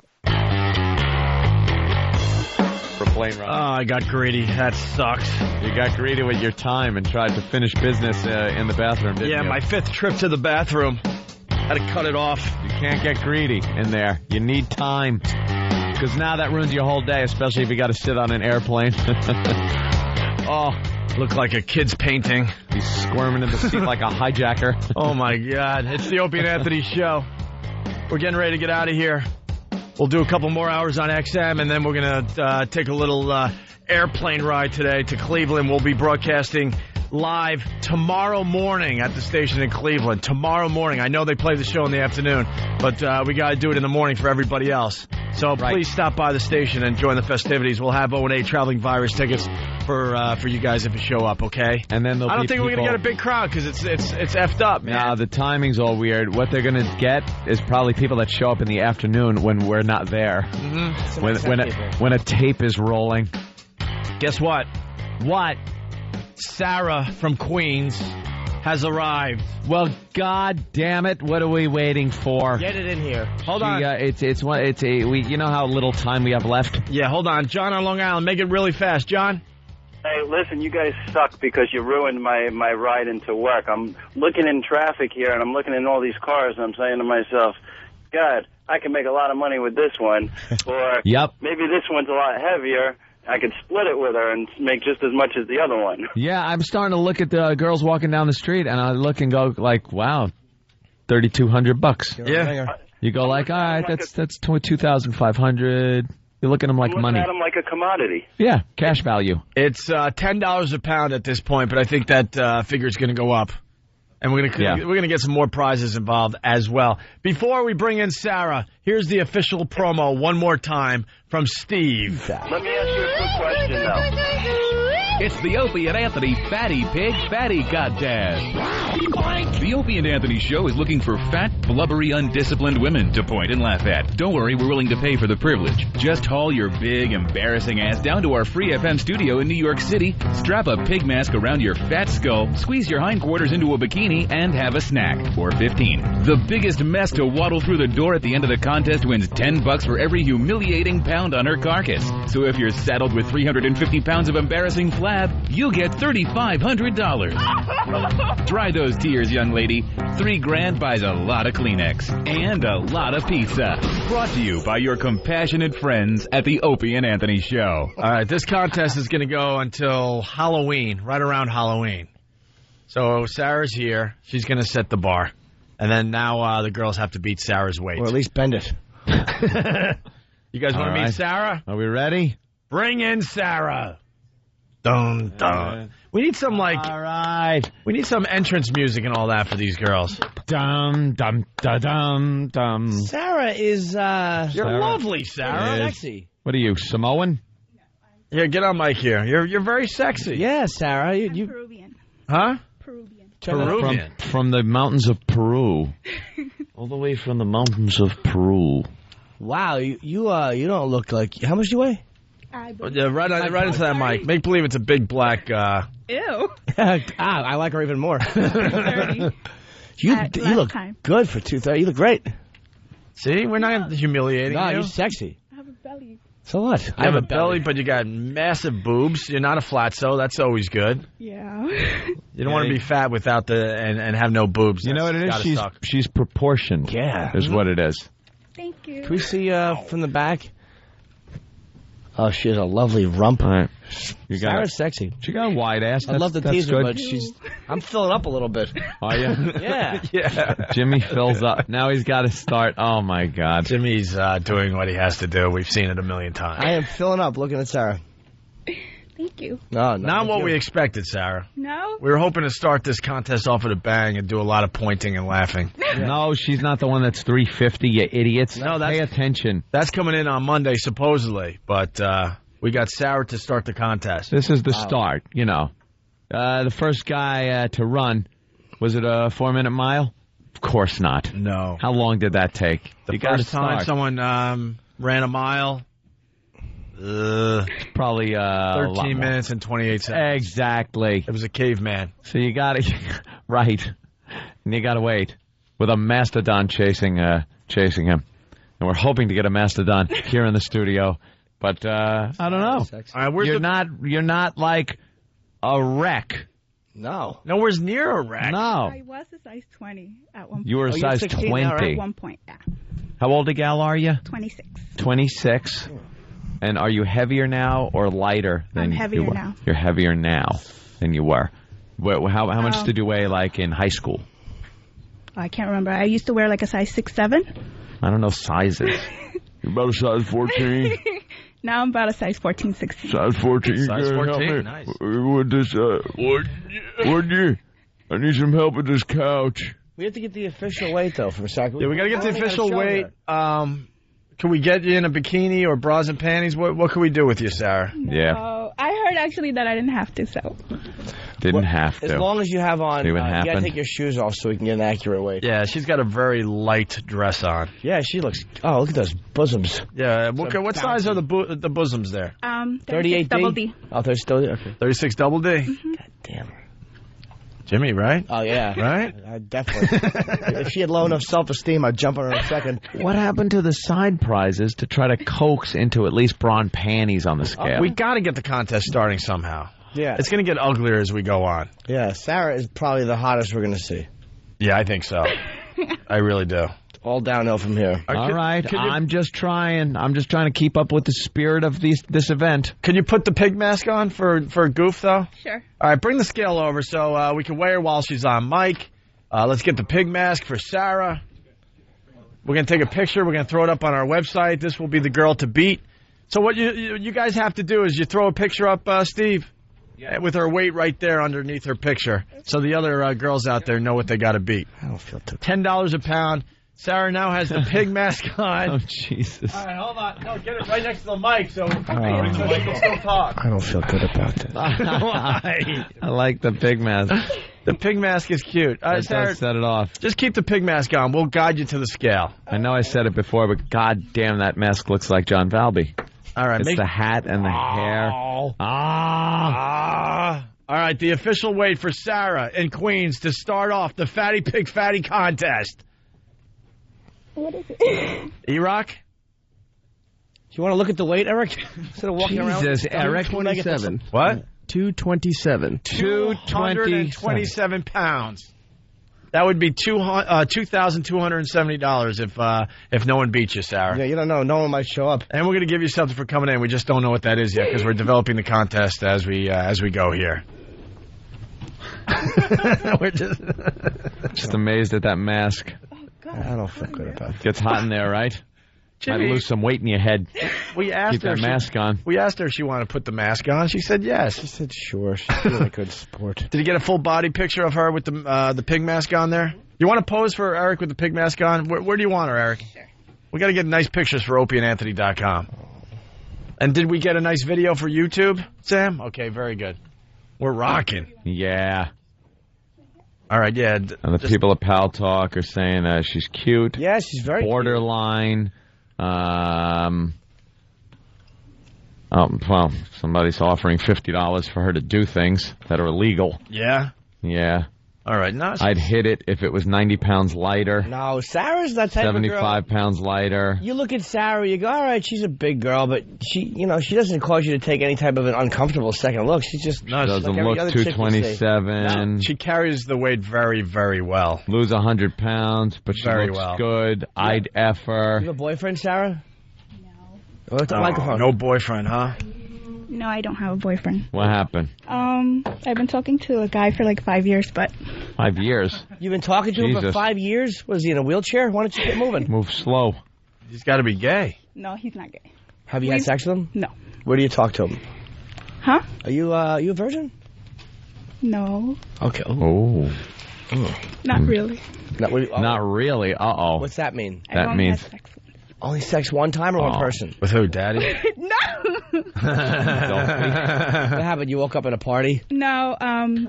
I got greedy. That sucks. You got greedy with your time and tried to finish business in the bathroom, didn't you? Yeah, my 5th trip to the bathroom. Had to cut it off. You can't get greedy in there. You need time. Because now that ruins your whole day, especially if you got to sit on an airplane. Oh, look like a kid's painting. He's squirming in the seat like a hijacker. Oh, my God. It's the Opie and Anthony Show. We're getting ready to get out of here. We'll do a couple more hours on XM, and then we're going to take a little airplane ride today to Cleveland. We'll be broadcasting live tomorrow morning at the station in Cleveland. Tomorrow morning. I know they play the show in the afternoon, but we got to do it in the morning for everybody else. So please stop by the station and join the festivities. We'll have O&A Traveling Virus tickets for you guys if you show up, okay? And then I don't think we're going to get a big crowd because it's effed up, man. Nah, the timing's all weird. What they're going to get is probably people that show up in the afternoon when we're not there. Mm-hmm. When a tape is rolling. Guess what? What? Sarah from Queens has arrived. Well, God damn it! What are we waiting for? Get it in here. Hold on. You know how little time we have left. Yeah, hold on. John on Long Island, make it really fast. John. Hey, listen, you guys suck because you ruined my ride into work. I'm looking in traffic here, and I'm looking in all these cars, and I'm saying to myself, God, I can make a lot of money with this one. Or maybe this one's a lot heavier. I could split it with her and make just as much as the other one. Yeah, I'm starting to look at the girls walking down the street, and I look and go like, wow, $3,200. Yeah. You go like, all right, that's $2,500. You look at them like money. Look at them like a commodity. Yeah, cash value. It's $10 a pound at this point, but I think that figure is going to go up. And we're gonna get some more prizes involved as well. Before we bring in Sarah, here's the official promo one more time from Steve. Let me ask you a quick question, though. It's the Opie and Anthony Fatty Pig Fatty Contest. The Opie and Anthony Show is looking for fat, blubbery, undisciplined women to point and laugh at. Don't worry, we're willing to pay for the privilege. Just haul your big, embarrassing ass down to our Free FM studio in New York City, strap a pig mask around your fat skull, squeeze your hindquarters into a bikini, and have a snack for $15. The biggest mess to waddle through the door at the end of the contest wins $10 for every humiliating pound on her carcass. So if you're saddled with 350 pounds of embarrassing flab, you'll get $3,500. Dry those tears, young lady. $3,000 buys a lot of Kleenex and a lot of pizza. Brought to you by your compassionate friends at the Opie and Anthony Show. All right, this contest is going to go until Halloween, right around Halloween. So Sarah's here. She's going to set the bar. And then now the girls have to beat Sarah's weight. Or at least bend it. You guys want to meet Sarah? Are we ready? Bring in Sarah. Dun, dun. We need some, all right. We need some entrance music and all that for these girls. Dum, dum, da, dum, dum. Sarah is, You're lovely, Sarah. Sexy. What are you, Samoan? Here, get on mic here. You're very sexy. Yeah, Sarah. You Peruvian. Huh? Peruvian. From the mountains of Peru. All the way from the mountains of Peru. Wow, you don't look like. How much do you weigh? Yeah, right into that mic. Make believe it's a big black. Ew. I like her even more. 30. You look good for 230. You look great. See, we're not humiliating No, you. you're sexy. I have a belly. So what? You have a belly, but you got massive boobs. You're not a flatso. That's always good. Yeah. You don't want to be fat without and have no boobs. You know what it is? She's proportioned. Yeah. Is what it is. Thank you. Can we see from the back? Oh, she has a lovely rump. Right. Sarah's sexy. She got a wide ass. I'd love to that's tease her, good. but I'm filling up a little bit. Are you? Yeah. Yeah. Jimmy fills up. Now he's got to start. Oh, my God. Jimmy's doing what he has to do. We've seen it a million times. I am filling up looking at Sarah. Thank you. No, not what we expected, Sarah. No? We were hoping to start this contest off with a bang and do a lot of pointing and laughing. No, she's not the one that's 350, you idiots. No, Pay attention. That's coming in on Monday, supposedly. But we got Sarah to start the contest. This is the start, you know. The first guy to run, was it a 4-minute mile? Of course not. No. How long did that take? The first time someone ran a mile, probably 13 minutes and 28 seconds. Exactly. It was a caveman. So you got to, right, and you got to wait with a mastodon chasing him. And we're hoping to get a mastodon here in the studio. But I don't know. You're not like a wreck. No. Nowhere's near a wreck. No. I was a size 20 at one point. You were a size 20. At one point, yeah. How old a gal are you? 26. 26. And are you heavier now or lighter than I'm heavier you were? now. You're heavier now than you were. How much did you weigh like in high school? I can't remember. I used to wear like a size 6'7". I don't know sizes. You're about a size 14. Now I'm about a size 14, 16. Size 14. Size 14, nice. With this, would you? I need some help with this couch. We have to get the official weight, though, from Sarah. Yeah, we got to get the official weight. Can we get you in a bikini or bras and panties? What can we do with you, Sarah? Yeah. I heard actually that I didn't have to, so. Didn't have to. As long as you have on, See what you got to happened? take your shoes off so we can get an accurate weight. Yeah, she's got a very light dress on. Yeah, she looks. Oh, look at those bosoms. Yeah, what size are the bosoms there? 38 double D. Oh, they're still there. Okay. 36 double D. Mm-hmm. God damn her. Jimmy, right? Oh yeah, right. Definitely. If she had low enough self-esteem, I'd jump on her in a second. What happened to the side prizes to try to coax into at least bra and panties on the scale? We got to get the contest starting somehow. Yeah, it's going to get uglier as we go on. Yeah, Sarah is probably the hottest we're going to see. Yeah, I think so. I really do. All downhill from here. All right, I'm just trying to keep up with the spirit of this event. Can you put the pig mask on for a goof, though? Sure. All right, bring the scale over so we can weigh her while she's on mic. Let's get the pig mask for Sarah. We're going to take a picture. We're going to throw it up on our website. This will be the girl to beat. So what you guys have to do is you throw a picture up, Steve, with her weight right there underneath her picture, so the other girls out there know what they got to beat. I don't feel too. $10 a pound. Sarah now has the pig mask on. Oh, Jesus. All right, hold on. No, get it right next to the mic so we can still talk. I don't feel good about this. Why? I like the pig mask. The pig mask is cute. Sarah, set it off. Just keep the pig mask on. We'll guide you to the scale. I know I said it before, but God damn, that mask looks like John Valby. All right. It's the hat and the hair. All right, the official weight for Sarah in Queens to start off the Fatty Pig Fatty contest. What is it? E-Rock? Do you want to look at the weight, Eric? Instead of walking around. Jesus, Eric. 27. What? 227. 227 pounds. That would be $2,270 if no one beats you, Sarah. Yeah, you don't know. No one might show up. And we're going to give you something for coming in. We just don't know what that is yet because we're developing the contest as we go here. We're just amazed at that mask. I don't feel good about it. Gets hot in there, right? Jimmy, might lose some weight in your head. We asked Keep her that mask on. We asked her if she wanted to put the mask on. She said yes. She said sure. She's doing a good sport. Did you get a full body picture of her with the pig mask on there? You want to pose for Eric with the pig mask on? Where do you want her, Eric? Sure. We got to get nice pictures for OpieandAnthony.com. And did we get a nice video for YouTube, Sam? Okay, very good. We're rocking. Yeah. All right, yeah. And the people at Pal Talk are saying she's cute. Yeah, she's very borderline. Well, somebody's offering $50 for her to do things that are illegal. Yeah? Yeah. All right. No, I'd hit it if it was 90 pounds lighter. No, Sarah's that type of girl. 75 pounds lighter. You look at Sarah, you go, all right, she's a big girl, but she doesn't cause you to take any type of an uncomfortable second look. She just doesn't like look 227. No, she carries the weight very, very well. Lose 100 pounds, but she very looks well. good. Yeah. I'd F her. You have a boyfriend, Sarah? No. What's the microphone? No boyfriend, huh? No, I don't have a boyfriend. What happened? I've been talking to a guy for like 5 years, but... 5 years? You've been talking to him for 5 years? Was he in a wheelchair? Why don't you get moving? Move slow. He's got to be gay. No, he's not gay. Have you had sex with him? No. Where do you talk to him? Huh? Are you a virgin? No. Okay. Oh. Not really. Not really. Uh-oh. What's that mean? That means... Only sex one time or one person? With who, Daddy? No. What happened? You woke up at a party? No.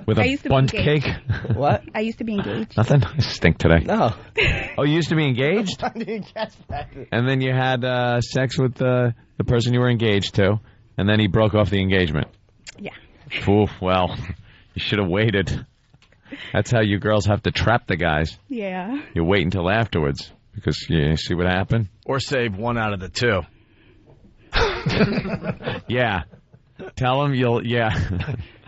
With I a used to bundt be engaged. cake? What? I used to be engaged. Nothing? I stink today. No. Oh, you used to be engaged? And then you had sex with the person you were engaged to, and then he broke off the engagement? Yeah. Oof, well, you should have waited. That's how you girls have to trap the guys. Yeah. You wait until afterwards, because you see what happened? Or save one out of the two. Yeah. Tell him you'll, yeah.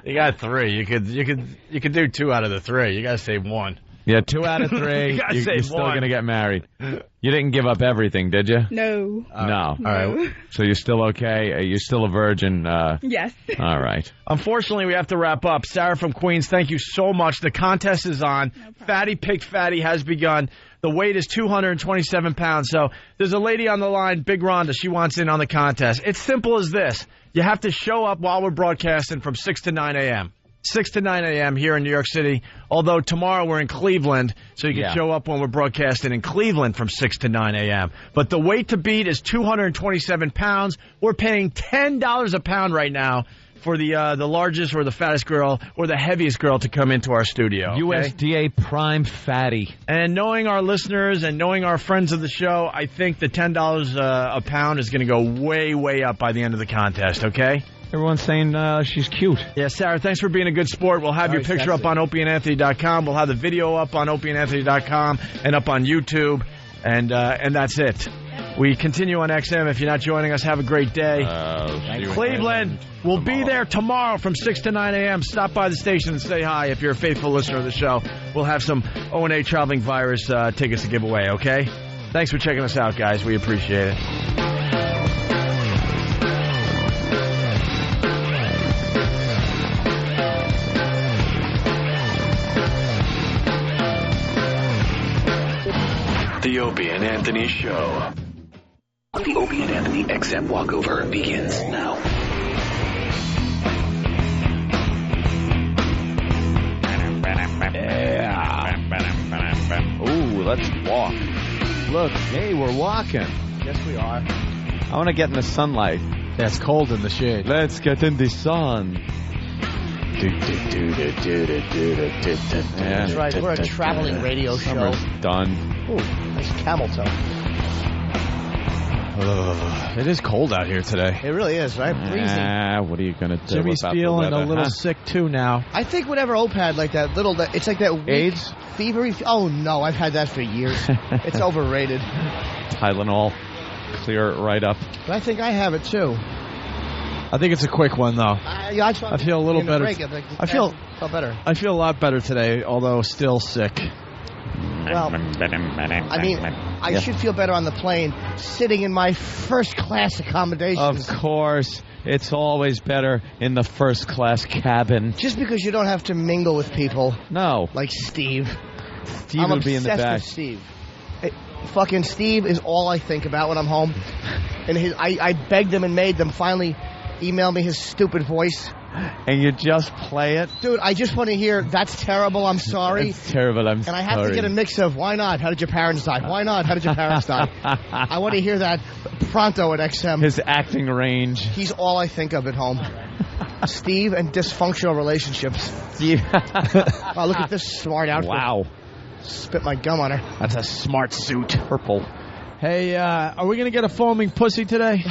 You got 3. You could do 2 out of the 3. You got to save 1. Yeah, 2 out of 3. You're still going to get married. You didn't give up everything, did you? No. No. All right. So you're still okay? You're still a virgin? Yes. All right. Unfortunately, we have to wrap up. Sarah from Queens, thank you so much. The contest is on. Fatty Pick Fatty has begun. The weight is 227 pounds. So there's a lady on the line, Big Rhonda. She wants in on the contest. It's simple as this. You have to show up while we're broadcasting from 6 to 9 a.m. 6 to 9 a.m. here in New York City, although tomorrow we're in Cleveland, so you can show up when we're broadcasting in Cleveland from 6 to 9 a.m. But the weight to beat is 227 pounds. We're paying $10 a pound right now for the largest or the fattest girl or the heaviest girl to come into our studio. Okay? USDA Prime Fatty. And knowing our listeners and knowing our friends of the show, I think the $10 a pound is going to go way, way up by the end of the contest, okay? Everyone's saying she's cute. Yeah, Sarah, thanks for being a good sport. We'll have your picture up on OpieandAnthony.com. We'll have the video up on OpieandAnthony.com and up on YouTube. And that's it. We continue on XM. If you're not joining us, have a great day. Cleveland, we'll be there tomorrow from 6 to 9 a.m. Stop by the station and say hi if you're a faithful listener of the show. We'll have some O&A Traveling Virus tickets to give away, okay? Thanks for checking us out, guys. We appreciate it. The Opie and Anthony Show. The Opie and Anthony XM walkover begins now. Yeah. Ooh, let's walk. Look, hey, we're walking. Yes, we are. I want to get in the sunlight. Yeah, it's cold in the shade. Let's get in the sun. That's right. We're a traveling radio show. Summer's done. Ooh, nice camel toe. It is cold out here today. It really is, right? Freezing. What are you going to do Jimmy's about feeling the weather, a little sick, too, now. I think whatever Ope had, like that little, it's like that weak, AIDS? Fevery. Oh, no, I've had that for years. It's overrated. Tylenol. Clear it right up. But I think I have it, too. I think it's a quick one, though. I feel a little better. I feel better. I feel a lot better today, although still sick. Well, I mean, I should feel better on the plane sitting in my first-class accommodations. Of course. It's always better in the first-class cabin. Just because you don't have to mingle with people. No. Like Steve. Steve will be in the back. I'm obsessed with Steve. Fucking Steve is all I think about when I'm home. And I begged them and made them finally email me his stupid voice. And you just play it? Dude, I just want to hear, that's terrible, I'm sorry. That's terrible, I'm sorry. And I have to get a mix of, why not? How did your parents die? Why not? How did your parents die? I want to hear that pronto at XM. His acting range. He's all I think of at home. Steve and dysfunctional relationships. Steve. Oh, look at this smart outfit. Wow. Spit my gum on her. That's a smart suit. Purple. Hey, are we going to get a foaming pussy today?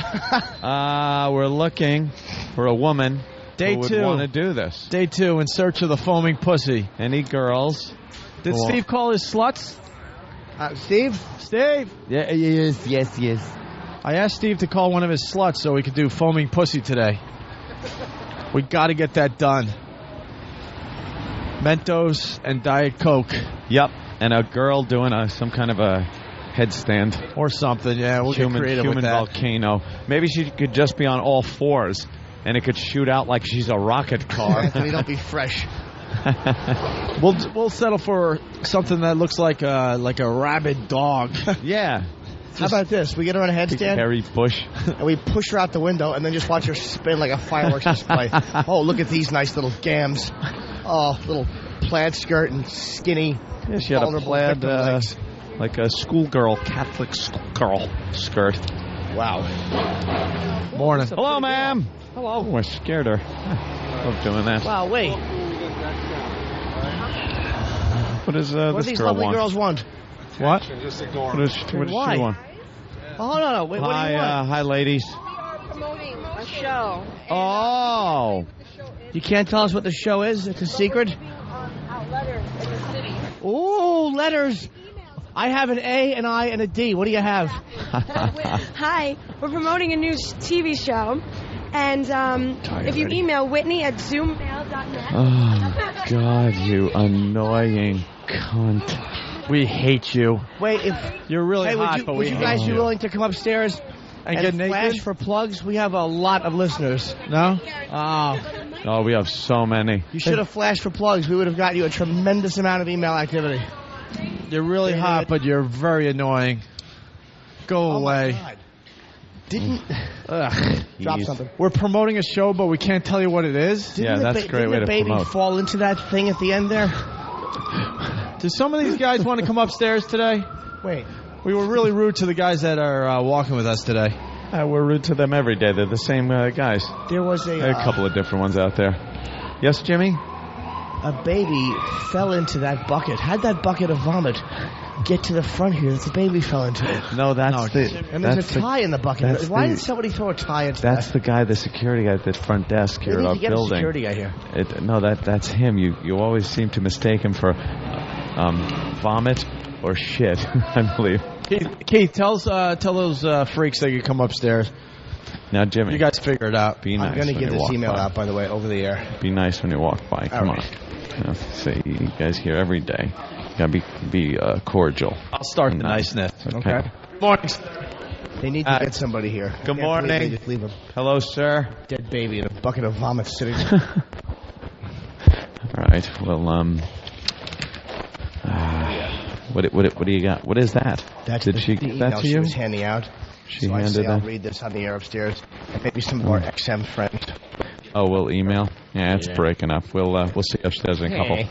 We're looking for a woman Day who would 2. want to do this. Day 2, in search of the foaming pussy. Any girls? Did Well- Steve call his sluts? Steve? Steve? Yeah, yes. I asked Steve to call one of his sluts so we could do foaming pussy today. We got to get that done. Mentos and Diet Coke. Yep. And a girl doing some kind of a headstand. Or something, yeah. We'll get creative human with that. volcano. Maybe she could just be on all fours, and it could shoot out like she's a rocket car. Anthony, don't be fresh. We'll settle for something that looks like a rabid dog. Yeah. How about this? We get her on a headstand. Harry Bush. And we push her out the window and then just watch her spin like a fireworks display. Oh, look at these nice little gams. Oh, little plaid skirt and skinny. Yeah, she had a vulnerable plaid, victim legs. like a schoolgirl, Catholic schoolgirl skirt. Wow. Morning. Hello, ma'am. Hello. Oh, I scared her. Love doing that. Wow, wait. What does What do this these girl lovely want? girls want? What? Just ignore What does she Why? want? Oh, no. Wait, what do you want? Hi, ladies. Promoting a show. Oh. You can't tell us what the show is? It's a secret? Out letters in the city. Ooh, letters. I have an A, an I, and a D. What do you have? Hi, we're promoting a new TV show. And if you email Whitney@zoommail.net. Oh, God, you annoying cunt. We hate you. Wait, if You're really hey, hot, but would we you hate guys be you. willing to come upstairs And and get flash naked? for plugs? We have a lot of listeners. No? Oh, Oh, we have so many. you should have flashed for plugs. We would have got you a tremendous amount of email activity. You're really hot, but you're very annoying. Go Oh, my away. God. Didn't Ugh. drop Jeez. something. We're promoting a show, but we can't tell you what it is. Yeah, that's a great way to Didn't the baby promote. fall into that thing at the end there? Do some of these guys want to come upstairs today? Wait. We were really rude to the guys that are walking with us today. We're rude to them every day. They're the same guys. There was There are a couple of different ones out there. Yes, Jimmy? a baby fell into that bucket. How'd that bucket of vomit get to the front here that the baby fell into? No, that's the... And there's that's a tie in the bucket. that's Why the- did somebody throw a tie into That's that? the guy, the security guy at the front desk here We at need our to get a building. security guy here. No, that's him. You always seem to mistake him for vomit or shit, I believe. Keith, tell those freaks they could come upstairs. Now, Jimmy, You guys figure it out. be nice. I'm going to when get you this walk email by. out, by the way, over the air. Be nice when you walk by. Come All on. See, you guys here every day. You gotta be cordial. I'll start the niceness. Okay. Morning. They need to get somebody here. Good I can't believe morning. they just leave a Hello, sir. dead baby in a bucket of vomit sitting. All right. Well, what do you got? What is that? That's Did the, she the give that email to she you? was handing out. She so I handed say I'll that. read this on the air upstairs. And maybe some of our XM friends. Oh, we'll email. Yeah, it's breaking up. We'll see you upstairs in a couple.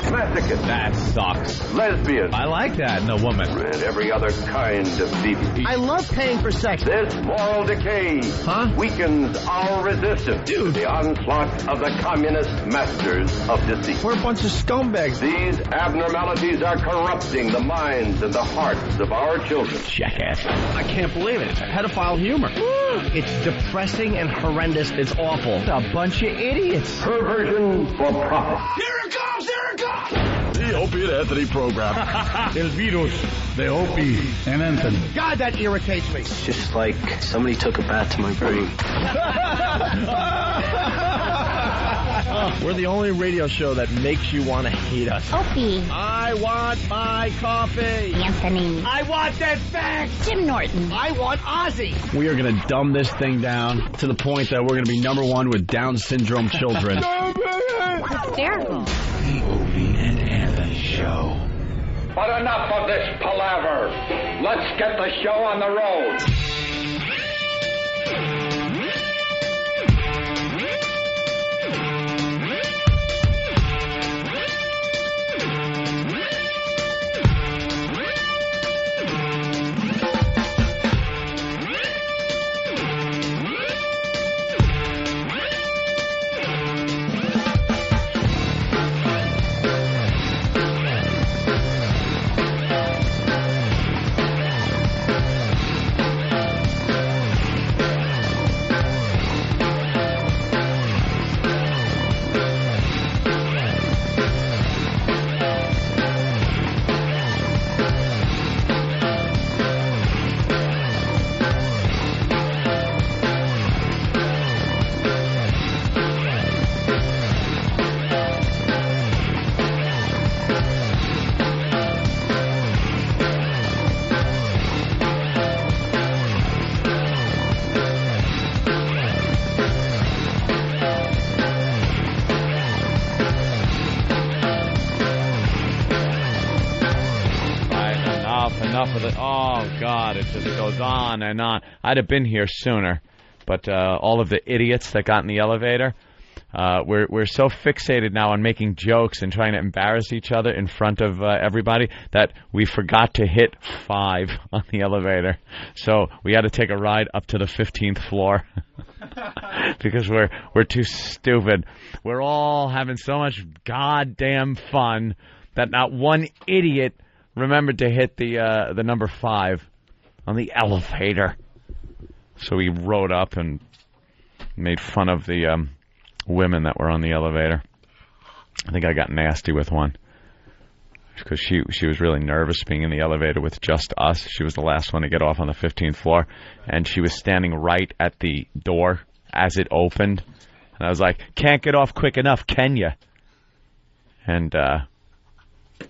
Masochist. That sucks. Lesbian. I like that in a woman. And every other kind of deviant. I love paying for sex. This moral decay weakens our resistance to the onslaught of the communist masters of deceit. We're a bunch of scumbags. These abnormalities are corrupting the minds and the hearts of our children. Jackass. I can't believe it. It's pedophile humor. It's depressing and horrendous. It's awful. A bunch of idiots. Perversion for profit. Here it comes! Here it comes! The Opie and Anthony program. El virus de Opie and Anthony. God, that irritates me. It's just like somebody took a bat to my brain. We're the only radio show that makes you want to hate us. Opie. I want my coffee. Anthony. I want that fact. Jim Norton. I want Ozzy. We are going to dumb this thing down to the point that we're going to be #1 with Down syndrome children. Hysterical. The Opie and Anthony Show. But enough of this palaver. Let's get the show on the road. off with it. Oh, God, it just goes on and on. I'd have been here sooner, but all of the idiots that got in the elevator, we're so fixated now on making jokes and trying to embarrass each other in front of everybody that we forgot to hit 5 on the elevator. So we had to take a ride up to the 15th floor because we're too stupid. We're all having so much goddamn fun that not one idiot remembered to hit the number 5 on the elevator. So we rode up and made fun of the women that were on the elevator. I think I got nasty with one because she was really nervous being in the elevator with just us. She was the last one to get off on the 15th floor, and she was standing right at the door as it opened. And I was like, "Can't get off quick enough, can you?" And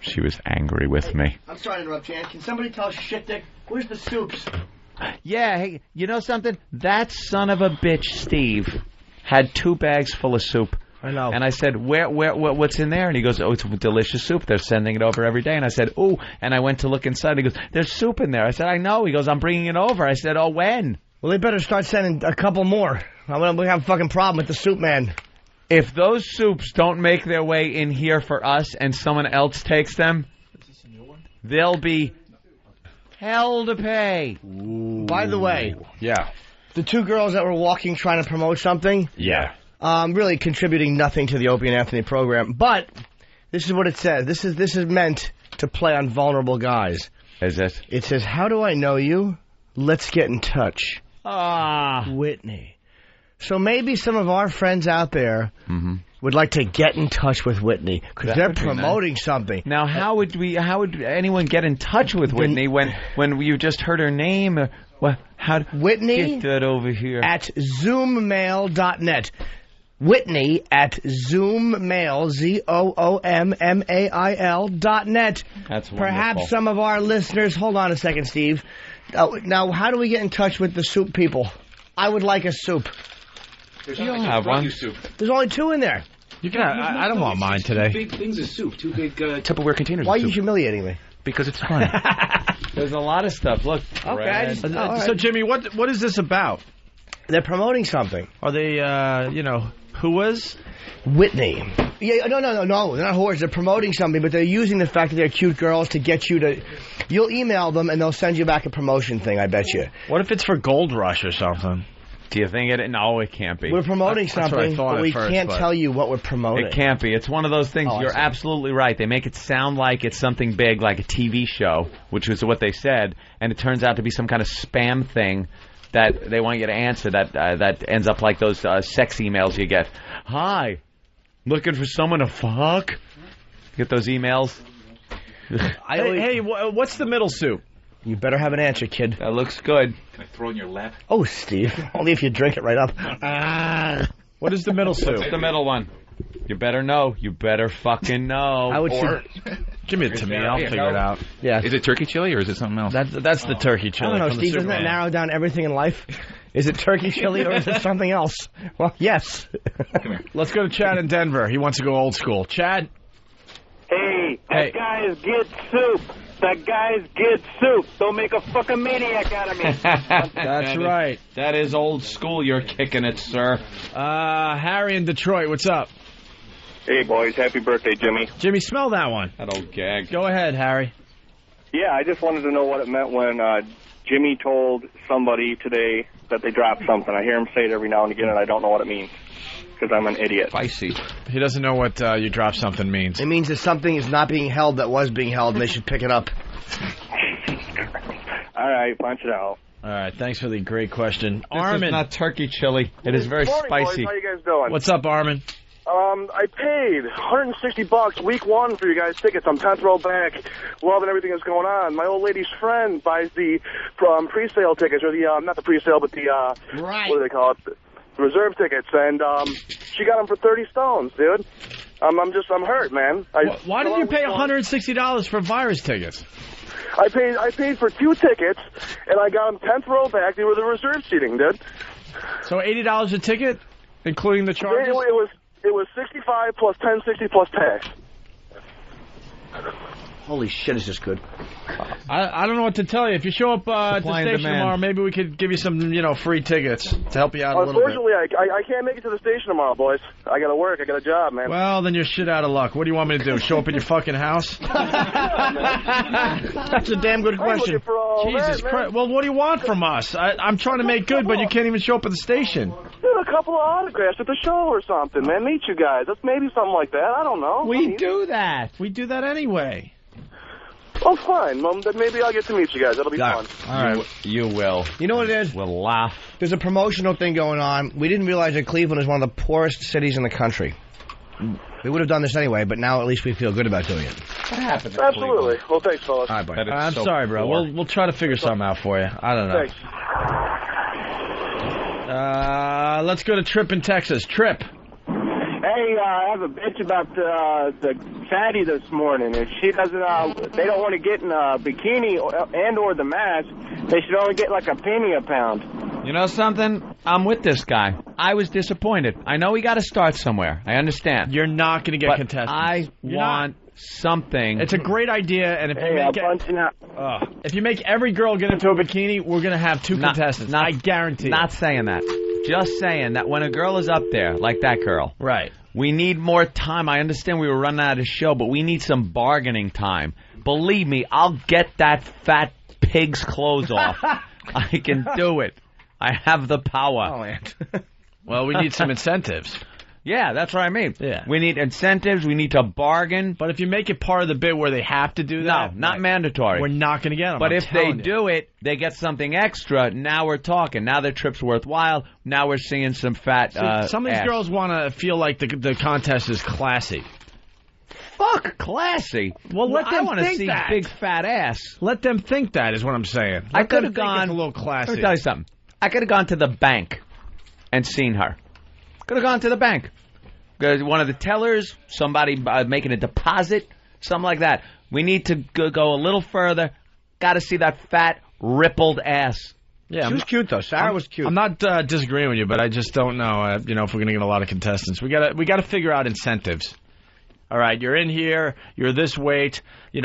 she was angry with me. I'm sorry to interrupt, Jan. Can somebody tell Shit Dick, where's the soups? Yeah, hey, you know something? That son of a bitch, Steve, had 2 bags full of soup. I know. And I said, what's in there? And he goes, oh, it's delicious soup. They're sending it over every day. And I said, ooh. And I went to look inside. He goes, there's soup in there. I said, I know. He goes, I'm bringing it over. I said, oh, when? Well, they better start sending a couple more. I'm going to have a fucking problem with the soup man. If those soups don't make their way in here for us and someone else takes them, they'll be hell to pay. Ooh. By the way, yeah, the 2 girls that were walking trying to promote something, really contributing nothing to the Opie and Anthony program. But this is what it says. This is meant to play on vulnerable guys. Is it? It says, "How do I know you? Let's get in touch." Whitney. So maybe some of our friends out there would like to get in touch with Whitney because they're promoting something. Now, how would anyone get in touch with Whitney when you just heard her name? Whitney? Get that over here. At zoommail.net. Whitney at zoommail, ZOOMMAIL.net. That's wonderful. Perhaps some of our listeners... Hold on a second, Steve. Now, how do we get in touch with the soup people? I would like a soup. You don't have one. There's only 2 in there. You can. I don't want mine today. 2 big things of soup. 2 big Tupperware containers. Why of are you soup. humiliating me? Because it's fun. There's a lot of stuff. Look. Okay. So, Jimmy, what is this about? They're promoting something. Are they, who was? Whitney. Yeah, no. They're not whores. They're promoting something, but they're using the fact that they're cute girls to get you to... You'll email them, and they'll send you back a promotion thing, I bet you. What if it's for Gold Rush or something? Do you think it? No, it can't be. We're promoting something, but we can't tell you what we're promoting. It can't be. It's one of those things. You're absolutely right. They make it sound like it's something big, like a TV show, which was what they said, and it turns out to be some kind of spam thing that they want you to answer that ends up like those sex emails you get. Hi, looking for someone to fuck? Get those emails? Hey, what's the middle soup? You better have an answer, kid. That looks good. Can I throw in your lap? Oh, Steve. Only if you drink it right up. What is the middle soup? What's the middle one? You better know. You better fucking know. I would give it to me. I'll figure it out. Yeah. Is it turkey chili or is it something else? That's the turkey chili. I don't know, Steve. Doesn't that narrow down everything in life? Is it turkey chili or is it something else? Well, yes. Come here. Let's go to Chad in Denver. He wants to go old school. Chad? Hey, that guys get soup. That guys get soup. Don't make a fucking maniac out of me. That's right. That is old school. You're kicking it, sir. Harry in Detroit, what's up? Hey, boys. Happy birthday, Jimmy. Jimmy, smell that one. That old gag. Go ahead, Harry. Yeah, I just wanted to know what it meant when Jimmy told somebody today that they dropped something. I hear him say it every now and again, and I don't know what it means because I'm an idiot. Spicy. He doesn't know what you drop something means. It means that something is not being held that was being held, and they should pick it up. All right, punch it out. All right, thanks for the great question. This Armin. is not turkey chili. It is very Morning, spicy. Boys. How you guys doing? What's up, Armin? I paid $160 week 1 for you guys' tickets. I'm 10th row back, loving everything that's going on. My old lady's friend buys the pre-sale tickets, or the not the pre-sale, but the what do they call it? The reserve tickets, and she got them for 30 stones, dude. I'm hurt, man. Why did you pay $160 for virus tickets? I paid for 2 tickets, and I got them 10th row back. They were the reserve seating, dude. So $80 a ticket, including the charges? It was $65 plus $10.60 plus tax. Holy shit, is this good? I don't know what to tell you. If you show up at the Supply and station demand. tomorrow, maybe we could give you some, free tickets to help you out a little bit. Unfortunately, I can't make it to the station tomorrow, boys. I got to work. I got a job, man. Well, then you're shit out of luck. What do you want me to do? Show up at your fucking house? That's a damn good question. Jesus Christ. Well, what do you want from us? I'm trying to make good, but you can't even show up at the station. Dude, a couple of autographs at the show or something, man. Meet you guys. That's maybe something like that. I don't know. We do that. We do that anyway. Oh, fine. Well, then maybe I'll get to meet you guys. That'll be fun. All right. You will. You know what it is? We'll laugh. There's a promotional thing going on. We didn't realize that Cleveland is one of the poorest cities in the country. We would have done this anyway, but now at least we feel good about doing it. What happened to Absolutely. Well, thanks, fellas. All right, buddy. I'm sorry, bro. We'll try to figure something out for you. I don't know. Thanks. Let's go to Trip in Texas. Trip. Hey, I have a bitch about the fatty this morning. If she doesn't, they don't want to get in a bikini or the mask. They should only get like a penny a pound. You know something? I'm with this guy. I was disappointed. I know we got to start somewhere. I understand. You're not going to get but contestants. I want something. It's a great idea, and if you make every girl get into a bikini, we're going to have two contestants. I guarantee. Not saying that. Just saying that when a girl is up there, like that girl, right? We need more time. I understand we were running out of show, but we need some bargaining time. Believe me, I'll get that fat pig's clothes off. I can do it. I have the power. Oh, Ant. Well, we need some incentives. Yeah, that's what I mean. Yeah. We need incentives. We need to bargain. But if you make it part of the bit where they have to do that, no, not mandatory. We're not going to get them. But I'm if they telling you. do it, they get something extra. Now we're talking. Now their trip's worthwhile. Now we're seeing some fat. See, some of these ass. girls want to feel like the contest is classy. Fuck classy. Well, let them I want to think see that. big fat ass. Let them think that is what I'm saying. I Let could them have think gone it's a little classy. Let me tell you something. I could have gone to the bank and seen her. Could have gone to the bank. One of the tellers, somebody making a deposit, something like that. We need to go a little further. Got to see that fat, rippled ass. Yeah, She was cute, though. Sarah was cute. I'm not disagreeing with you, but I just don't know. If we're going to get a lot of contestants, we got to figure out incentives. All right, you're in here. You're this weight. She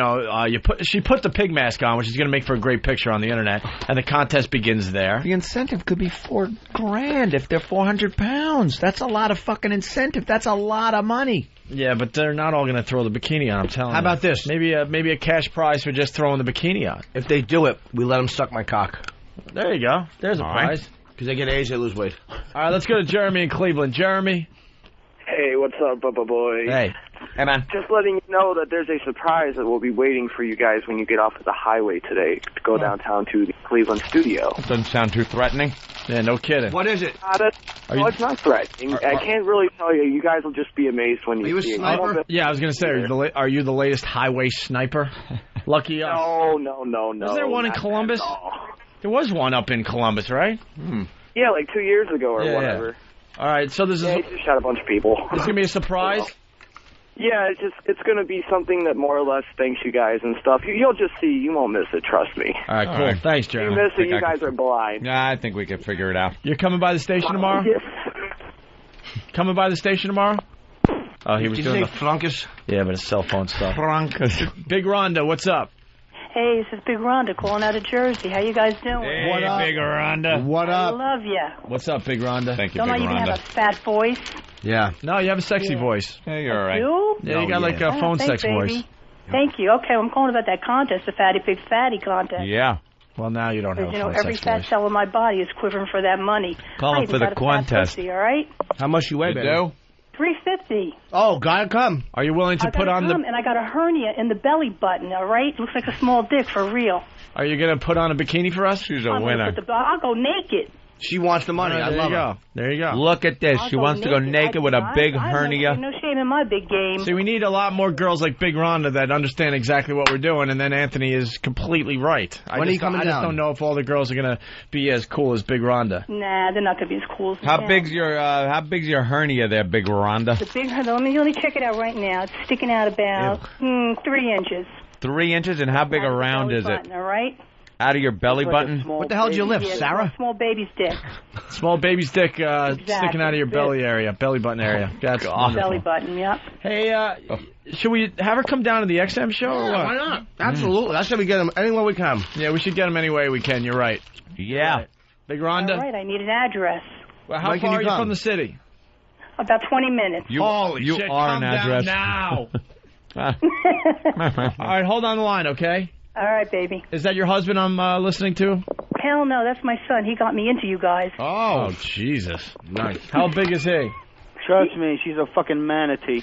put the pig mask on, which is going to make for a great picture on the internet, and the contest begins there. The incentive could be $4,000 if they're 400 pounds. That's a lot of fucking incentive. That's a lot of money. Yeah, but they're not all going to throw the bikini on. I'm telling you. How about this? Maybe a cash prize for just throwing the bikini on. If they do it, we let them suck my cock. There you go. There's a prize. Because they get AIDS, they lose weight. All right, let's go to Jeremy in Cleveland. Jeremy. Hey, what's up, Bubba Boy? Hey. Hey, man. Just letting you know that there's a surprise that will be waiting for you guys when you get off of the highway today to go downtown to the Cleveland studio. Doesn't sound too threatening. Yeah, no kidding. What is it? It's not threatening. I can't really tell you. You guys will just be amazed when you see it. Yeah, I was going to say, are you the latest highway sniper? Lucky us. No. Was there one in not Columbus? at all. There was one up in Columbus, right? Yeah, like 2 years ago or Yeah. whatever. All right, so this is He just shot a bunch of people. This gonna be a surprise. Yeah, it's going to be something that more or less thanks you guys and stuff. You'll just see. You won't miss it. Trust me. All right, cool. Thanks, If you Jeremy. miss it, you guys are blind. Yeah, I think we can figure it out. You're coming by the station tomorrow? Yes. Coming by the station tomorrow? Oh, he was Did you doing say Flunkus? Yeah, but it's cell phone stuff. Flunkus. Big Rhonda, what's up? Hey, this is Big Rhonda calling out of Jersey. How you guys doing? Hey, what up? Big Rhonda. What I up? love you. What's up, Big Rhonda? Thank you, Don't I Big even have a Rhonda. fat voice? Yeah. No, you have a sexy voice. Yeah, you're all right. You? Yeah, you got like a Oh, phone thanks, sex voice. baby. Thank you. Okay, I'm calling about that contest, the Fatty Pig Fatty contest. Yeah. Well, now you don't have Because, a phone every sex fat voice. cell in my body is quivering for that money. Call I him even for the got a fat contest. pussy, all right? How much you weigh, You baby? do? 350. Oh, gotta come. Are you willing to I put gotta on come, and I got a hernia in the belly button, all right? Looks like a small dick for real. Are you going to put on a bikini for us? She's I'm gonna put I'll go naked. She wants the money. All right, I there love you her. go. There you go. Look at this. I'll She wants to go naked with a big hernia. No shame in my big game. See, we need a lot more girls like Big Rhonda that understand exactly what we're doing, and then Anthony is completely right. When are you coming I just down? don't know if all the girls are going to be as cool as Big Rhonda. Nah, they're not gonna be as cool as How you. big's your hernia there, Big Rhonda? The big hernia. Let me check it out right now. It's sticking out about 3 inches. 3 inches, and how big around is it? Button, all right? Out of your belly It's like a button? small What the hell did you lift, baby- Sarah? Small baby's dick. Small baby's dick sticking out of your belly area, belly button area. That's Belly wonderful. button, yep. Hey, Should we have her come down to the XM show or what? Why not? Absolutely. That's how we get them anywhere we can. Yeah, we should get them any way we can. You're right. Yeah. Right. Big Rhonda? All right, I need an address. Well, how far are you from the city? About 20 minutes. Holy shit, are come an address. down now. All right, hold on the line, okay? All right, baby. Is that your husband I'm listening to? Hell no, that's my son. He got me into you guys. Oh, Jesus. Nice. How big is he? Trust me, she's a fucking manatee.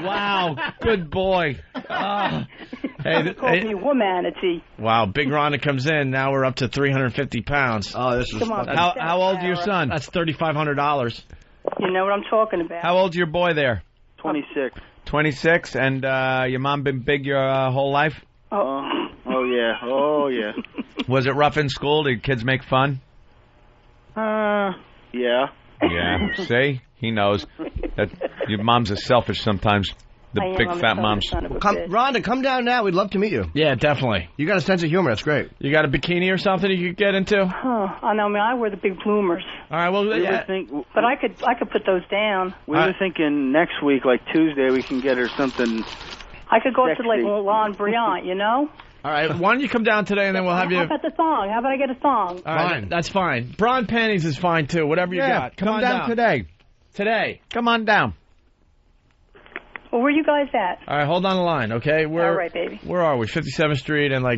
Wow, good boy. Hey, Called me womanatee. Wow, Big Rhonda comes in. Now we're up to 350 pounds. Oh, this is... Come on, How old's your son? That's $3,500. You know what I'm talking about. How old's your boy there? 26. 26, and your mom been big your whole life? Oh yeah. Was it rough in school? Did kids make fun? Yeah. Yeah. See? He knows. That your moms are selfish sometimes. The I am. big I'm a fat son moms. of a bitch. Rhonda, come down now. We'd love to meet you. Yeah, definitely. You got a sense of humor. That's great. You got a bikini or something you could get into? I know. I mean, I wear the big bloomers. All right, well, But I could put those down. We were thinking next week, like Tuesday, we can get her something. I could go sexy. to like Lawn Briant, you know? All right, why don't you come down today and then we'll have you... How about the song? How about I get a song? All right, that's fine. Bra and panties is fine, too. Whatever you got. Come on down. today. Today. Come on down. Well, where you guys at? All right, hold on the line, okay? All right, baby. Where are we? 57th Street and I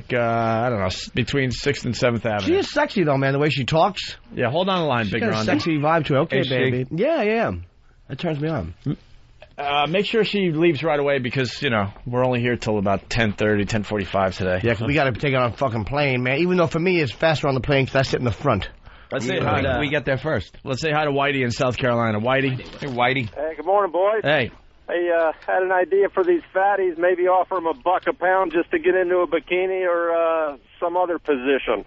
don't know, between 6th and 7th Avenue. She is sexy, though, man, the way she talks. Yeah, hold on the line, Big Got a Rhonda. sexy vibe to her. Okay, Is she? baby. Yeah. That turns me on. Make sure she leaves right away because, we're only here till about 10:30, 10:45 today. Yeah, 'cause we got to take it on a fucking plane, man. Even though for me it's faster on the plane because I sit in the front. Let's say hi to... We get there first. Let's say hi to Whitey in South Carolina. Whitey. Hey, Whitey. Hey, good morning, boys. Hey. Hey, had an idea for these fatties. Maybe offer them $1 a pound just to get into a bikini or some other position.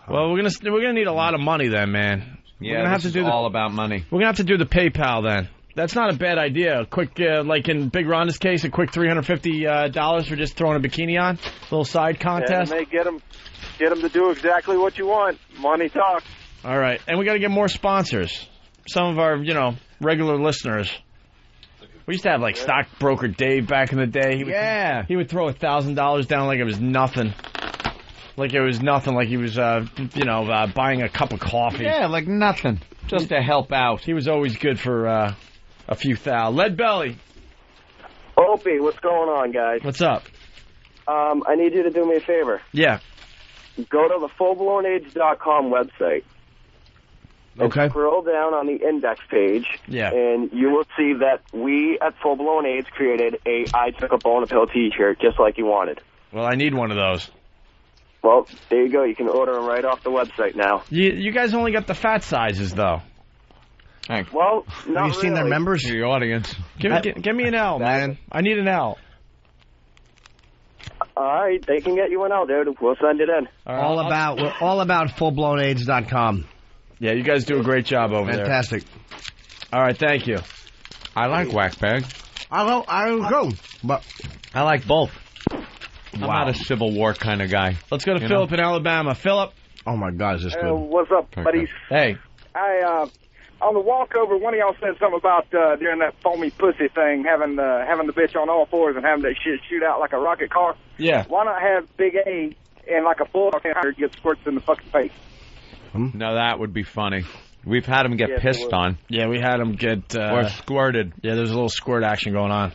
Well, we're gonna need a lot of money then, man. Yeah, we're gonna have to do all about money. We're gonna have to do the PayPal then. That's not a bad idea. A quick, like in Big Rhonda's case, a quick $350 for just throwing a bikini on. Little side contest. And they get them to do exactly what you want. Money talks. All right, and we got to get more sponsors. Some of our, regular listeners. We used to have like Stockbroker Dave back in the day. He would throw $1,000 down like it was nothing. Like it was nothing. Like he was, buying a cup of coffee. Yeah, like nothing. Just to help out. He was always good for a few thou. Lead Belly. Opie, what's going on, guys? What's up? I need you to do me a favor. Yeah. Go to the fullblownaids.com website. Okay. Scroll down on the index page. Yeah. And you will see that we at Full Blown AIDS created a I Took a Bone Pill t-shirt just like you wanted. Well, I need one of those. Well, there you go. You can order them right off the website now. You guys only got the fat sizes, though. Well, not Have you seen their really. members? The audience. Give me an L, man. I need an L. All right, they can get you one out, dude. We'll send it in. We're all about fullblownaids.com. Yeah, you guys do a great job over there. Fantastic. All right, thank you. I like Whack Bag. I go, but I like both. I'm not a Civil War kind of guy. Let's go to Philip in Alabama. Philip. Oh my God, is this good? What's up, buddies? Hey. On the walkover, one of y'all said something about during that foamy pussy thing, having the bitch on all fours and having that shit shoot out like a rocket car. Yeah. Why not have Big A and like a bulldog get squirts in the fucking face? No, that would be funny. We've had him get pissed on. Yeah, we had him get... or squirted. Yeah, there's a little squirt action going on.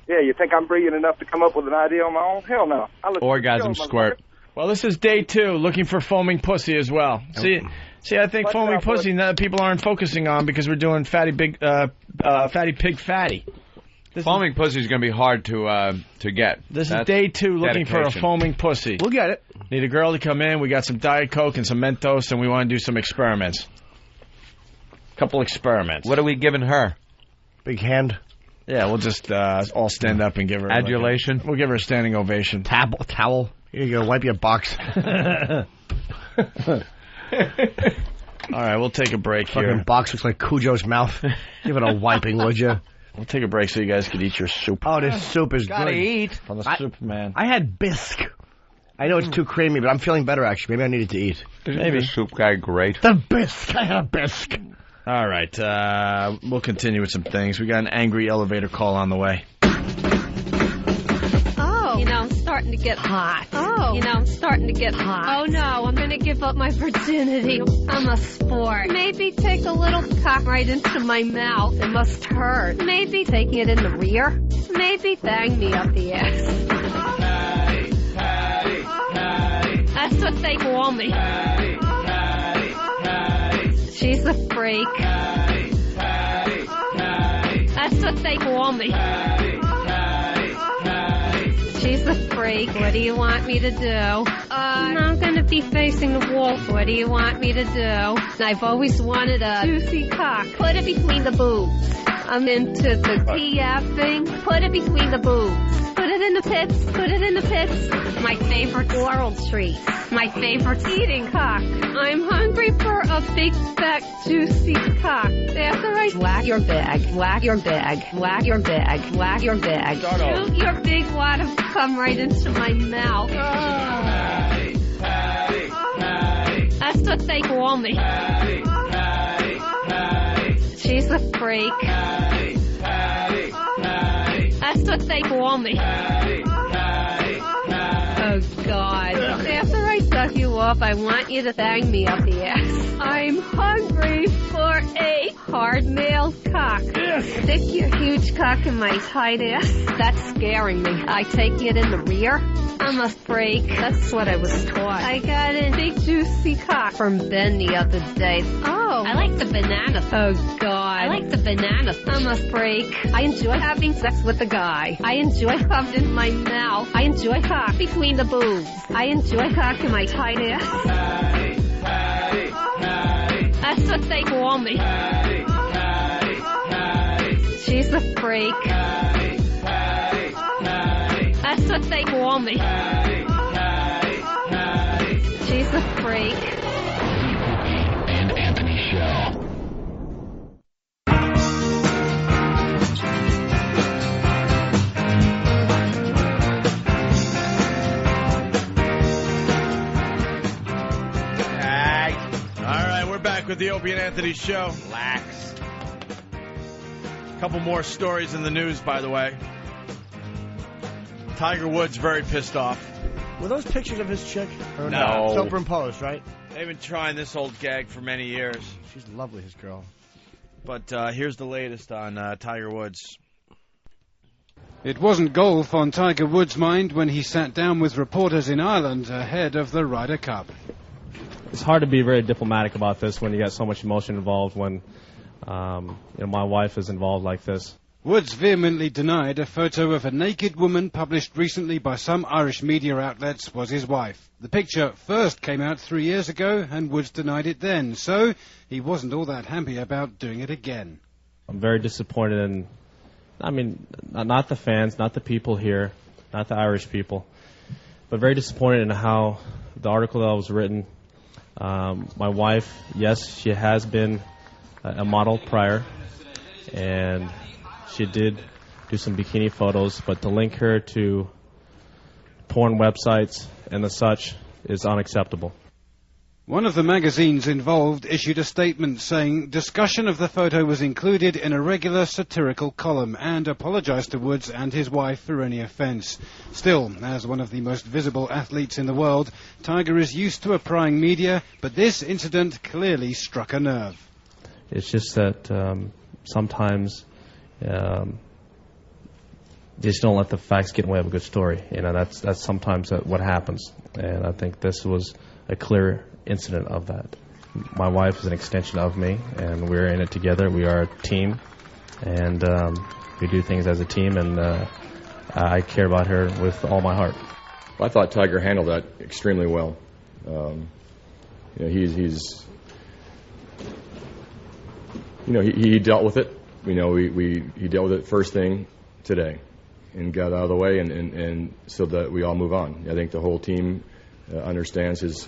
Yeah, you think I'm brilliant enough to come up with an idea on my own? Hell no. Orgasm squirt. Well, this is day 2, looking for foaming pussy as well. See, I think foaming pussy that people aren't focusing on because we're doing fatty pig fatty. Foaming pussy is going to be hard to get. This is day 2, looking for a foaming pussy. We'll get it. Need a girl to come in. We got some Diet Coke and some Mentos, and we want to do some experiments. Couple experiments. What are we giving her? Big hand. Yeah, we'll just all stand up and give her adulation. We'll give her a standing ovation. Towel. Here you go. Wipe your box. All right, we'll take a break here. Fucking box looks like Cujo's mouth. Give it a wiping, would you? We'll take a break so you guys can eat your soup. Oh, this soup is Gotta good. eat. From the soup, man. I had bisque. I know it's too creamy, but I'm feeling better, actually. Maybe I needed to eat. Maybe. The soup guy great. The bisque. I had a bisque. All right, we'll continue with some things. We got an angry elevator call on the way. Oh. You know, I'm starting to get hot. Oh. You know, I'm starting to get hot. Oh, no, I'm going to give up my virginity. I'm a sport. Maybe take a little cock right into my mouth. It must hurt. Maybe taking it in the rear. Maybe bang me up the ass. Patty, Patty, Patty. That's what they call me. Patty, Patty, Patty. She's a freak. Patty, Patty, Patty. That's what they call me. Patty, Patty, Patty. She's a freak. What do you want me to do? I'm gonna be facing the wall. What do you want me to do? I've always wanted a juicy cock. Put it between the boobs. I'm into the PFing. Put it between the boobs. Put it in the pits. Put it in the pits. My favorite oral treat. My favorite eating cock. I'm hungry for a big, fat, juicy cock. After I whack your bag, whack your bag, whack your bag, whack your bag. Shoot your big wad of cum right into my mouth. Patty, Patty, Patty. That's what they call me. Patty, Patty, Patty. She's a freak. Patty, Patty, Patty. That's what they call me. Patty, Patty, Patty. Oh, God. After I suck you off, I want you to bang me up the ass. I'm hungry for a hard male cock. Stick your huge cock in my tight ass. That's scaring me. I take it in the rear. I'm a freak. That's what I was taught. I got a big juicy cock from Ben the other day. Oh. I like the banana. Oh, God. I like the banana. I'm a freak. I enjoy having sex with a guy. I enjoy cum in my mouth. I enjoy cock between the boobs. I enjoy cock in my tight ass. Patty, Patty, Patty. That's what they call me. Patty, Patty, Patty. She's a freak. Patty, Patty, Patty. That's what they call me. Patty, Patty, Patty. She's a freak. And Anthony Show. With the Opie and Anthony Show. Relax. A couple more stories in the news, by the way. Tiger Woods very pissed off. Were those pictures of his chick? Or no. Superimposed, right? They've been trying this old gag for many years. She's lovely, his girl. But here's the latest on Tiger Woods. It wasn't golf on Tiger Woods' mind when he sat down with reporters in Ireland ahead of the Ryder Cup. It's hard to be very diplomatic about this when you got so much emotion involved, when my wife is involved like this. Woods vehemently denied a photo of a naked woman published recently by some Irish media outlets was his wife. The picture first came out 3 years ago, and Woods denied it then, so he wasn't all that happy about doing it again. I'm very disappointed in, not the fans, not the people here, not the Irish people, but very disappointed in how the article that was written. My wife, yes, she has been a model prior, and she did do some bikini photos, but to link her to porn websites and the such is unacceptable. One of the magazines involved issued a statement saying discussion of the photo was included in a regular satirical column and apologized to Woods and his wife for any offense. Still, as one of the most visible athletes in the world, Tiger is used to prying media, but this incident clearly struck a nerve. It's just that sometimes you just don't let the facts get in the way of a good story. That's sometimes what happens, and I think this was a clear incident of that. My wife is an extension of me, and we're in it together. We are a team, and we do things as a team, and I care about her with all my heart. Well, I thought Tiger handled that extremely well. He dealt with it. He dealt with it first thing today, and got out of the way, and so that we all move on. I think the whole team understands his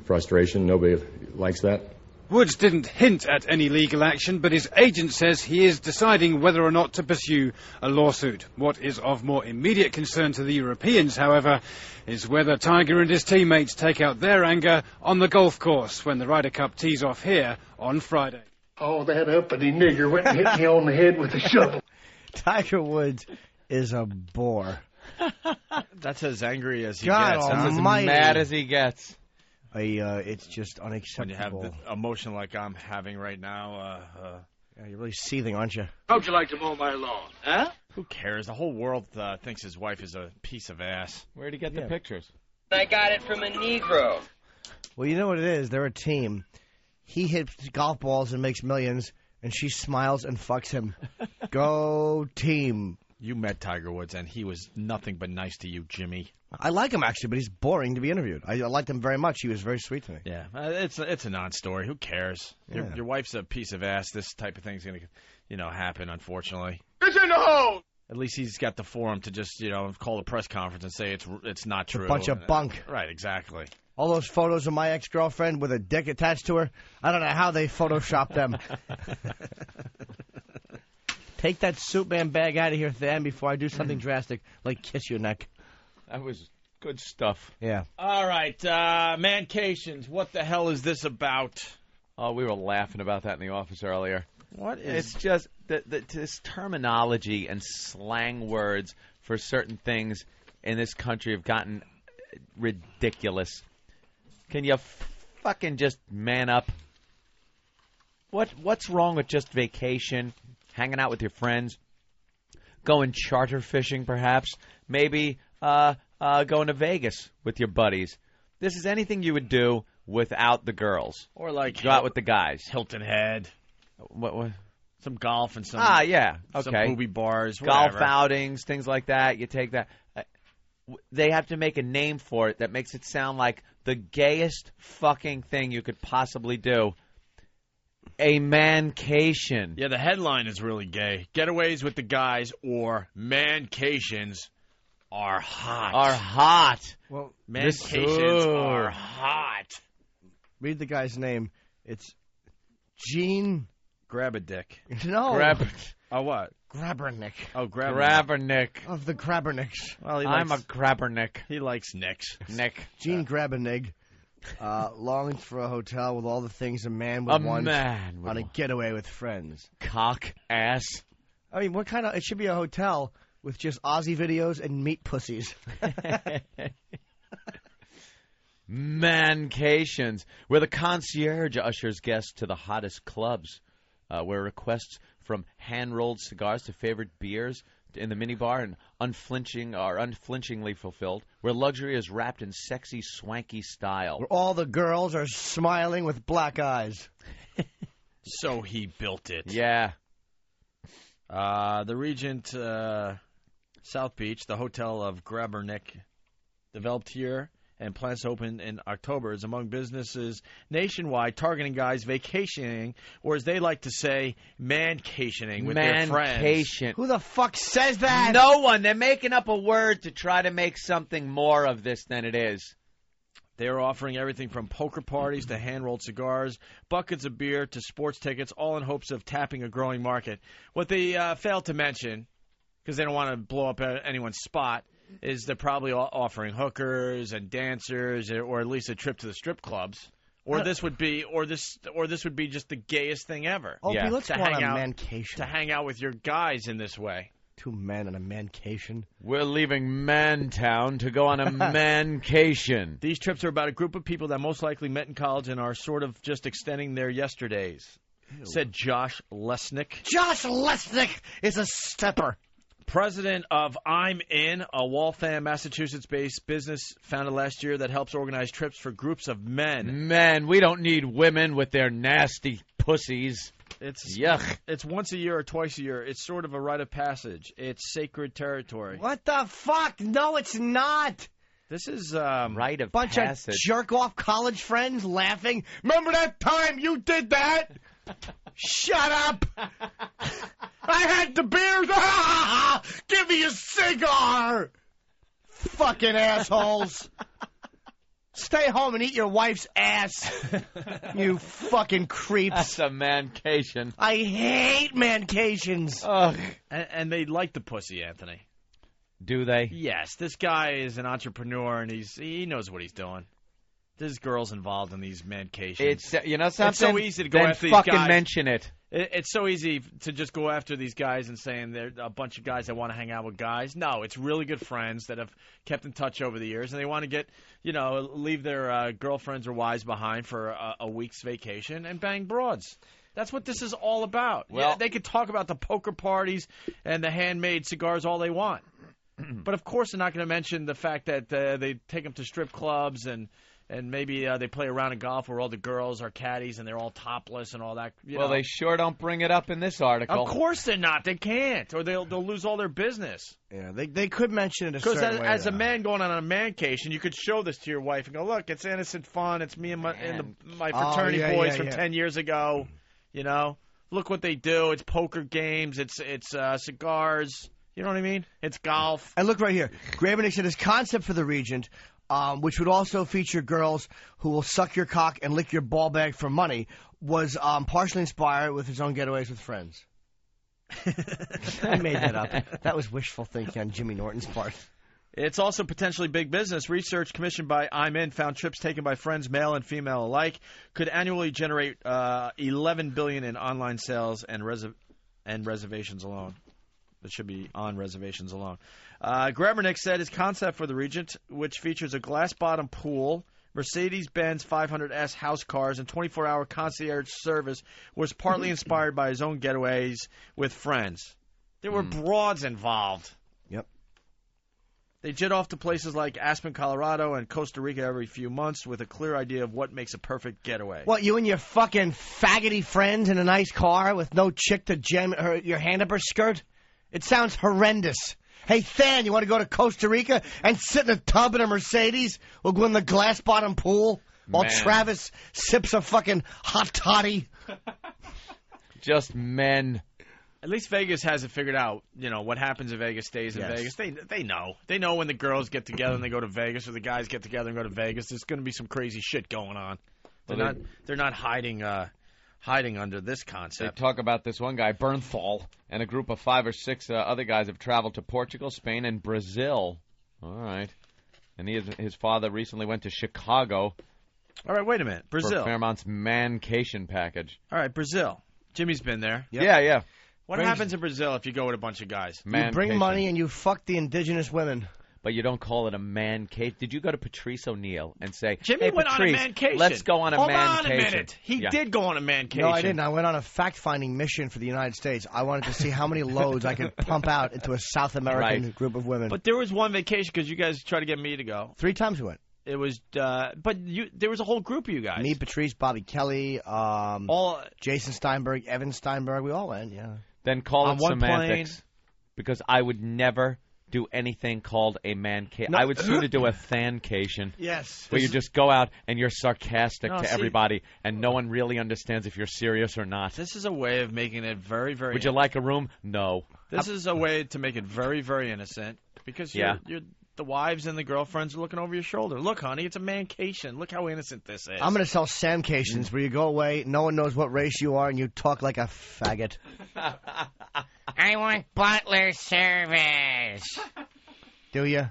frustration. Nobody likes that. Woods didn't hint at any legal action, but his agent says he is deciding whether or not to pursue a lawsuit. What is of more immediate concern to the Europeans, however, is whether Tiger and his teammates take out their anger on the golf course when the Ryder Cup tees off here on Friday. Oh, that uppity nigger went and hit me on the head with a shovel. Tiger Woods is a bore. That's as angry as he God gets. That's as almighty. mad as he gets. It's just unacceptable. When you have the emotion like I'm having right now, yeah, you're really seething, aren't you? How'd you like to mow my lawn? Huh? Who cares? The whole world thinks his wife is a piece of ass. Where'd he get the pictures? I got it from a Negro. Well, you know what it is? They're a team. He hits golf balls and makes millions, and she smiles and fucks him. Go team. You met Tiger Woods, and he was nothing but nice to you, Jimmy. I like him, actually, but he's boring to be interviewed. I liked him very much. He was very sweet to me. Yeah, it's a non-story. Who cares? Yeah. Your wife's a piece of ass. This type of thing's going to, happen, unfortunately. It's in the hole! At least he's got the forum to just, call a press conference and say it's not true. A bunch of bunk. Right, exactly. All those photos of my ex-girlfriend with a dick attached to her, I don't know how they photoshopped them. Take that Soup Man bag out of here, Than, before I do something drastic, like kiss your neck. That was good stuff. Yeah. All right, Mancations, what the hell is this about? Oh, we were laughing about that in the office earlier. What is... It's just this terminology and slang words for certain things in this country have gotten ridiculous. Can you fucking just man up? What's wrong with just vacation, hanging out with your friends, going charter fishing perhaps, maybe going to Vegas with your buddies? This is anything you would do without the girls. Or like... Go out with the guys. Hilton Head. What? Some golf and some... yeah. Okay. Some booby bars, golf whatever. outings, things like that. You take that. They have to make a name for it that makes it sound like the gayest fucking thing you could possibly do. A mancation. Yeah, the headline is really gay. Getaways with the guys or mancations are hot. Are hot. Well, mancations are hot. Read the guy's name. It's Gene... Grab a dick. No. Oh, what? Grabbernick. Oh, Grabbernick. Of the Grabbernicks. Well, I'm a Grabbernick. He likes nicks. Nick. Gene Grabbernig longing for a hotel with all the things a man would want on a getaway with friends. Cock, ass. I mean, what kind of... It should be a hotel with just Aussie videos and meat pussies. Mancations, where the concierge ushers guests to the hottest clubs, where requests from hand-rolled cigars to favorite beers in the minibar and unflinchingly fulfilled, where luxury is wrapped in sexy, swanky style. Where all the girls are smiling with black eyes. So he built it. Yeah. The Regent South Beach, the hotel of Grabbernick, developed here and plans to open in October, is among businesses nationwide targeting guys vacationing, or as they like to say, mancationing with their friends. Who the fuck says that? No one. They're making up a word to try to make something more of this than it is. They're offering everything from poker parties to hand-rolled cigars, buckets of beer to sports tickets, all in hopes of tapping a growing market. What they failed to mention, because they don't want to blow up anyone's spot, is they're probably offering hookers and dancers, or at least a trip to the strip clubs. Or this would be just the gayest thing ever. Oh, yeah. Let's to go on hang a out, mancation. to hang out with your guys in this way. Two men in a mancation. We're leaving Mantown to go on a mancation. These trips are about a group of people that most likely met in college and are sort of just extending their yesterdays. Ew. Said Josh Lesnick. Josh Lesnick is a stepper. President of I'm In, a Waltham, Massachusetts-based business founded last year that helps organize trips for groups of men. Men, we don't need women with their nasty pussies. It's yuck. It's once a year or twice a year. It's sort of a rite of passage. It's sacred territory. What the fuck? No, it's not. This is rite of bunch passage. Of jerk-off college friends laughing. Remember that time you did that? Shut up. I had the beers. Give me a cigar. Fucking assholes. Stay home and eat your wife's ass. You fucking creeps. That's a mancation. I hate mancations. Ugh. And they like the pussy, Anthony. Do they? Yes. This guy is an entrepreneur, and he knows what he's doing. There's girls involved in these mancations. It's you know something. It's so easy to go then after these guys. fucking mention it. It's so easy to just go after these guys and saying they're a bunch of guys that want to hang out with guys. No, it's really good friends that have kept in touch over the years, and they want to get, leave their girlfriends or wives behind for a week's vacation and bang broads. That's what this is all about. Well, yeah, they could talk about the poker parties and the handmade cigars all they want. But, of course, they're not going to mention the fact that they take them to strip clubs and maybe they play a round of golf where all the girls are caddies and they're all topless and all that. Well, they sure don't bring it up in this article. Of course they're not. They can't, or they'll lose all their business. Yeah, they could mention it a certain way. Because as a man going on a mancation, you could show this to your wife and go, look, it's innocent fun. It's me and my fraternity boys from 10 years ago. Look what they do. It's poker games. It's cigars. You know what I mean? It's golf. And look right here. Gravenich said his concept for the Regent, which would also feature girls who will suck your cock and lick your ball bag for money, was partially inspired with his own getaways with friends. I made that up. That was wishful thinking on Jimmy Norton's part. It's also potentially big business. Research commissioned by I'm In found trips taken by friends, male and female alike, could annually generate $11 billion in online sales and reservations alone. That should be on reservations alone. Gramernick said his concept for the Regent, which features a glass-bottom pool, Mercedes-Benz 500S house cars, and 24-hour concierge service, was partly inspired by his own getaways with friends. There were broads involved. Yep. They jet off to places like Aspen, Colorado, and Costa Rica every few months with a clear idea of what makes a perfect getaway. What, you and your fucking faggoty friends in a nice car with no chick to jam your hand up her skirt? It sounds horrendous. Hey, Than, you want to go to Costa Rica and sit in a tub in a Mercedes? We'll go in the glass-bottom pool while Travis sips a fucking hot toddy. Just men. At least Vegas has it figured out. What happens in Vegas stays in Vegas. They know. They know when the girls get together and they go to Vegas, or the guys get together and go to Vegas. There's going to be some crazy shit going on. They're not hiding under this concept. They talk about this one guy, Bernthal, and a group of 5 or 6 other guys have traveled to Portugal, Spain, and Brazil. All right. And his father recently went to Chicago. All right, wait a minute. Brazil. For Fairmont's mancation package. All right, Brazil. Jimmy's been there. Yep. Yeah. What happens in Brazil if you go with a bunch of guys? You bring money and you fuck the indigenous women. But you don't call it a mancation. Did you go to Patrice O'Neill and say, Jimmy went Patrice, on a mancation. Let's go on a mancation. Hold on a minute. He did go on a mancation. No, I didn't. I went on a fact-finding mission for the United States. I wanted to see how many loads I could pump out into a South American group of women. But there was one vacation because you guys tried to get me to go. 3 times we went. It was, there was a whole group of you guys. Me, Patrice, Bobby Kelly, Jason Steinberg, Evan Steinberg. We all went, yeah. Then call on it one semantics. Plane. Because I would never do anything called a mancation. No. I would sooner do a thancation. Yes. Where you just go out and you're sarcastic to everybody, and no one really understands if you're serious or not. This is a way of making it very, very... Would you like a room? No. This is a way to make it very, very innocent. Because you're the wives and the girlfriends are looking over your shoulder. Look, honey, it's a mancation. Look how innocent this is. I'm going to sell Samcations where you go away, no one knows what race you are, and you talk like a faggot. I want butler service. Do you?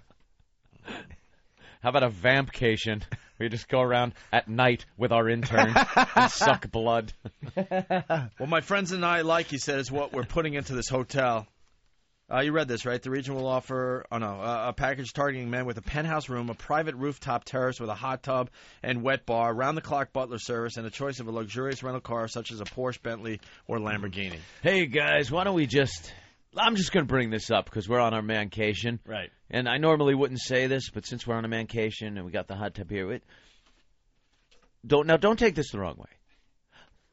How about a vampcation where you just go around at night with our intern and suck blood? What my friends and I like, he said, is what we're putting into this hotel. You read this, right? The region will offer a package targeting men with a penthouse room, a private rooftop terrace with a hot tub and wet bar, round-the-clock butler service, and a choice of a luxurious rental car such as a Porsche, Bentley, or Lamborghini. Hey, guys, why don't we just... I'm just going to bring this up because we're on our mancation. Right. And I normally wouldn't say this, but since we're on a mancation and we got the hot tub here... Don't take this the wrong way.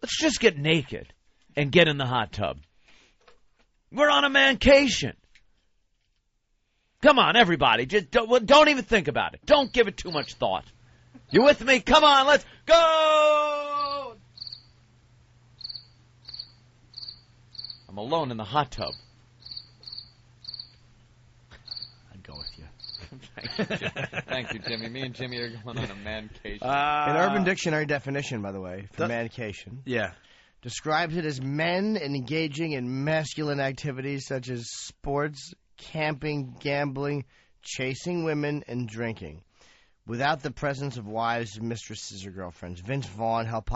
Let's just get naked and get in the hot tub. We're on a mancation. Come on, everybody. Just don't even think about it. Don't give it too much thought. You with me? Come on, let's go! I'm alone in the hot tub. I'd go with you. Thank you, Jimmy. Me and Jimmy are going on a mancation. An Urban Dictionary definition, by the way, for mancation. Yeah. Describes it as men engaging in masculine activities such as sports, camping, gambling, chasing women, and drinking, without the presence of wives, mistresses, or girlfriends. Vince Vaughn helped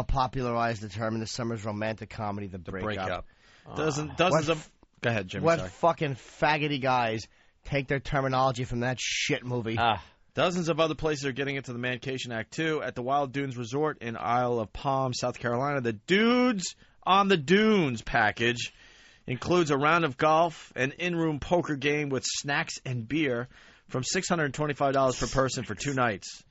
popularize the term in the summer's romantic comedy, The Breakup. Dozens of... Go ahead, Jimmy. What sorry. fucking faggoty guys take their terminology from that shit movie? Dozens of other places are getting into the Mancation Act, too. At the Wild Dunes Resort in Isle of Palm, South Carolina, the Dudes on the Dunes package includes a round of golf, an in-room poker game with snacks and beer from $625 per person for 2 nights.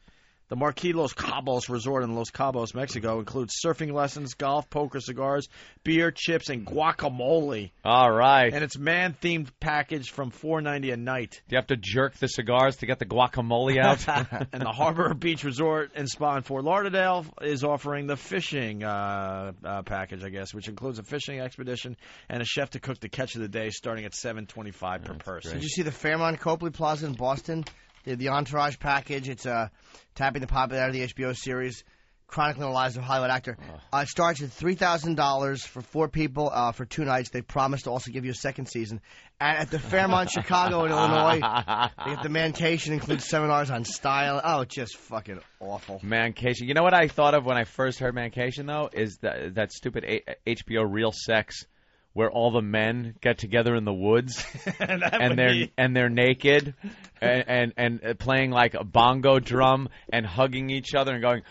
The Marquis Los Cabos Resort in Los Cabos, Mexico, includes surfing lessons, golf, poker, cigars, beer, chips, and guacamole. All right. And it's man-themed package from $4.90 a night. Do you have to jerk the cigars to get the guacamole out? And the Harbor Beach Resort and Spa in Fort Lauderdale is offering the fishing package, I guess, which includes a fishing expedition and a chef to cook the catch of the day, starting at $7.25 per person. Did you see the Fairmont Copley Plaza in Boston? The Entourage package. It's tapping the popularity of the HBO series, chronicling the lives of a Hollywood actor. It starts at $3,000 for 4 people for 2 nights. They promise to also give you a second season. And at the Fairmont Chicago in Illinois, they get the Mancation, includes seminars on style. Oh, it's just fucking awful. Mancation. You know what I thought of when I first heard Mancation, though? Is that stupid HBO Real Sex, where all the men get together in the woods and they're naked and playing like a bongo drum and hugging each other and going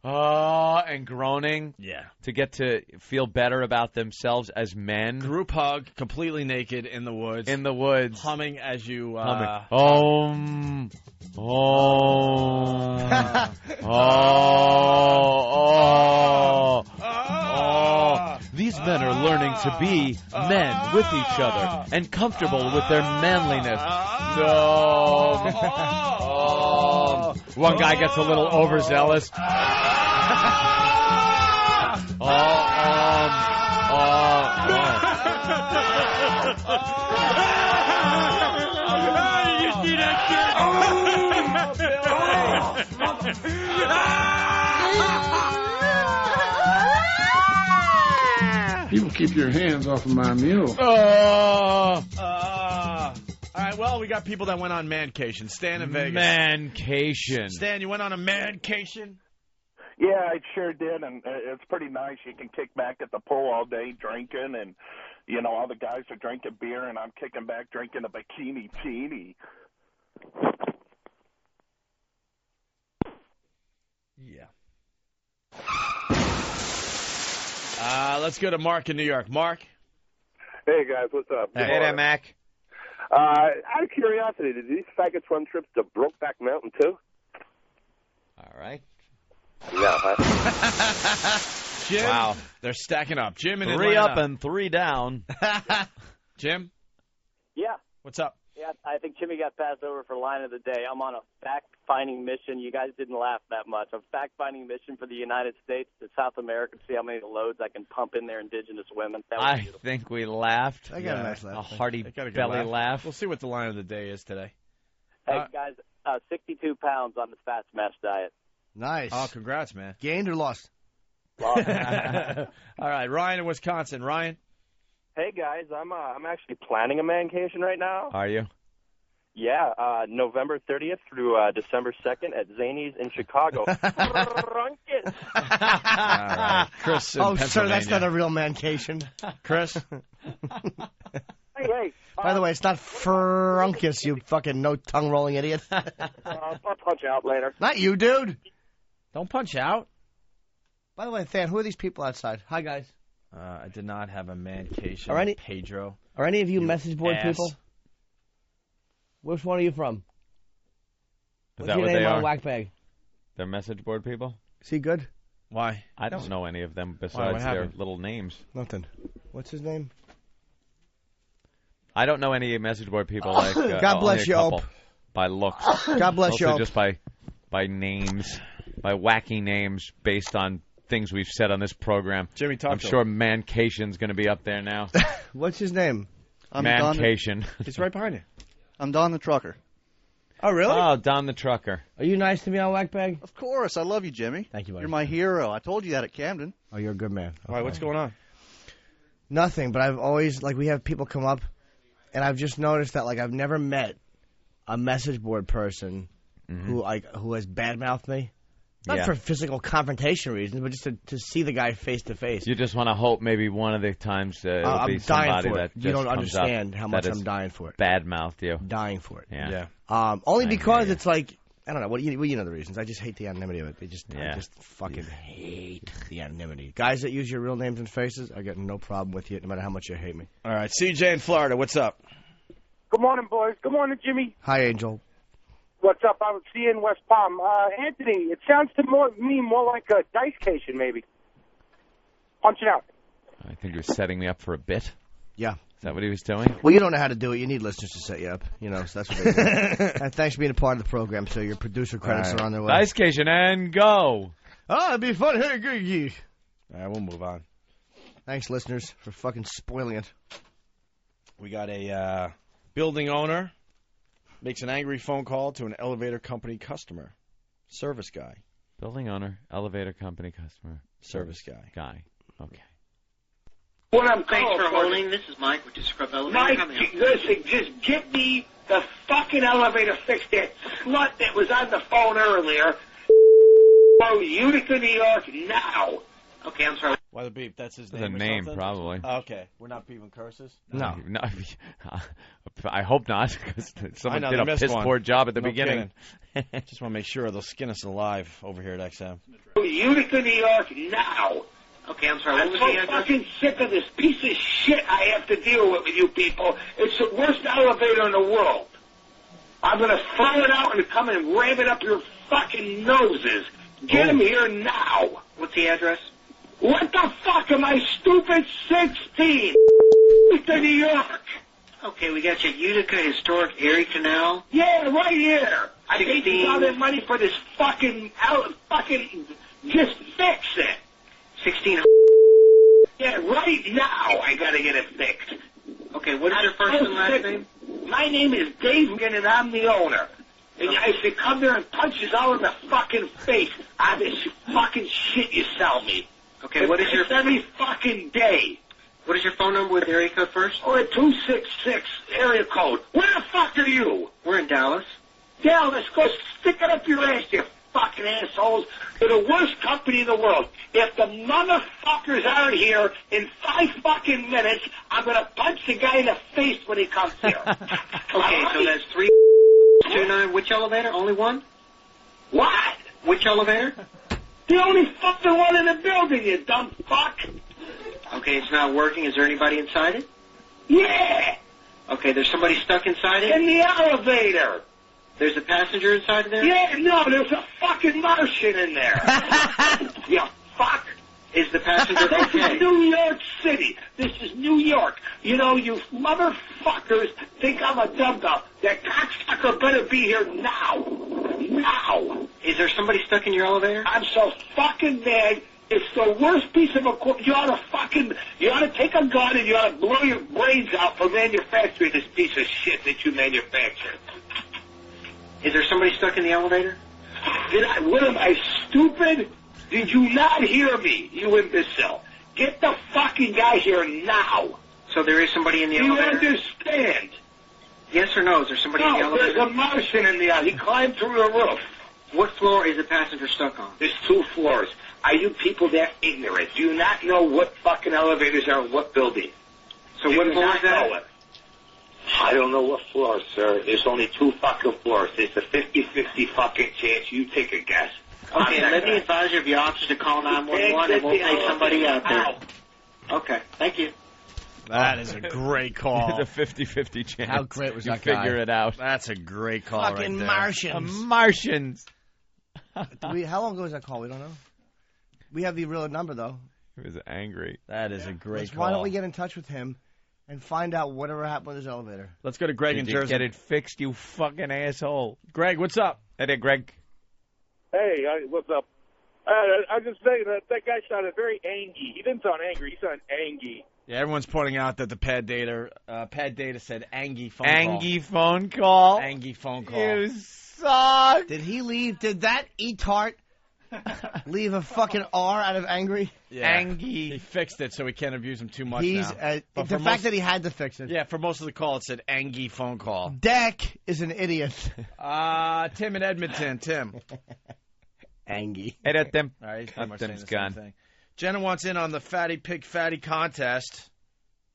and groaning to get to feel better about themselves as men. Group hug, completely naked in the woods. Humming as you These men are learning to be men with each other and comfortable with their manliness. One guy gets a little overzealous. People keep your hands off of my mule. All right, well, we got people that went on Mancation. Stan in Vegas. Mancation. Stan, you went on a Mancation? Yeah, I sure did, and it's pretty nice. You can kick back at the pool all day drinking, and, you know, all the guys are drinking beer, and I'm kicking back drinking a bikini teeny. Yeah. Let's go to Mark in New York. Mark? Hey, guys, what's up? Hey there, Mac. Out of curiosity, did these faggots run trips to Brokeback Mountain, too? All right. Yeah, huh? Jim? Wow. They're stacking up. Jim in 3 Atlanta. up and 3 down. Jim? Yeah. What's up? Yeah, I think Jimmy got passed over for line of the day. I'm on a fact-finding mission. You guys didn't laugh that much. A fact-finding mission for the United States to South America to see how many loads I can pump in their indigenous women. That was I beautiful. think we laughed. I got a nice laugh. A hearty belly laugh. We'll see what the line of the day is today. Hey, guys, 62 pounds on the fat smash diet. Nice. Oh, congrats, man. Gained or lost? All right, Ryan in Wisconsin. Ryan? Hey, guys, I'm actually planning a Mancation right now. Are you? Yeah, November 30th through December 2nd at Zany's in Chicago. All right. Chris in Oh, sir, that's Pennsylvania. not a real Mancation. Chris? Hey, By the way, it's not Frunkus, you fucking no-tongue-rolling idiot. I'll punch out later. Not you, dude. Don't punch out. By the way, Than, who are these people outside? Hi, guys. I did not have a Mancation. Are any- Pedro. Are any of you message board ass. people? Which one are you from? Is What's that your what name they on are? Whackbag? They're message board people? Is he good? Why? I don't know any of them Why, besides what their happened? little names. Nothing. What's his name? I don't know any message board people like God bless only a you, couple. Ope. By looks. God bless you, Also Ope. just by names, by wacky names based on things we've said on this program. Jimmy, talk I'm to sure him. Mancation's going to be up there now. What's his name? Mancation. He's right behind you. I'm Don the Trucker. Oh, really? Oh, Don the Trucker. Are you nice to me on Whackbag? Of course. I love you, Jimmy. Thank you, buddy. You're my hero. I told you that at Camden. Oh, you're a good man. All right, what's going on? Nothing, but I've always, like, we have people come up, and I've just noticed that, like, I've never met a message board person who has badmouthed me. Not for physical confrontation reasons, but just to see the guy face to face. You just want to hope maybe one of the times it'll I'm be dying somebody for that it. just You don't comes understand up how much that I'm dying for it. Badmouthed you. Dying for it. Yeah. Only I because hear you. it's like, I don't know. What you know the reasons. I just hate the anonymity of it. I just fucking hate the anonymity. Guys that use your real names and faces, I got no problem with you, no matter how much you hate me. All right, CJ in Florida, what's up? Good morning, boys. Good morning, Jimmy. Hi, Angel. What's up? I'm seeing West Palm. Anthony, it sounds to me more like a dice cation, maybe. Punching out. I think he was setting me up for a bit. Yeah. Is that what he was doing? Well, you don't know how to do it. You need listeners to set you up. You know, so that's what they do. And thanks for being a part of the program, so your producer credits are on their way. Dice Cation and go. Oh, it'd be fun. Hey, good. All right, we'll move on. Thanks, listeners, for fucking spoiling it. We got a building owner makes an angry phone call to an elevator company customer. Service guy. Building owner, elevator company customer. Service guy. Okay. What I'm thanks for holding. This is Mike with the Scrub Elevator. Mike, listen, just get me the fucking elevator fixed. That slut that was on the phone earlier. Oh, Utica, New York, now. Okay, I'm sorry. Why the beep? That's his The name. name, or something? probably. Okay, we're not beeping curses. No. I hope not, because someone I know, did they a missed piss one. poor job at the No beginning. Just want to make sure they'll skin us alive over here at XM. Utica, New York, now. Okay, I'm sorry. I'm so fucking sick of this piece of shit I have to deal with you people. It's the worst elevator in the world. I'm going to throw it out and come and ram it up your fucking noses. Get him here now. What's the address? What the fuck am I, stupid? 16. Utica, New York. Okay, we got you. Utica Historic Erie Canal. Yeah, right here. I paid all that money for this fucking, just fix it. 16. Yeah, right now I gotta get it fixed. Okay, what is your first and last name? My name is Dave, and I'm the owner. And I should come there and punch us all in the fucking face on this fucking shit you sell me. Okay, what is your... It's every fucking day. What is your phone number with area code first? Oh, 266 area code. Where the fuck are you? We're in Dallas. Dallas, go stick it up your ass, you fucking assholes. They're the worst company in the world. If the motherfuckers aren't here in 5 fucking minutes, I'm gonna punch the guy in the face when he comes here. Okay, so that's 329. Which elevator? Only one? What? Which elevator? The only fucking one in the building, you dumb fuck. Okay, it's not working. Is there anybody inside it? Yeah. Okay, there's somebody stuck inside it? In the elevator. There's a passenger inside of there? Yeah, no, there's a fucking Martian in there. You fuck. Is the passenger okay? This is New York City. This is New York. You know, you motherfuckers think I'm a dum-dum. That cocksucker better be here now. Now. Is there somebody stuck in your elevator? I'm so fucking mad. It's the worst piece of equipment. You ought to take a gun and you ought to blow your brains out for manufacturing this piece of shit that you manufacture. Is there somebody stuck in the elevator? What am I, stupid? Did you not hear me, you imbecile? Get the fucking guy here now. So there is somebody in the elevator? You understand? Yes or no? Is there somebody in the elevator? There's a Martian in the elevator. He climbed through the roof. What floor is the passenger stuck on? There's 2 floors. Are you people that ignorant? Do you not know what fucking elevators are in what building? So what floor is that? I don't know what floor, sir. There's only 2 fucking floors. It's a 50-50 fucking chance. You take a guess. Okay, let me advise you of your options to call 911 and we'll take somebody out there. Okay, thank you. That is a great call. The 50-50 chance. How great was you that guy? figure it out. That's a great call Fucking right there. Martians. Martians. How long ago was that call? We don't know. We have the real number, though. He was angry. That is a great call. Why don't we get in touch with him and find out whatever happened with his elevator? Let's go to Greg in Jersey. Get it fixed, you fucking asshole. Greg, what's up? Hey there, Greg. Hey, what's up? I just say that guy sounded very angry. He didn't sound angry. He sounded angry. Yeah, everyone's pointing out that the Pad Data said Angie phone Angie phone call. Angie phone call. You suck. Did he leave? Did that E-tart Leave a fucking R out of angry? Yeah. He fixed it so we can't abuse him too much He's now. But the for fact that he had to fix it. Yeah, for most of the call, it said Angie phone call. Deck is an idiot. Tim in Edmonton. Tim. Angie. Hey, that Tim. All right, he's pretty much saying Tim's the same gone. thing. Jenna wants in on the Fatty Pig Fatty contest.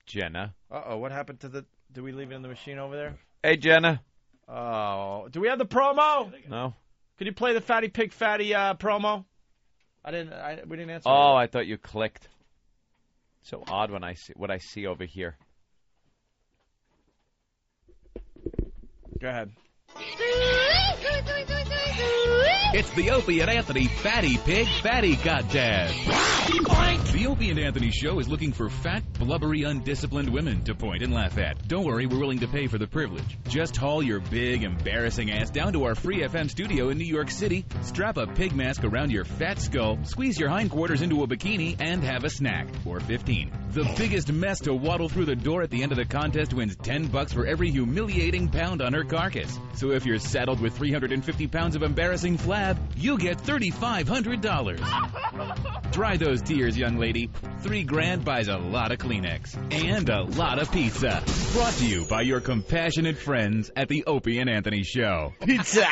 Jenna. Uh-oh, what happened to the... Did we leave it in the machine over there? Hey, Jenna. Oh, do we have the promo? No. Could you play the Fatty Pig Fatty promo? We didn't answer. Oh, I thought you clicked. So odd when I see what I see over here. Go ahead. It's the Opie and Anthony Fatty Pig Fatty Contest. The Opie and Anthony Show is looking for fat, blubbery, undisciplined women to point and laugh at. Don't worry, we're willing to pay for the privilege. Just haul your big, embarrassing ass down to our Free FM studio in New York City, strap a pig mask around your fat skull, squeeze your hindquarters into a bikini, and have a snack for $15. The biggest mess to waddle through the door at the end of the contest wins $10 for every humiliating pound on her carcass. So if you're saddled with 350 pounds of embarrassing flab, you get $3,500. Dry those tears, young lady. $3,000 buys a lot of Kleenex and a lot of pizza. Brought to you by your compassionate friends at the Opie and Anthony Show. Pizza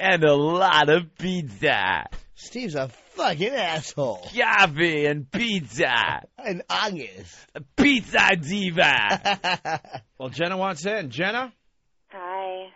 and a lot of pizza. Steve's a fucking asshole. Coffee and pizza. And August. Pizza diva. Well, Jenna wants in. Jenna? Hi.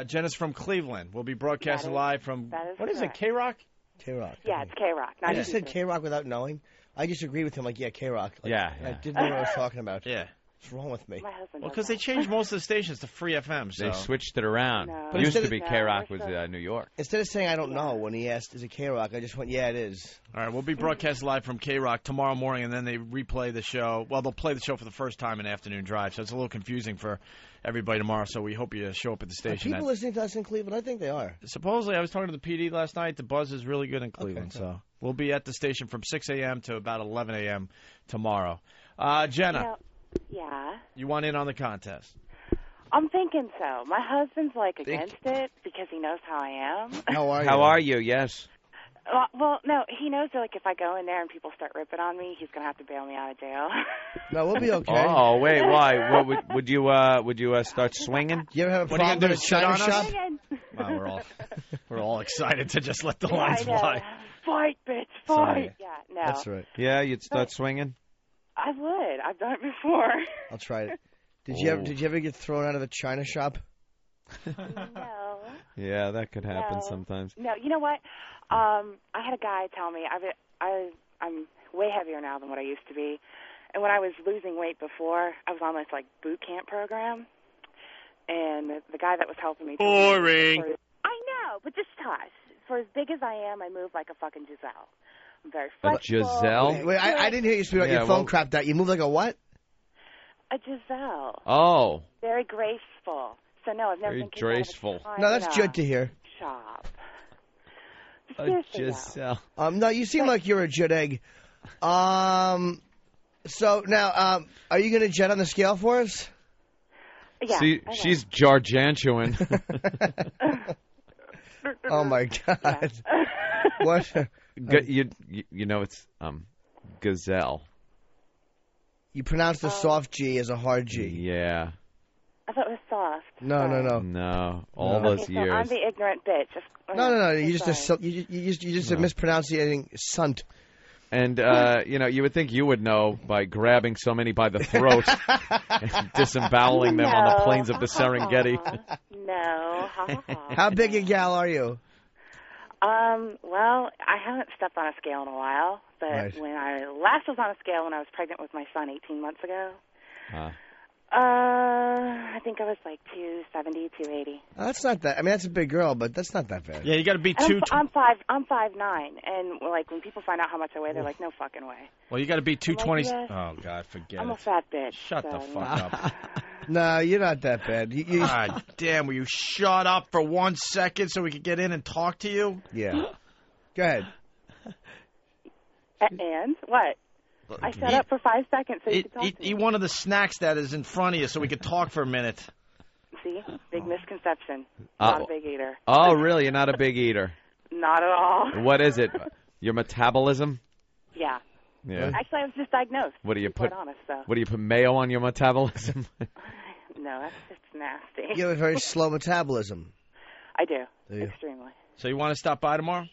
Jenna's from Cleveland. We'll be broadcasting live from, what is it, K-Rock? K-Rock. Yeah, it's K-Rock. I just said K-Rock without knowing. I just agreed with him, like, yeah, K-Rock. Like, yeah. I didn't know what I was talking about. Yeah. What's wrong with me? My husband Well, because they changed most of the stations to Free FM, so. They switched it around. No. But Used to instead be of- K-Rock was New York. Instead of saying I don't know when he asked, is it K-Rock, I just went, yeah, it is. All right, we'll be broadcasting live from K-Rock tomorrow morning, and then they replay the show. Well, they'll play the show for the first time in Afternoon Drive, so it's a little confusing for everybody tomorrow, so we hope you show up at the Are station. people listening to us in Cleveland? I think they are. Supposedly, I was talking to the PD last night. The buzz is really good in Cleveland, Okay. so we'll be at the station from 6 a.m. to about 11 a.m. tomorrow. Jenna, Yeah. you want in on the contest? I'm thinking so. My husband's, like, against it because he knows how I am. How are you? How are you? Yes. Well, no, he knows that, like, if I go in there and people start ripping on me, he's going to have to bail me out of jail. No, we'll be okay. Oh, wait, why? What would you start swinging? You ever have a What are you problem gonna at do, a shit China on us? shop? Wow, we're all excited to just let the Yeah, lines I know. fly. Fight, bitch, fight. Sorry. Yeah, no. That's right. Yeah, you'd start swinging? I would. I've done it before. I'll try it. Did you ever get thrown out of a China shop? No. Yeah, that could happen No. sometimes. No, you know what? I had a guy tell me I'm way heavier now than what I used to be, and when I was losing weight before, I was on this like boot camp program, and the guy that was helping me. Boring. I know, but just hush. For as big as I am, I move like a fucking Giselle. I'm very flexible. Giselle? Wait, I didn't hear you speak about your phone crap. That you move like a what? A Giselle. Oh. Very graceful. So no, I've never Very been kicked out of a graceful. No, that's good to hear. shop. A Seriously, Giselle. No, you seem like you're a jet egg. So now, are you going to jet on the scale for us? Yeah. See, she's gargantuan. Oh my God! What? You know it's gazelle. You pronounce the soft G as a hard G. Yeah. I thought it was soft. No. No. All No. those Okay, so years. I'm the ignorant bitch. No. You Sorry. just mispronouncing sunt. And you would think you would know by grabbing so many by the throat and disemboweling them on the plains of the Serengeti. No. How big a gal are you? Well, I haven't stepped on a scale in a while, but Right. when I last was on a scale when I was pregnant with my son 18 months ago, I think I was like 270, 280. That's not that. I mean, that's a big girl, but that's not that bad. Yeah, you got to be And two. I'm 5'9", and like when people find out how much I weigh, they're like, no fucking way. Well, you got to be 220. yes. Oh God, forget I'm a it. fat bitch. Shut the so, fuck up. No, you're not that bad. God damn, will you shut up for 1 second so we could get in and talk to you? Yeah. Go ahead. And what? I shut up for 5 seconds so you could talk to me. Eat one of the snacks that is in front of you so we could talk for a minute. See? Big misconception. Not a big eater. Oh, really? You're not a big eater? Not at all. What is it? Your metabolism? Yeah. Yeah. Actually, I was just diagnosed. What do you to be put? quite honest, so. What do you put mayo on your metabolism? No, that's just nasty. You have a very slow metabolism. I do. Do you? Extremely. So you want to stop by tomorrow?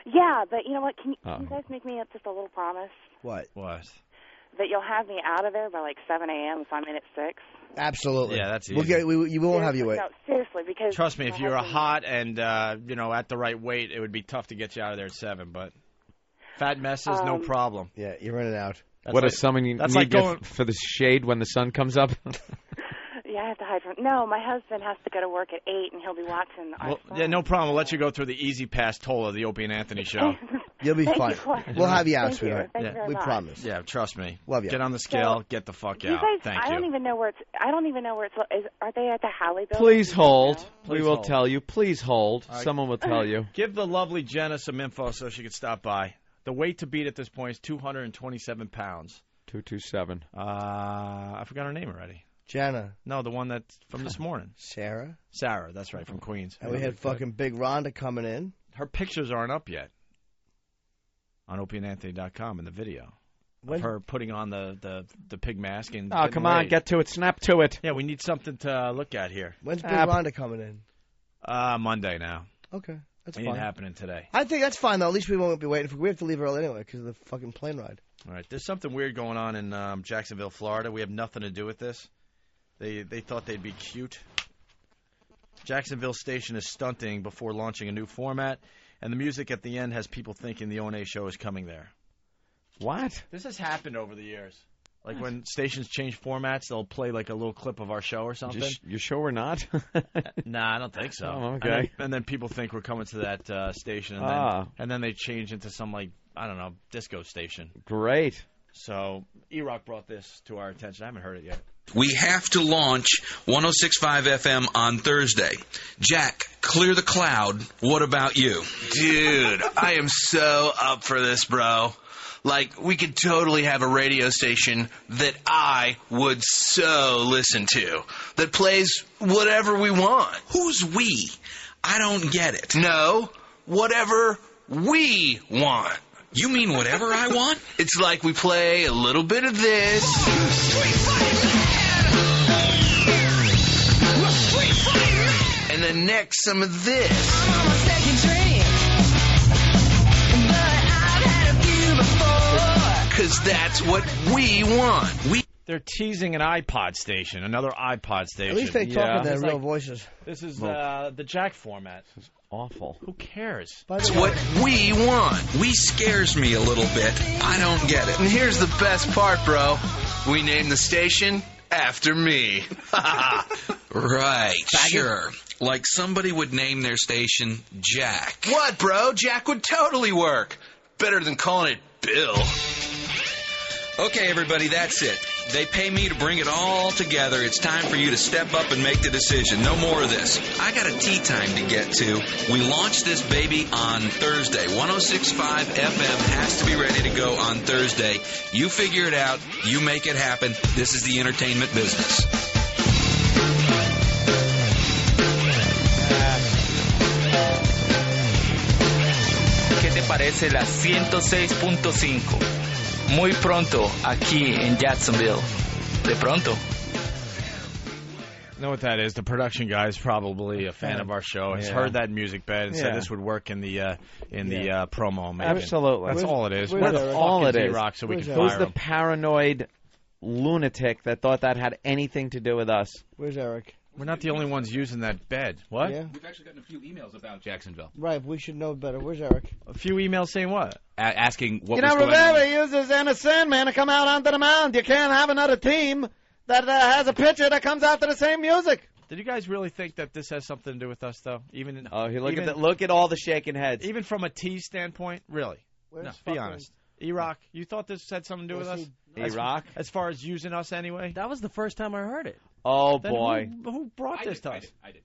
Yeah, but you know what? Can you guys make me just a little promise? What? What? That you'll have me out of there by like 7 a.m. if I'm in at 6. Absolutely. Yeah, that's We'll easy. you won't have you wait. No, seriously, because... Trust me, if my you're husband- hot and, at the right weight, it would be tough to get you out of there at 7, but fat messes, no problem. Yeah, you're running out. What is someone you that's need like going- for the shade when the sun comes up? Yeah, I have to hide from... No, my husband has to go to work at 8, and he'll be watching our Well, son. yeah, no problem. We'll let you go through the Easy Pass toll of the Opie and Anthony show. You'll be Thank fine. you for- We'll have you out, Thank you. sweetheart. Thank you very We much. promise. Yeah, trust me. Love you. Get on the scale, get the fuck You out. guys, Thank I you. don't even know where it's... I don't even know where it's... Are they at the Halley building? Please hold. We Please will hold. tell you. Please hold. All right. Someone will tell you. Give the lovely Jenna some info so she could stop by. The weight to beat at this point is 227 pounds. 227. I forgot her name already. Jenna. No, the one that's from this morning. Sarah. Sarah, that's right, from Queens. And we had fucking Big Rhonda coming in. Her pictures aren't up yet on opieandanthony.com in the video. When- Of her putting on the pig mask and Oh, getting come on. laid. Get to it. Snap to it. Yeah, we need something to look at here. When's Big Rhonda coming in? Monday now. Okay, that's Ain't fine. happening today. I think that's fine, though. At least we won't be waiting. We have to leave early anyway because of the fucking plane ride. All right, there's something weird going on in Jacksonville, Florida. We have nothing to do with this. They thought they'd be cute. Jacksonville station is stunting before launching a new format, and the music at the end has people thinking the O&A show is coming there. What? This has happened over the years. Like when stations change formats, they'll play like a little clip of our show or something. You sure we're not? Nah, I don't think so. Oh, okay. And then people think we're coming to that station, and then they change into some, like, I don't know, disco station. Great. So E-Rock brought this to our attention. I haven't heard it yet. We have to launch 106.5 FM on Thursday. Jack, clear the cloud. What about you? Dude, I am so up for this, bro. Like, we could totally have a radio station that I would so listen to, that plays whatever we want. Who's we? I don't get it. No, whatever we want. You mean whatever I want? It's like we play a little bit of this. And then next, some of this. Because that's what we want. They're teasing an iPod station, another iPod station. At least they talk in their It's real like- voices. This is the Jack format. This is awful. Who cares? That's what we want. We scares me a little bit. I don't get it. And here's the best part, bro. We named the station after me. Right, sure. Like somebody would name their station Jack. What, bro? Jack would totally work. Better than calling it Bill. Okay, everybody, that's it. They pay me to bring it all together. It's time for you to step up and make the decision. No more of this. I got a tea time to get to. We launch this baby on Thursday. 106.5 FM has to be ready to go on Thursday. You figure it out. You make it happen. This is the entertainment business. ¿Qué te parece la 106.5? Muy pronto aquí en Jacksonville. De pronto. Know what that is? The production guy is probably a fan of our show. Has Yeah. heard that music bed and said Yeah. this would work in the promo. Maybe. Absolutely. That's all it is. That's Where the all fuck it is is. E-Rock so we can Who's fire the him? paranoid lunatic that thought that had anything to do with us? Where's Eric? We're not the only ones using that bed. What? Yeah. We've actually gotten a few emails about Jacksonville. Right, we should know better. Where's Eric? A few emails saying what? Asking what You was know, going on. Rivera uses Ennis Sandman to come out onto the mound. You can't have another team that has a pitcher that comes out to the same music. Did you guys really think that this has something to do with us, though? Even in, Look at all the shaking heads. Even from a tease standpoint, really? Where's No, be fucking- honest. E-Rock, you thought this had something to do with us? E-Rock? As far as using us anyway? That was the first time I heard it. Oh, Then boy. Who brought this to us? I did.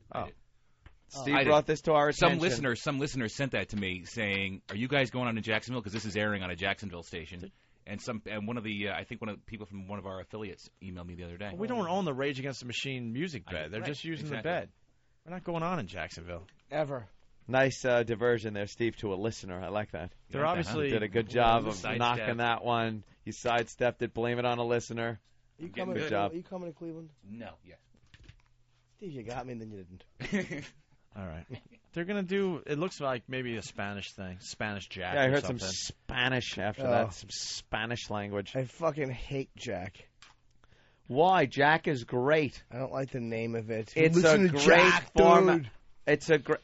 Steve I did. brought this to our attention. Some listeners sent that to me saying, "Are you guys going on to Jacksonville? Because this is airing on a Jacksonville station." And one of the people from one of our affiliates emailed me the other day. We don't own the Rage Against the Machine music bed. They're Right, just using exactly. the bed. We're not going on in Jacksonville. Ever. Nice diversion there, Steve, to a listener. I like that. They're obviously did a good job of sidestep. knocking that one. You sidestepped it. Blame it on a listener. You Good coming? job. Are you coming to Cleveland? No, yeah. Steve, you got me, and then you didn't. All right. They're going to do, it looks like maybe a Spanish thing. Spanish Jack. Yeah, I or heard something. some Spanish after Oh. that. Some Spanish language. I fucking hate Jack. Why? Jack is great. I don't like the name of it. It's Listen a to great Jack, format. dude. It's a great.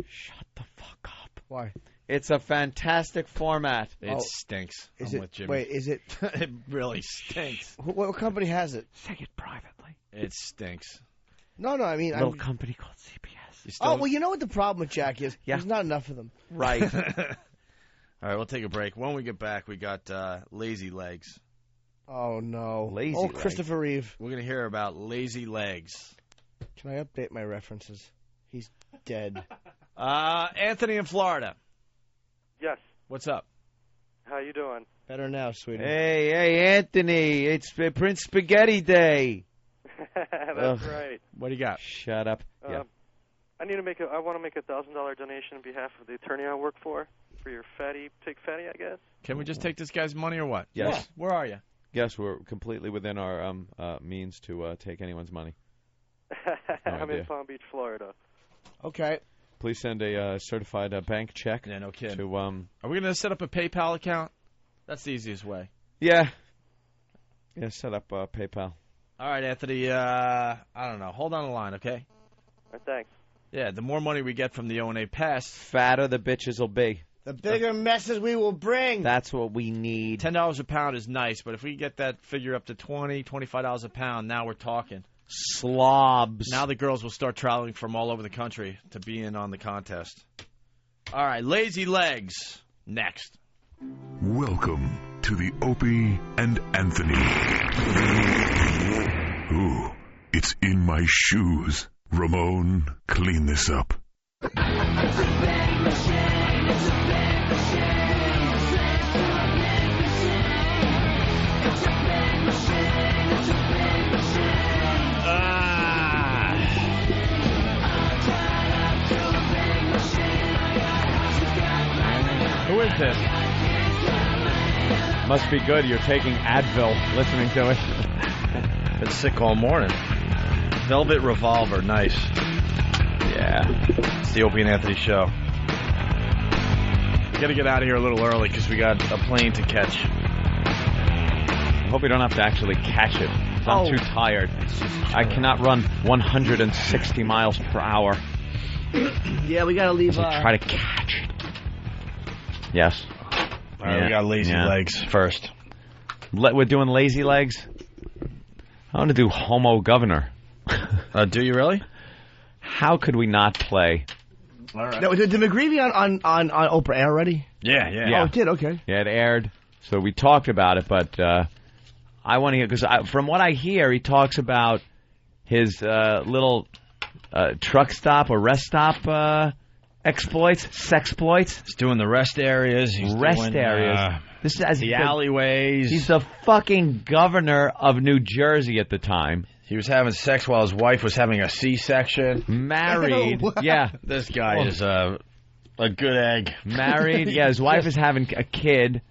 Shut the fuck up. Why? It's a fantastic format. It stinks. Is I'm it? with Jimmy. Wait, is it? It really stinks. What company has it? Say it privately. It stinks. No, I mean, Little company called CBS. Oh well, you know what the problem with Jack is? Yeah. There's not enough of them. Right. All right, we'll take a break. When we get back, we got Lazy Legs. Oh no, Lazy Oh, Leg. Christopher Reeve. We're going to hear about Lazy Legs. Can I update my references? He's dead. Anthony in Florida. Yes. What's up? How you doing? Better now, sweetie. Hey, Anthony. It's Prince Spaghetti Day. That's right. What do you got? Shut up. Yeah. I want to make a $1,000 donation on behalf of the attorney I work for your Pig Fatty, I guess. Can we just take this guy's money or what? Yes. Yeah. Where are you? Yes, we're completely within our means to take anyone's money. No I'm idea. in Palm Beach, Florida. Okay. Please send a certified bank check. Yeah, no kidding. To Are we going to set up a PayPal account? That's the easiest way. Yeah, set up PayPal. All right, Anthony. I don't know. Hold on the line, okay? All right, thanks. Yeah, the more money we get from the O&A Pass, Fatter the bitches will be. The bigger messes we will bring. That's what we need. $10 a pound is nice, but if we get that figure up to $20, $25 a pound, now we're talking. Slobs. Now the girls will start traveling from all over the country to be in on the contest. All right, Lazy Legs, next. Welcome to the Opie and Anthony. Ooh, it's in my shoes. Ramon, clean this up. Who is this? Must be good. You're taking Advil listening to it. Been sick all morning. Velvet Revolver, nice. Yeah. It's the Opie and Anthony show. We got to get out of here a little early because we got a plane to catch. I hope we don't have to actually catch it. I'm too tired. I cannot run 160 miles per hour. Yeah, we got to leave. Try to catch it. Yes. All right, we got Lazy Legs first. We're doing Lazy Legs. I want to do Homo Governor. Do you really? How could we not play? All right. Now, did McGreevy on Oprah air already? Yeah. Oh, it did. Okay. Yeah, it aired. So we talked about it, but I want to hear because from what I hear, he talks about his little truck stop or rest stop exploits, sexploits. He's doing the rest areas. He's rest doing, areas. This is the alleyways. He's the fucking governor of New Jersey at the time. He was having sex while his wife was having a C-section. Married. Yeah. This guy is a good egg. Married. Yeah, his wife is having a kid,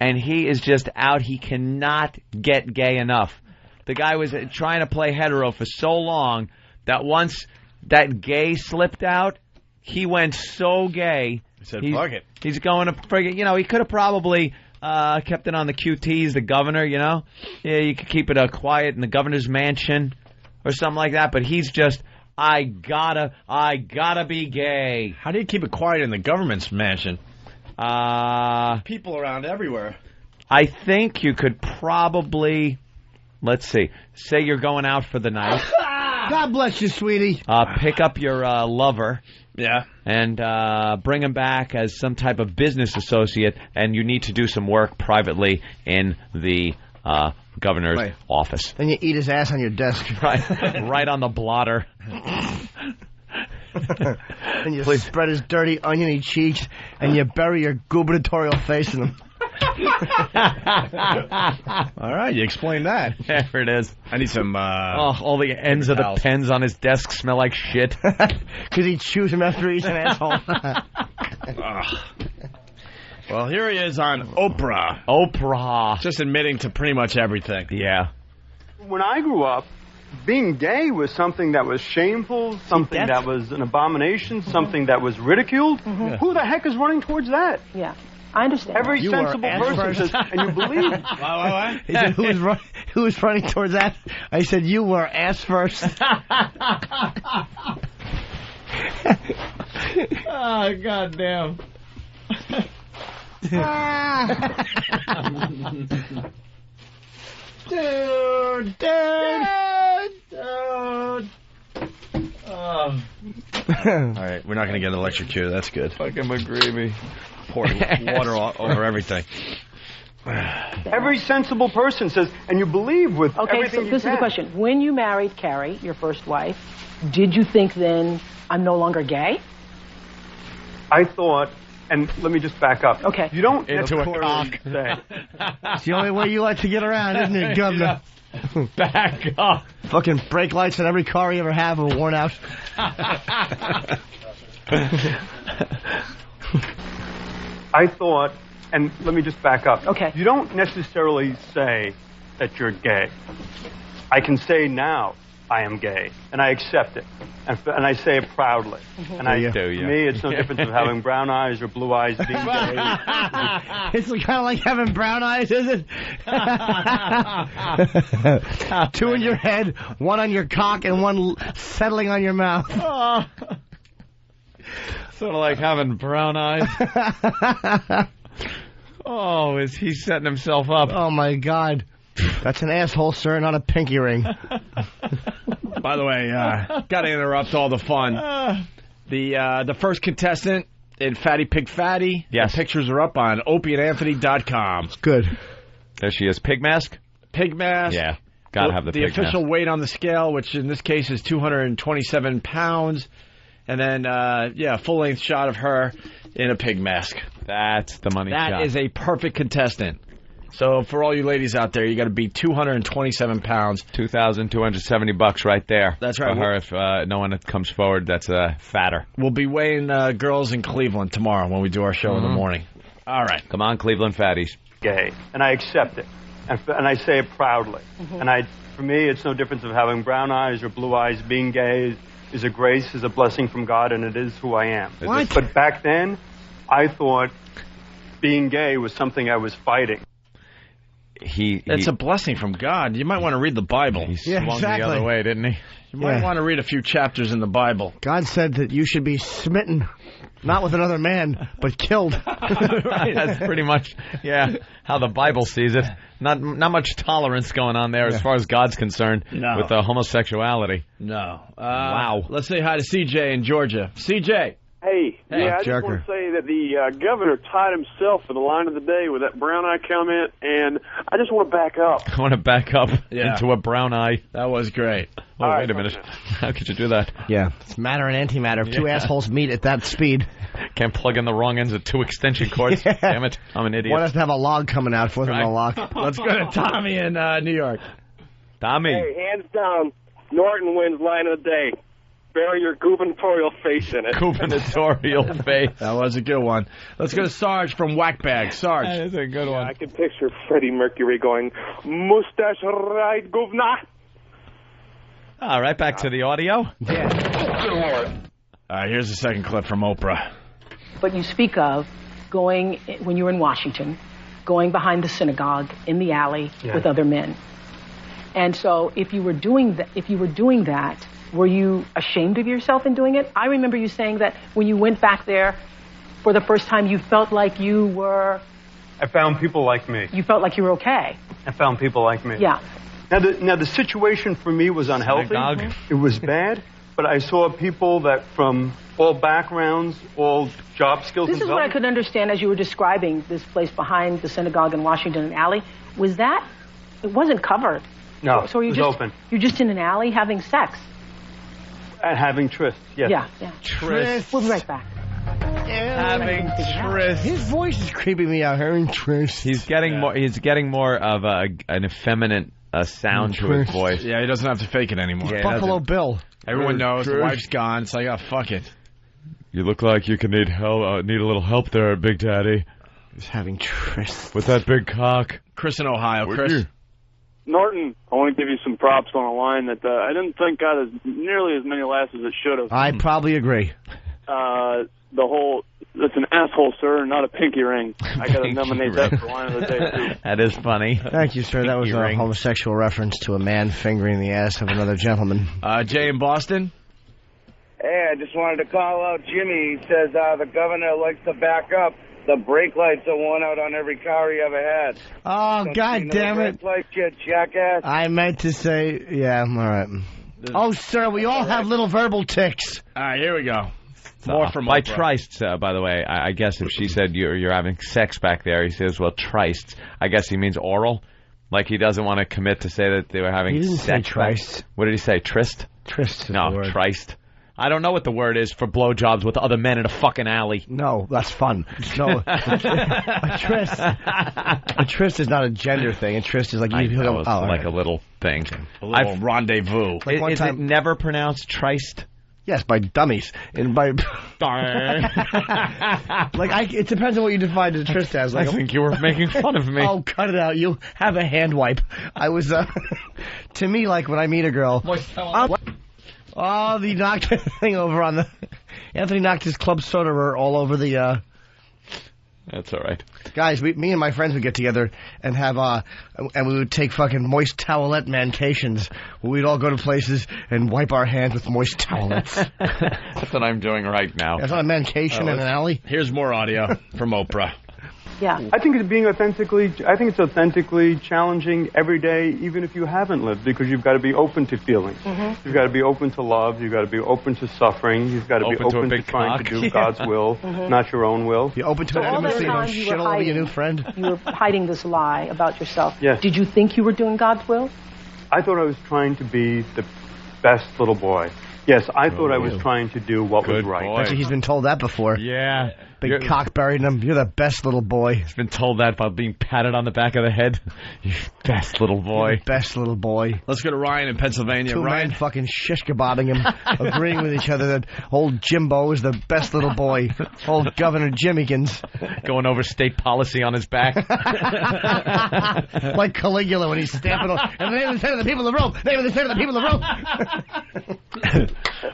and he is just out. He cannot get gay enough. The guy was trying to play hetero for so long that once that gay slipped out, he went so gay. He said, fuck it. He's going to friggin', he could have probably kept it on the QTs, the governor, Yeah, you could keep it quiet in the governor's mansion or something like that. But he's just, I gotta be gay. How do you keep it quiet in the government's mansion? People around everywhere. I think you could probably, let's see, say you're going out for the night. God bless you, sweetie. Pick up your lover. Yeah. And bring him back as some type of business associate, and you need to do some work privately in the governor's office. Then you eat his ass on your desk. Right on the blotter. And you spread his dirty oniony cheeks, and you bury your gubernatorial face in them. All right, you explained that. There it is. I need some. All the ends of the pens on his desk smell like shit. Because he chews him after he's an asshole. Well, here he is on Oprah. Oprah. Just admitting to pretty much everything. Yeah. When I grew up, being gay was something that was shameful, something that was an abomination, something that was ridiculed. Mhm. Who the heck is running towards that? Yeah, I understand. Every sensible person says, and you believe. He said, who was running towards that? I said, you were ass first. Oh, goddamn. Dude. All right, we're not going to get an electrocute. That's good. Fucking McGreevy. Pouring water all over everything. Every sensible person says, and you believe with Okay, everything so you this can. is the question. When you married Carrie, your first wife, did you think then, I'm no longer gay? I thought, and let me just back up. Okay. You don't Into a necessarily cock. say. It's the only way you like to get around, isn't it, Governor? Back up. Fucking brake lights in every car you ever have are worn out. I thought, and let me just back up. Okay. You don't necessarily say that you're gay. I can say now I am gay, and I accept it, and I say it proudly. Mm-hmm. And I, Do you? to me, it's no difference of having brown eyes or blue eyes. Being gay. It's kind of like having brown eyes, is it? Two in your head, one on your cock, and one settling on your mouth. Sort of like having brown eyes. Oh, is he setting himself up? Oh, my God. That's an asshole, sir, not a pinky ring. By the way, got to interrupt all the fun. The first contestant in Fatty Pig Fatty. Yes. The pictures are up on opieandAnthony.com. Good. There she is. Pig mask? Pig mask. Yeah. Gotta have the pig official mask. weight on the scale, which in this case is 227 pounds. And then, full-length shot of her in a pig mask. That's the money shot. That is a perfect contestant. So for all you ladies out there, you got to be 227 pounds. $2,270 right there. That's right. For her, if no one comes forward, that's fatter. We'll be weighing girls in Cleveland tomorrow when we do our show in the morning. All right. Come on, Cleveland fatties. Gay, and I accept it, and I say it proudly. And for me, it's no difference of having brown eyes or blue eyes. Being gay is a grace, is a blessing from God, and it is who I am. What? But back then, I thought being gay was something I was fighting. It's a blessing from God. You might want to read the Bible. He swung the other way, didn't he? You might want to read a few chapters in the Bible. God said that you should be smitten, not with another man, but killed. Right, that's pretty much, how the Bible sees it. Not much tolerance going on there as far as God's concerned with homosexuality. No. Wow. Let's say hi to CJ in Georgia. CJ. Hey, I just jerker. want to say that the governor tied himself for the line of the day with that brown eye comment, and I just want to back up. I want to back up into a brown eye. That was great. Oh, wait a minute. How could you do that? Yeah, it's matter and antimatter. If two assholes meet at that speed. Can't plug in the wrong ends of two extension cords. Damn it. I'm an idiot. One has to have a log coming out for them to lock. Let's go to Tommy in New York. Tommy. Hey, hands down, Norton wins line of the day. Bury your gubernatorial face in it. Gubernatorial face. That was a good one. Let's go to Sarge from Whackbag. Sarge. That is a good one. I can picture Freddie Mercury going, mustache right, governor. All right, back to the audio. Here's the second clip from Oprah. But you speak of going, when you were in Washington, going behind the synagogue in the alley with other men. And so if you were doing that, were you ashamed of yourself in doing it? I remember you saying that when you went back there for the first time, you felt like you were... I found people like me. You felt like you were okay. I found people like me. Yeah. Now the situation for me was unhealthy. Synagogue. It was bad, but I saw people that from all backgrounds, all job skills This and is what I could understand as you were describing this place behind the synagogue in Washington Alley. Was that... It wasn't covered. No, so it was open. You're just in an alley having sex. And having trysts, yes. Yeah. Trysts. We'll be right back. having tryst. His voice is creeping me out. Having tryst. He's getting more. He's getting more of an effeminate sound to his voice. Yeah, he doesn't have to fake it anymore. Yeah, Buffalo Bill. Everyone knows the wife's gone. It's like, oh, fuck it. You look like you can need help. Need a little help there, Big Daddy. He's having tryst with that big cock. Chris in Ohio. Chris. Norton, I want to give you some props on a line that I didn't think got nearly as many laughs as it should have. I probably agree. It's an asshole, sir, not a pinky ring. I got to nominate that for line of the day, too. That is funny. Thank you, sir. That was a homosexual reference to a man fingering the ass of another gentleman. Jay in Boston? Hey, I just wanted to call out Jimmy. He says the governor likes to back up. The brake lights are worn out on every car he ever had. Oh, God damn it. Brake lights, you jackass. I meant to say, yeah, all right. Oh, sir, we all have little verbal tics. All right, here we go. More from by trysts, by the way. I guess if she said you're having sex back there, he says, well, trysts. I guess he means oral. Like he doesn't want to commit to say that they were having sex. He didn't say tryst. What did he say? Tryst? Tryst. No, tryst. I don't know what the word is for blowjobs with other men in a fucking alley. No, that's fun. No, a tryst is not a gender thing. A tryst is like like a little thing. A little rendezvous. Like is it never pronounced tryst? Yes, by dummies. And by it depends on what you define as tryst as. Like, I think you were making fun of me. Oh, cut it out. You have a hand wipe. I was, to me, like when I meet a girl. Oh, the knocked thing over on the... Anthony knocked his club soda all over the... That's all right. Guys, me and my friends would get together and have, and we would take fucking moist towelette mancations. We'd all go to places and wipe our hands with moist towelettes. That's what I'm doing right now. That's not a mancation in an alley. Here's more audio from Oprah. Yeah. I think it's authentically challenging every day, even if you haven't lived, because you've got to be open to feelings. Mm-hmm. You've got to be open to love. You've got to be open to suffering. You've got to be open to trying to do God's will, not your own will. Be open to intimacy. Don't shit all over your new friend. You were hiding this lie about yourself. Yes. Did you think you were doing God's will? I thought I was trying to be the best little boy. Yes, I thought I was trying to do what was right. Actually, he's been told that before. Yeah. Big cock buried in him. You're the best little boy. He's been told that by being patted on the back of the head. You best little boy. You're the best little boy. Let's go to Ryan in Pennsylvania. Two Ryan men fucking shish kebabbing him, agreeing with each other that old Jimbo is the best little boy. Old Governor Jimmykins. Going over state policy on his back. Like Caligula when he's stamping on. And the name of the Senate of the people of Rome. Name of the Senate of the people of Rome.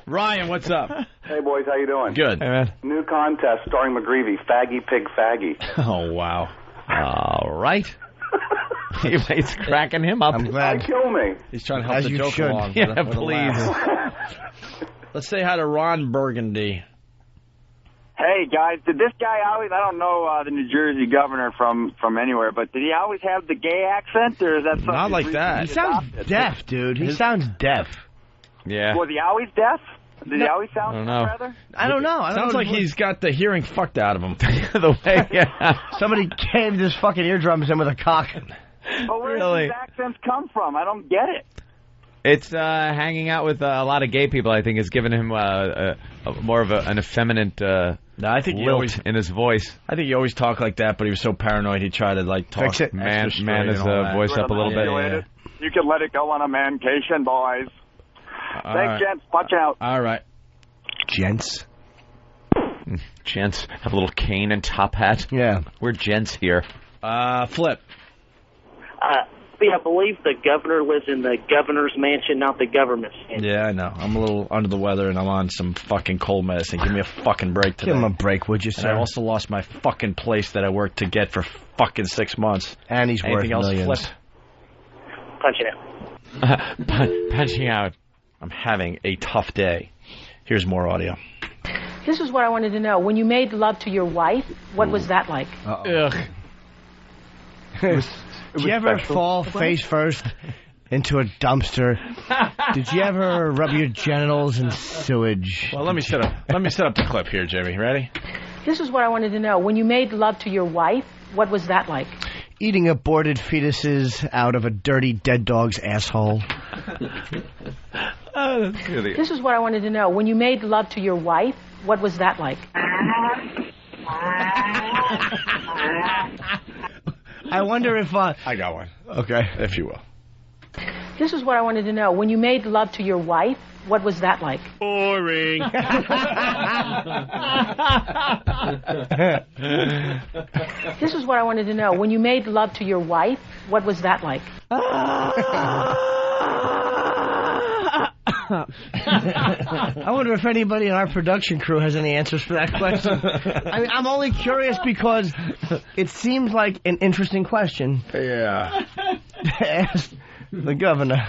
Ryan, what's up? Hey, boys, how you doing? Good. Hey, man. New contest starring McGreevy, Faggy Pig Faggy. Oh, wow. All right. It's cracking him up. I'm glad. Kill me. He's trying to help the joke along. Yeah, please. Let's say hi to Ron Burgundy. Hey, guys, did this guy always, I don't know the New Jersey governor from anywhere, but did he always have the gay accent, or is that something? Not like that. He sounds deaf, dude. He sounds deaf. Yeah. Was he always deaf? Did he always sound rather? I don't know. Sounds like he's got the hearing fucked out of him. The way, somebody caved his fucking eardrums in with a cock. But where do these accents come from? I don't get it. It's hanging out with a lot of gay people, I think, has given him more of an effeminate I think lilt in his voice. I think he always talked like that, but he was so paranoid he tried to talk. Fix it. Man his voice up a little bit. Yeah. You can let it go on a mancation, boys. Thanks, gents. Watch out. All right. Gents. Gents. Have a little cane and top hat. Yeah. We're gents here. Flip. I believe the governor lives in the governor's mansion, not the government's mansion. Yeah, I know. I'm a little under the weather, and I'm on some fucking cold medicine. Give me a fucking break today. Give him a break, would you, sir? And I also lost my fucking place that I worked to get for fucking 6 months. And he's Anything worth else, millions. Flip? Punching out. Punching out. I'm having a tough day. Here's more audio. This is what I wanted to know. When you made love to your wife, what was that like? Ugh. Did you ever fall face first into a dumpster? Did you ever rub your genitals in sewage? Well, let me set up the clip here, Jamie. Ready? This is what I wanted to know. When you made love to your wife, what was that like? Eating aborted fetuses out of a dirty dead dog's asshole. This is what I wanted to know. When you made love to your wife, what was that like? I wonder if... I got one. Okay. If you will. This is what I wanted to know. When you made love to your wife, what was that like? Boring. This is what I wanted to know. When you made love to your wife, what was that like? I wonder if anybody in our production crew has any answers for that question. I mean, I'm only curious because it seems like an interesting question. Yeah. To ask the governor.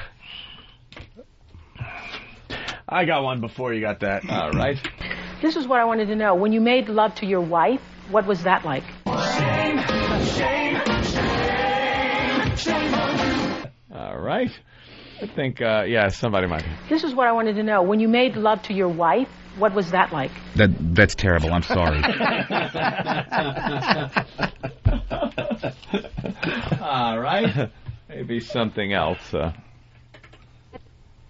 I got one before you got that. All right. This is what I wanted to know. When you made love to your wife, what was that like? Shame, shame, shame, shame on you. All right. I think, somebody might. This is what I wanted to know. When you made love to your wife, what was that like? That's terrible. I'm sorry. All right. Maybe something else.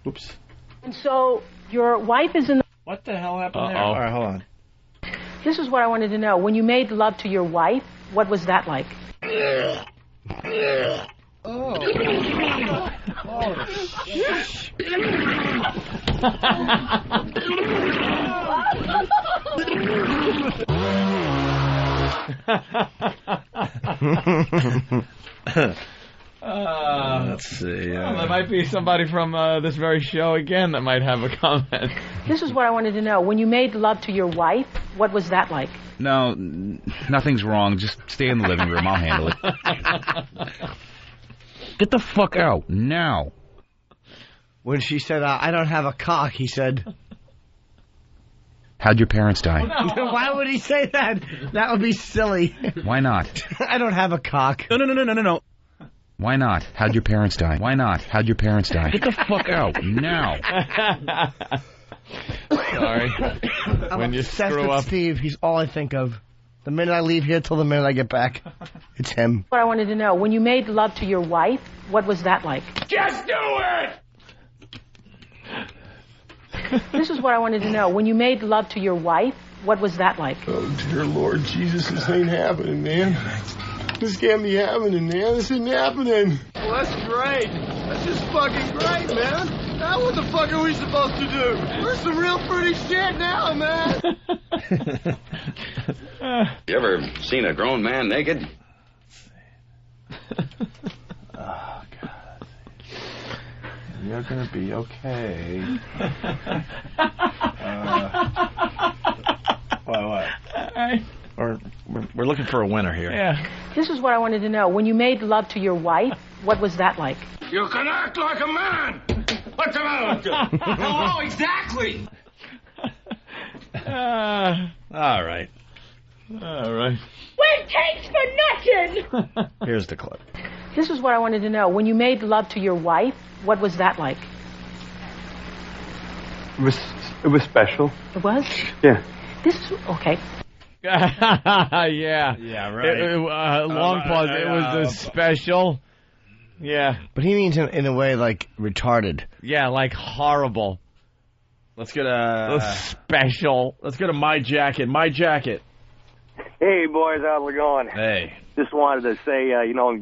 Oops. And so your wife is in the... What the hell happened there? Uh-oh. All right, hold on. This is what I wanted to know. When you made love to your wife, what was that like? Oh, shit. Let's see. Well, there might be somebody from this very show again that might have a comment. This is what I wanted to know. When you made love to your wife, what was that like? No, nothing's wrong. Just stay in the living room. I'll handle it. Get the fuck out now. When she said, I don't have a cock, he said... How'd your parents die? Why would he say that? That would be silly. Why not? I don't have a cock. No. Why not? How'd your parents die? Why not? How'd your parents die? Get the fuck out now. Sorry. I'm When you obsessed screw with up. Steve. He's all I think of. The minute I leave here till the minute I get back, it's him. What I wanted to know. When you made love to your wife, what was that like? Just do it! This is what I wanted to know. When you made love to your wife, what was that like? Oh, dear Lord Jesus, this ain't happening, man. This can't be happening, man. This isn't happening. Well, that's great. That's just fucking great, man. Now what the fuck are we supposed to do? We're some real pretty shit now, man. You ever seen a grown man naked? Oh, God. You're going to be okay. What? We're looking for a winner here. Yeah. This is what I wanted to know. When you made love to your wife, what was that like? You can act like a man. What's the matter with you? Hello, exactly. All right. When takes for nothing! Here's the clip. This is what I wanted to know. When you made love to your wife, what was that like? It was special. It was? Yeah. This is... Okay. Yeah. Yeah, right. Long pause. It was the special. Yeah. But he means in a way like retarded. Yeah, like horrible. Let's get a special. Let's get a My Jacket. My Jacket. Hey, boys, how's it going? Hey. Just wanted to say,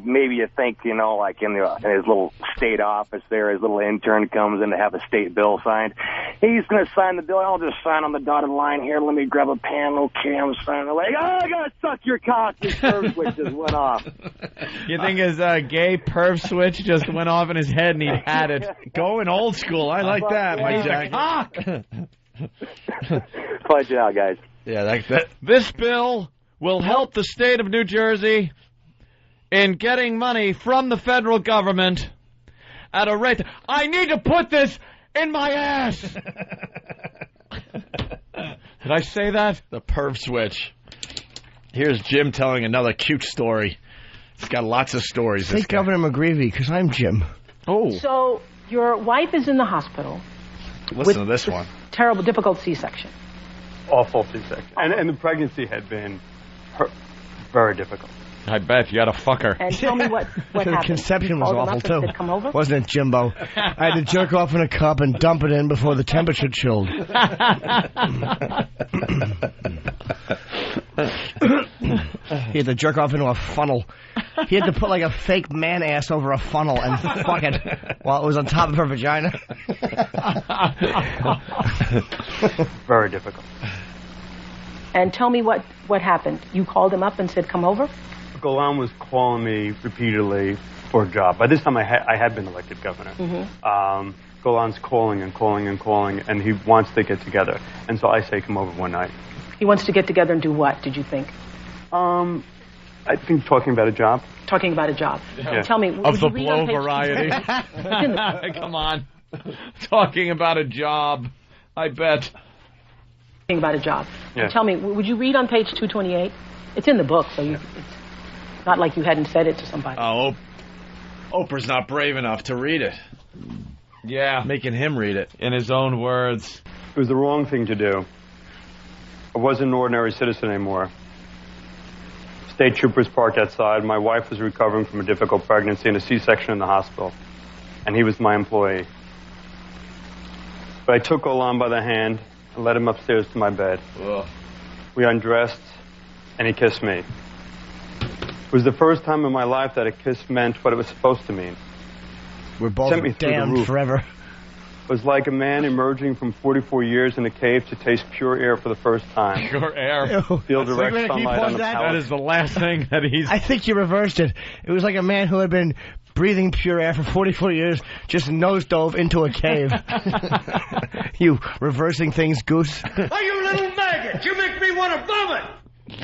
maybe you think, like in his little state office there, his little intern comes in to have a state bill signed. He's going to sign the bill. I'll just sign on the dotted line here. Let me grab a pen. Okay, I'm signing. Like, I got to suck your cock. His perv switch just went off. You think his gay perv switch just went off in his head and he had it? Going old school. I like that, My Jacket. Cock! Punch it out, guys. Yeah, that. This bill will help the state of New Jersey in getting money from the federal government at a rate... I need to put this in my ass! Did I say that? The perv switch. Here's Jim telling another cute story. He's got lots of stories. Say Governor McGreevey, because I'm Jim. Oh. So your wife is in the hospital. Listen to this one. Terrible, difficult C-section. Awful C-section. And the pregnancy had been very difficult. I bet. You got to fuck her. And tell me what happened. The conception was Called him awful, up too. and said, come over? Wasn't it, Jimbo? I had to jerk off in a cup and dump it in before the temperature chilled. He had to jerk off into a funnel. He had to put like a fake man ass over a funnel and fuck it while it was on top of her vagina. Very difficult. And tell me what happened. You called him up and said, come over? Golan was calling me repeatedly for a job. By this time, I had been elected governor. Mm-hmm. Golan's calling and calling and calling, and he wants to get together. And so I say, come over one night. He wants to get together and do what, did you think? I think talking about a job. Talking about a job. Yeah. Tell me, Of the would you read blow on page variety. Come on. Talking about a job. I bet. Talking about a job. Yeah. And tell me, would you read on page 228? It's in the book, so it's not like you hadn't said it to somebody. Oh, Oprah's not brave enough to read it. Yeah. Making him read it. In his own words. It was the wrong thing to do. I wasn't an ordinary citizen anymore. State troopers parked outside. My wife was recovering from a difficult pregnancy and a C-section in the hospital. And he was my employee. But I took Golan by the hand and led him upstairs to my bed. Ugh. We undressed, and he kissed me. It was the first time in my life that a kiss meant what it was supposed to mean. We're both Sent me through the damned roof. forever. It was like a man emerging from 44 years in a cave to taste pure air for the first time. Pure air. Feel direct Wait a minute, can you sunlight pause on the that? That palate. is the last thing that he's... I think you reversed it. It was like a man who had been breathing pure air for 44 years just nose dove into a cave. You reversing things, Goose. Oh, you little maggot! You make me want to vomit!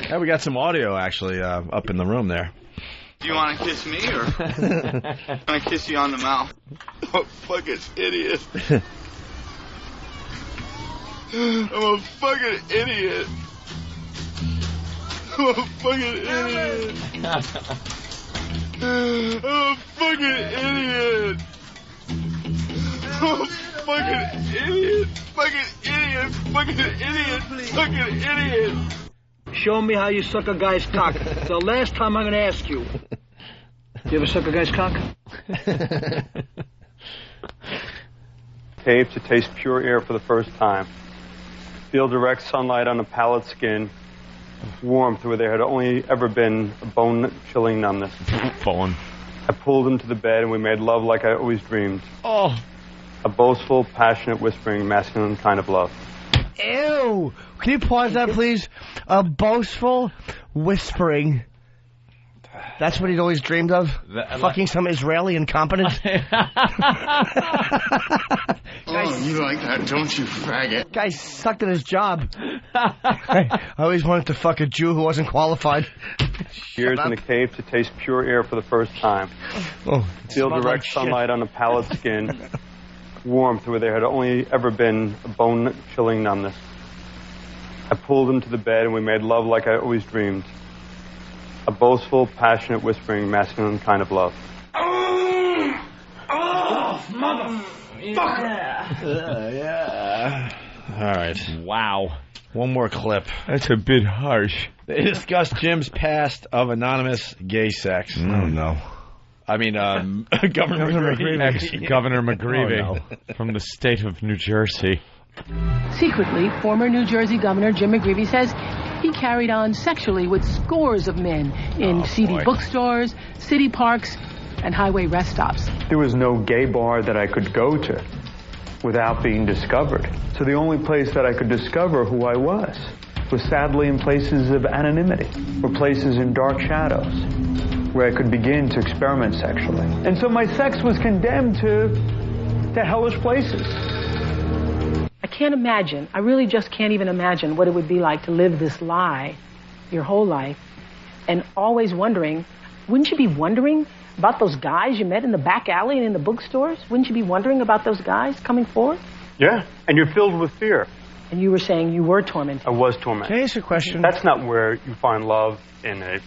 Yeah, we got some audio, actually, up in the room there. Do you want to kiss me, or want to kiss you on the mouth? Oh, fucking idiot. I'm a fucking idiot. I'm a fucking idiot. I'm a fucking idiot. I'm a fucking idiot. Fucking idiot. Fucking idiot. Fucking idiot. Show me how you suck a guy's cock. It's the last time I'm going to ask you. You ever suck a guy's cock? Cave to taste pure air for the first time. Feel direct sunlight on a pallid skin. Warmth where there had only ever been a bone-chilling numbness. Bone. I pulled him to the bed and we made love like I always dreamed. Oh. A boastful, passionate, whispering, masculine kind of love. Ew! Can you pause that, please? A boastful whispering. That's what he'd always dreamed of? Fucking some Israeli incompetent? Oh, you like that, don't you, faggot? Guy sucked at his job. I always wanted to fuck a Jew who wasn't qualified. Years in the cave to taste pure air for the first time. Oh, Feel direct like sunlight on a pallid skin. Warmth where there had only ever been a bone-chilling numbness. I pulled him to the bed and we made love like I always dreamed. A boastful, passionate, whispering, masculine kind of love. Oh, motherfucker! Yeah. All right. Wow. One more clip. That's a bit harsh. They discussed Jim's past of anonymous gay sex. Oh, no. I mean, Governor McGreevey. Ex-Governor McGreevey from the state of New Jersey. Secretly, former New Jersey Governor Jim McGreevey says he carried on sexually with scores of men in seedy bookstores, city parks, and highway rest stops. There was no gay bar that I could go to without being discovered. So the only place that I could discover who I was sadly in places of anonymity, or places in dark shadows, where I could begin to experiment sexually. And so my sex was condemned to hellish places. I can't imagine, I really just can't even imagine what it would be like to live this lie your whole life and always wondering, wouldn't you be wondering about those guys you met in the back alley and in the bookstores? Wouldn't you be wondering about those guys coming forward? Yeah, and you're filled with fear. And you were saying you were tormented. I was tormented. Can I ask a question? That's not where you find love in the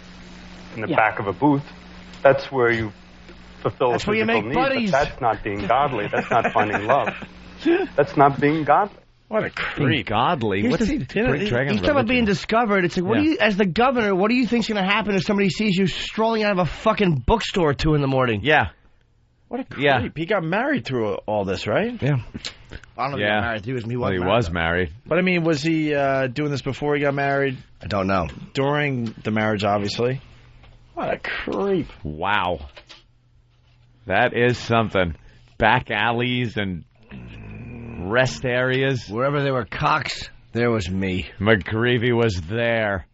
back of a booth. That's where you fulfill That's a where you physical make need. buddies. But that's not being godly. That's not finding love. That's not being godly. What a creep. Godly. He's What's the- he dragging He's talking about being discovered. It's like, what do you, as the governor, what do you think's going to happen if somebody sees you strolling out of a fucking bookstore at 2 in the morning? Yeah. What a creep. He got married through all this, right? Yeah. I don't know if he got married. He was married. But, I mean, was he doing this before he got married? I don't know. During the marriage, obviously. What a creep. Wow. That is something. Back alleys and rest areas. Wherever there were cocks, there was me. McGreevy was there.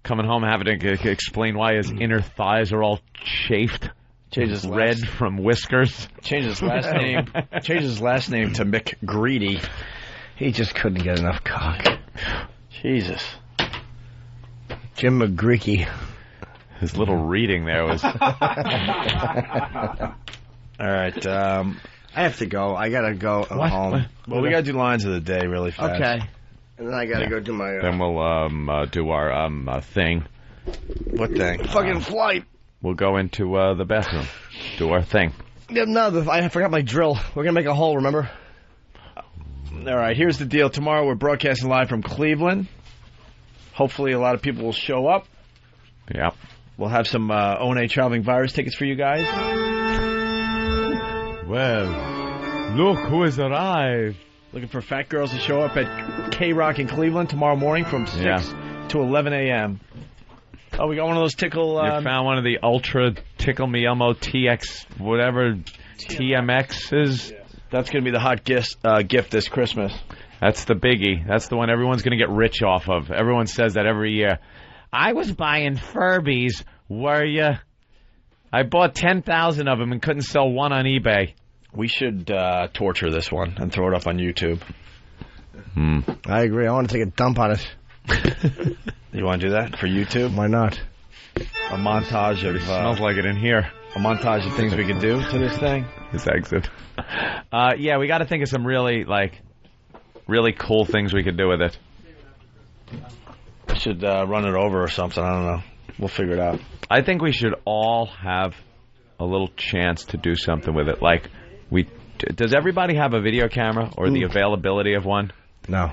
Coming home having to explain why his inner thighs are all chafed. Red from whiskers. Changed his last name. Changed his last name to McGreedy. He just couldn't get enough cock. Jesus. Jim McGreeky. His little reading there was... All right. I have to go. I got to go home. Well, we got to do lines of the day really fast. Okay. And then I got to go do my... Then we'll do our thing. What thing? Fucking flight. We'll go into the bathroom. Do our thing. Yeah, no, I forgot my drill. We're going to make a hole, remember? All right, here's the deal. Tomorrow we're broadcasting live from Cleveland. Hopefully a lot of people will show up. Yep. We'll have some O&A Traveling Virus tickets for you guys. Well, look who has arrived. Looking for fat girls to show up at K-Rock in Cleveland tomorrow morning from 6 to 11 a.m. Oh, we got one of those tickle... you found one of the Ultra Tickle Me Elmo TX, whatever, TMXs. Yeah. That's going to be the hot gift this Christmas. That's the biggie. That's the one everyone's going to get rich off of. Everyone says that every year. I was buying Furbies, were you? I bought 10,000 of them and couldn't sell one on eBay. We should torture this one and throw it up on YouTube. I agree. I want to take a dump on it. You want to do that for YouTube? Why not? A montage of... It smells like it in here. A montage of things we could do to this thing? This exit. Yeah, we got to think of some really cool things we could do with it. I should run it over or something. I don't know. We'll figure it out. I think we should all have a little chance to do something with it. Like, does everybody have a video camera or the availability of one? No.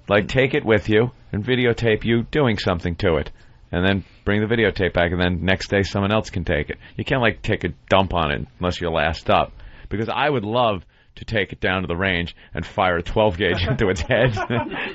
Like, take it with you and videotape you doing something to it. And then bring the videotape back, and then next day someone else can take it. You can't, take a dump on it unless you're last up. Because I would love to take it down to the range and fire a 12-gauge into its head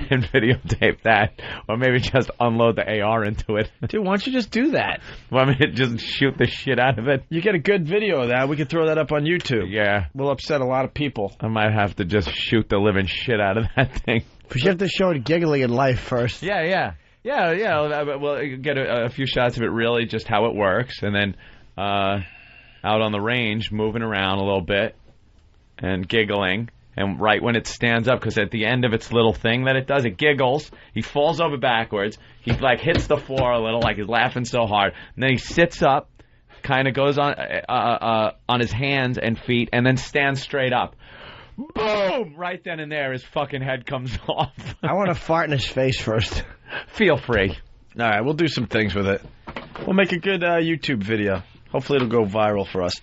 and videotape that. Or maybe just unload the AR into it. Dude, why don't you just do that? Well, just shoot the shit out of it. You get a good video of that. We can throw that up on YouTube. Yeah. We'll upset a lot of people. I might have to just shoot the living shit out of that thing. But you have to show it giggling in life first. Yeah. We'll get a few shots of it, really, just how it works. And then out on the range, moving around a little bit and giggling. And right when it stands up, because at the end of its little thing that it does, it giggles. He falls over backwards. He, hits the floor a little, he's laughing so hard. And then he sits up, kind of goes on his hands and feet, and then stands straight up. Boom! Right then and there, his fucking head comes off. I want to fart in his face first. Feel free. All right, we'll do some things with it. We'll make a good YouTube video. Hopefully it'll go viral for us.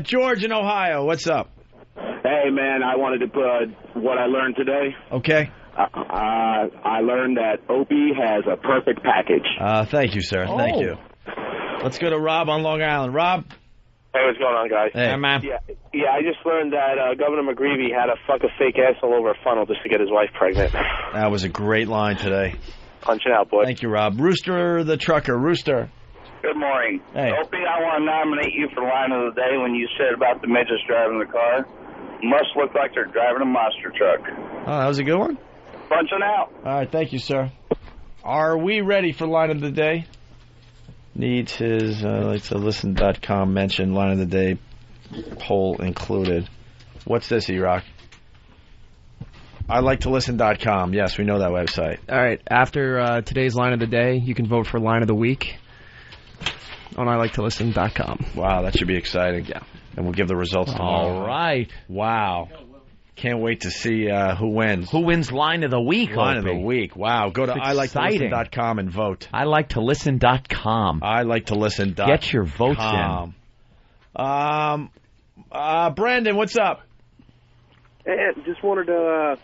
George in Ohio, what's up? Hey, man, I wanted to put what I learned today. Okay. I learned that Opie has a perfect package. Thank you, sir. Thank you. Let's go to Rob on Long Island. Rob? Hey, what's going on, guys? Hey, man. Yeah, I just learned that Governor McGreevy had to fuck a fake asshole over a funnel just to get his wife pregnant. That was a great line today. Punching out, boy. Thank you, Rob. Rooster the trucker. Rooster. Good morning. Hey. Opie, I want to nominate you for line of the day when you said about the midgets driving the car. Must look like they're driving a monster truck. Oh, that was a good one? Punching out. All right, thank you, sir. Are we ready for line of the day? Needs his, it's a listen.com mention, line of the day, poll included. What's this, E-Rock? I like to listen.com. Yes, we know that website. All right, after today's line of the day, you can vote for line of the week on ILikeToListen.com. Wow, that should be exciting. Yeah. And we'll give the results tomorrow. All right. Wow. Can't wait to see who wins. Who wins line of the week, Line of the week. Wow. Go to ILikeToListen.com and vote. ILikeToListen.com. ILikeToListen.com. Get your votes in. Brandon, what's up? Hey, just wanted to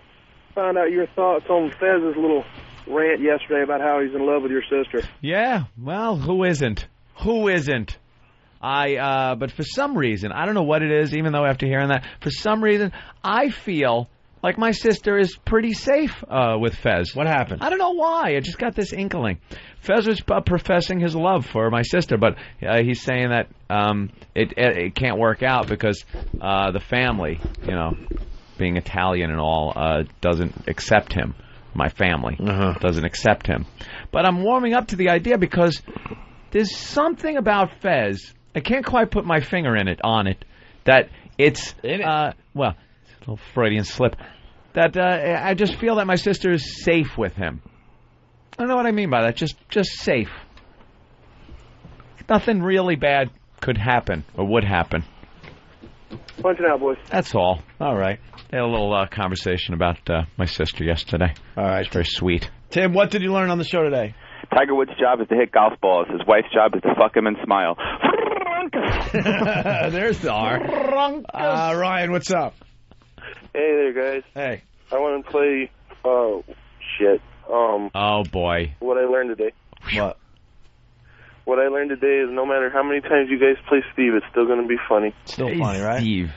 find out your thoughts on Fez's little rant yesterday about how he's in love with your sister. Yeah, well, who isn't? Who isn't? But for some reason, I don't know what it is, even though after hearing that, for some reason, I feel like my sister is pretty safe with Fez. What happened? I don't know why. I just got this inkling. Fez was professing his love for my sister, but he's saying that it can't work out because the family, you know, being Italian and all, doesn't accept him. My family doesn't accept him. But I'm warming up to the idea because there's something about Fez. I can't quite put my finger on it. That it's well, it's a little Freudian slip. That I just feel that my sister is safe with him. I don't know what I mean by that. Just safe. Nothing really bad could happen or would happen. Punch it out, boys. That's all. All right. Had a little conversation about my sister yesterday. All right. It's very sweet. Tim, what did you learn on the show today? Tiger Woods' job is to hit golf balls. His wife's job is to fuck him and smile. There's the R. Ryan, what's up? Hey there, guys. Hey. I want to play, shit. Oh, boy. What I learned today. What? What I learned today is no matter how many times you guys play Steve, it's still going to be funny. Still funny, right? Steve.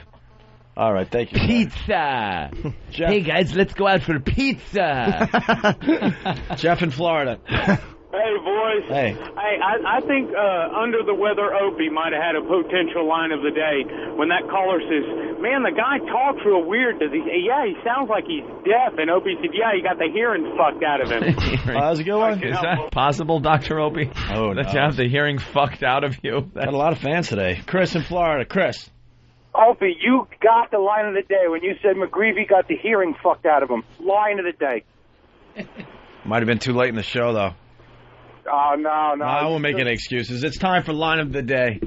All right, thank you. Pizza. Hey, guys, let's go out for pizza. Jeff in Florida. Hey, boys. Hey. I think Under the Weather Opie might have had a potential line of the day when that caller says, man, the guy talks real weird. Does he? Yeah, he sounds like he's deaf. And Opie said, yeah, he got the hearing fucked out of him. That was a good one. Is that possible, Dr. Opie? Oh, no. That you have the hearing fucked out of you? Got a lot of fans today. Chris in Florida. Chris. Opie, you got the line of the day when you said McGreevy got the hearing fucked out of him. Line of the day. Might have been too late in the show, though. Oh, no. I won't make any excuses. It's time for line of the day.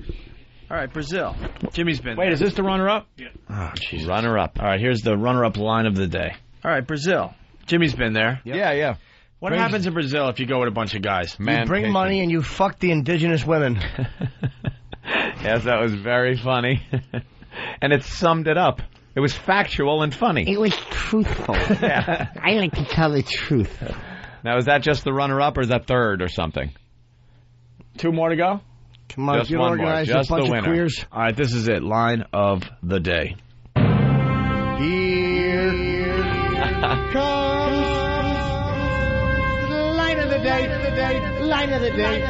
All right, Brazil. Jimmy's been. Wait, is this the runner-up? Yeah. Oh, jeez. Runner-up. All right, here's the runner-up line of the day. All right, Brazil. Jimmy's been there. Yep. Yeah. What happens in Brazil if you go with a bunch of guys? You bring money and you fuck the indigenous women. Yes, that was very funny. And it summed it up. It was factual and funny. It was truthful. Yeah. I like to tell the truth. Now, is that just the runner-up or is that third or something? 2 more to go? Come on, just one more. Just a bunch the of winner. queers. All right, this is it. Line of the day. Here comes the line of the day, line of the day.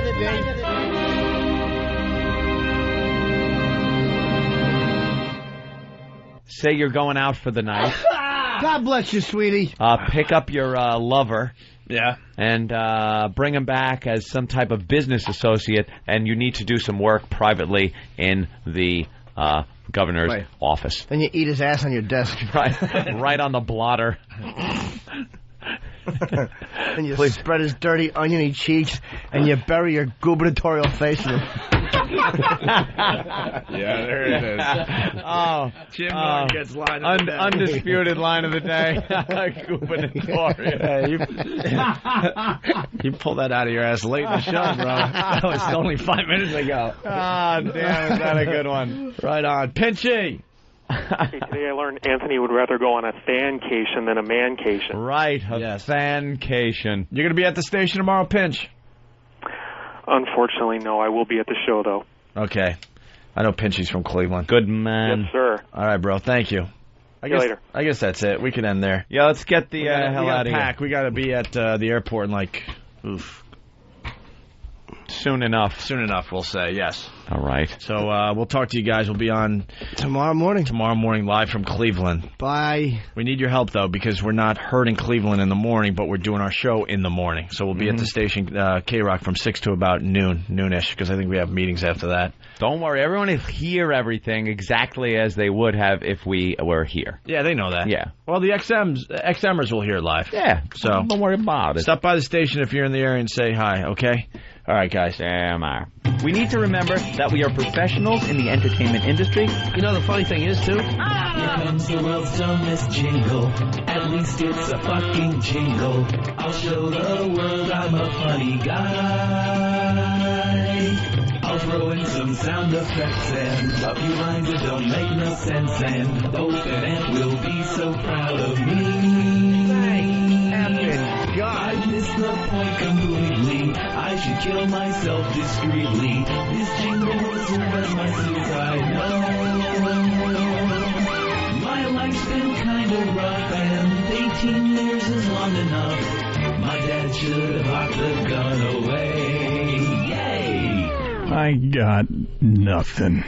Say you're going out for the night. God bless you, sweetie. Pick up your lover. Yeah. And bring him back as some type of business associate, and you need to do some work privately in the governor's office. Then you eat his ass on your desk. Right on the blotter. And you spread his dirty, oniony cheeks, and you bury your gubernatorial face in him. Yeah, there it is. Oh, Jim Norton gets line of the day. Undisputed line of the day. Gubernatorial. You pulled that out of your ass late in the show, bro. That was only 5 minutes ago. Ah, damn, is that a good one? Right on. Pinchy. Hey, today I learned Anthony would rather go on a fancation than a mancation. Right, a fancation. You're going to be at the station tomorrow, Pinch? Unfortunately, no. I will be at the show, though. Okay. I know Pinchy's from Cleveland. Good man. Yes, sir. All right, bro. Thank you. See you later. I guess that's it. We can end there. Yeah, let's get the hell out of here. We got to be at the airport in soon enough. Soon enough, we'll say. Yes. All right. So we'll talk to you guys. We'll be on tomorrow morning. Tomorrow morning, live from Cleveland. Bye. We need your help, though, because we're not heard in Cleveland in the morning, but we're doing our show in the morning. So we'll be at the station, K-Rock, from 6 to about noonish, because I think we have meetings after that. Don't worry. Everyone will hear everything exactly as they would have if we were here. Yeah, they know that. Yeah. Well, the XMers will hear it live. Yeah. So don't worry about it. Stop by the station if you're in the area and say hi, okay? All right, guys. We need to remember that we are professionals in the entertainment industry. You know, the funny thing is, too? Here comes the world's dumbest jingle. At least it's a fucking jingle. I'll show the world I'm a funny guy. I'll throw in some sound effects and a few lines that don't make no sense. And both and Aunt will be so proud of me. God. I missed the point completely. I should kill myself discreetly. This jingle will serve as my suicide note. My life's been kind of rough, and 18 years is long enough. My dad should have locked the gun away. Yay! I got nothing.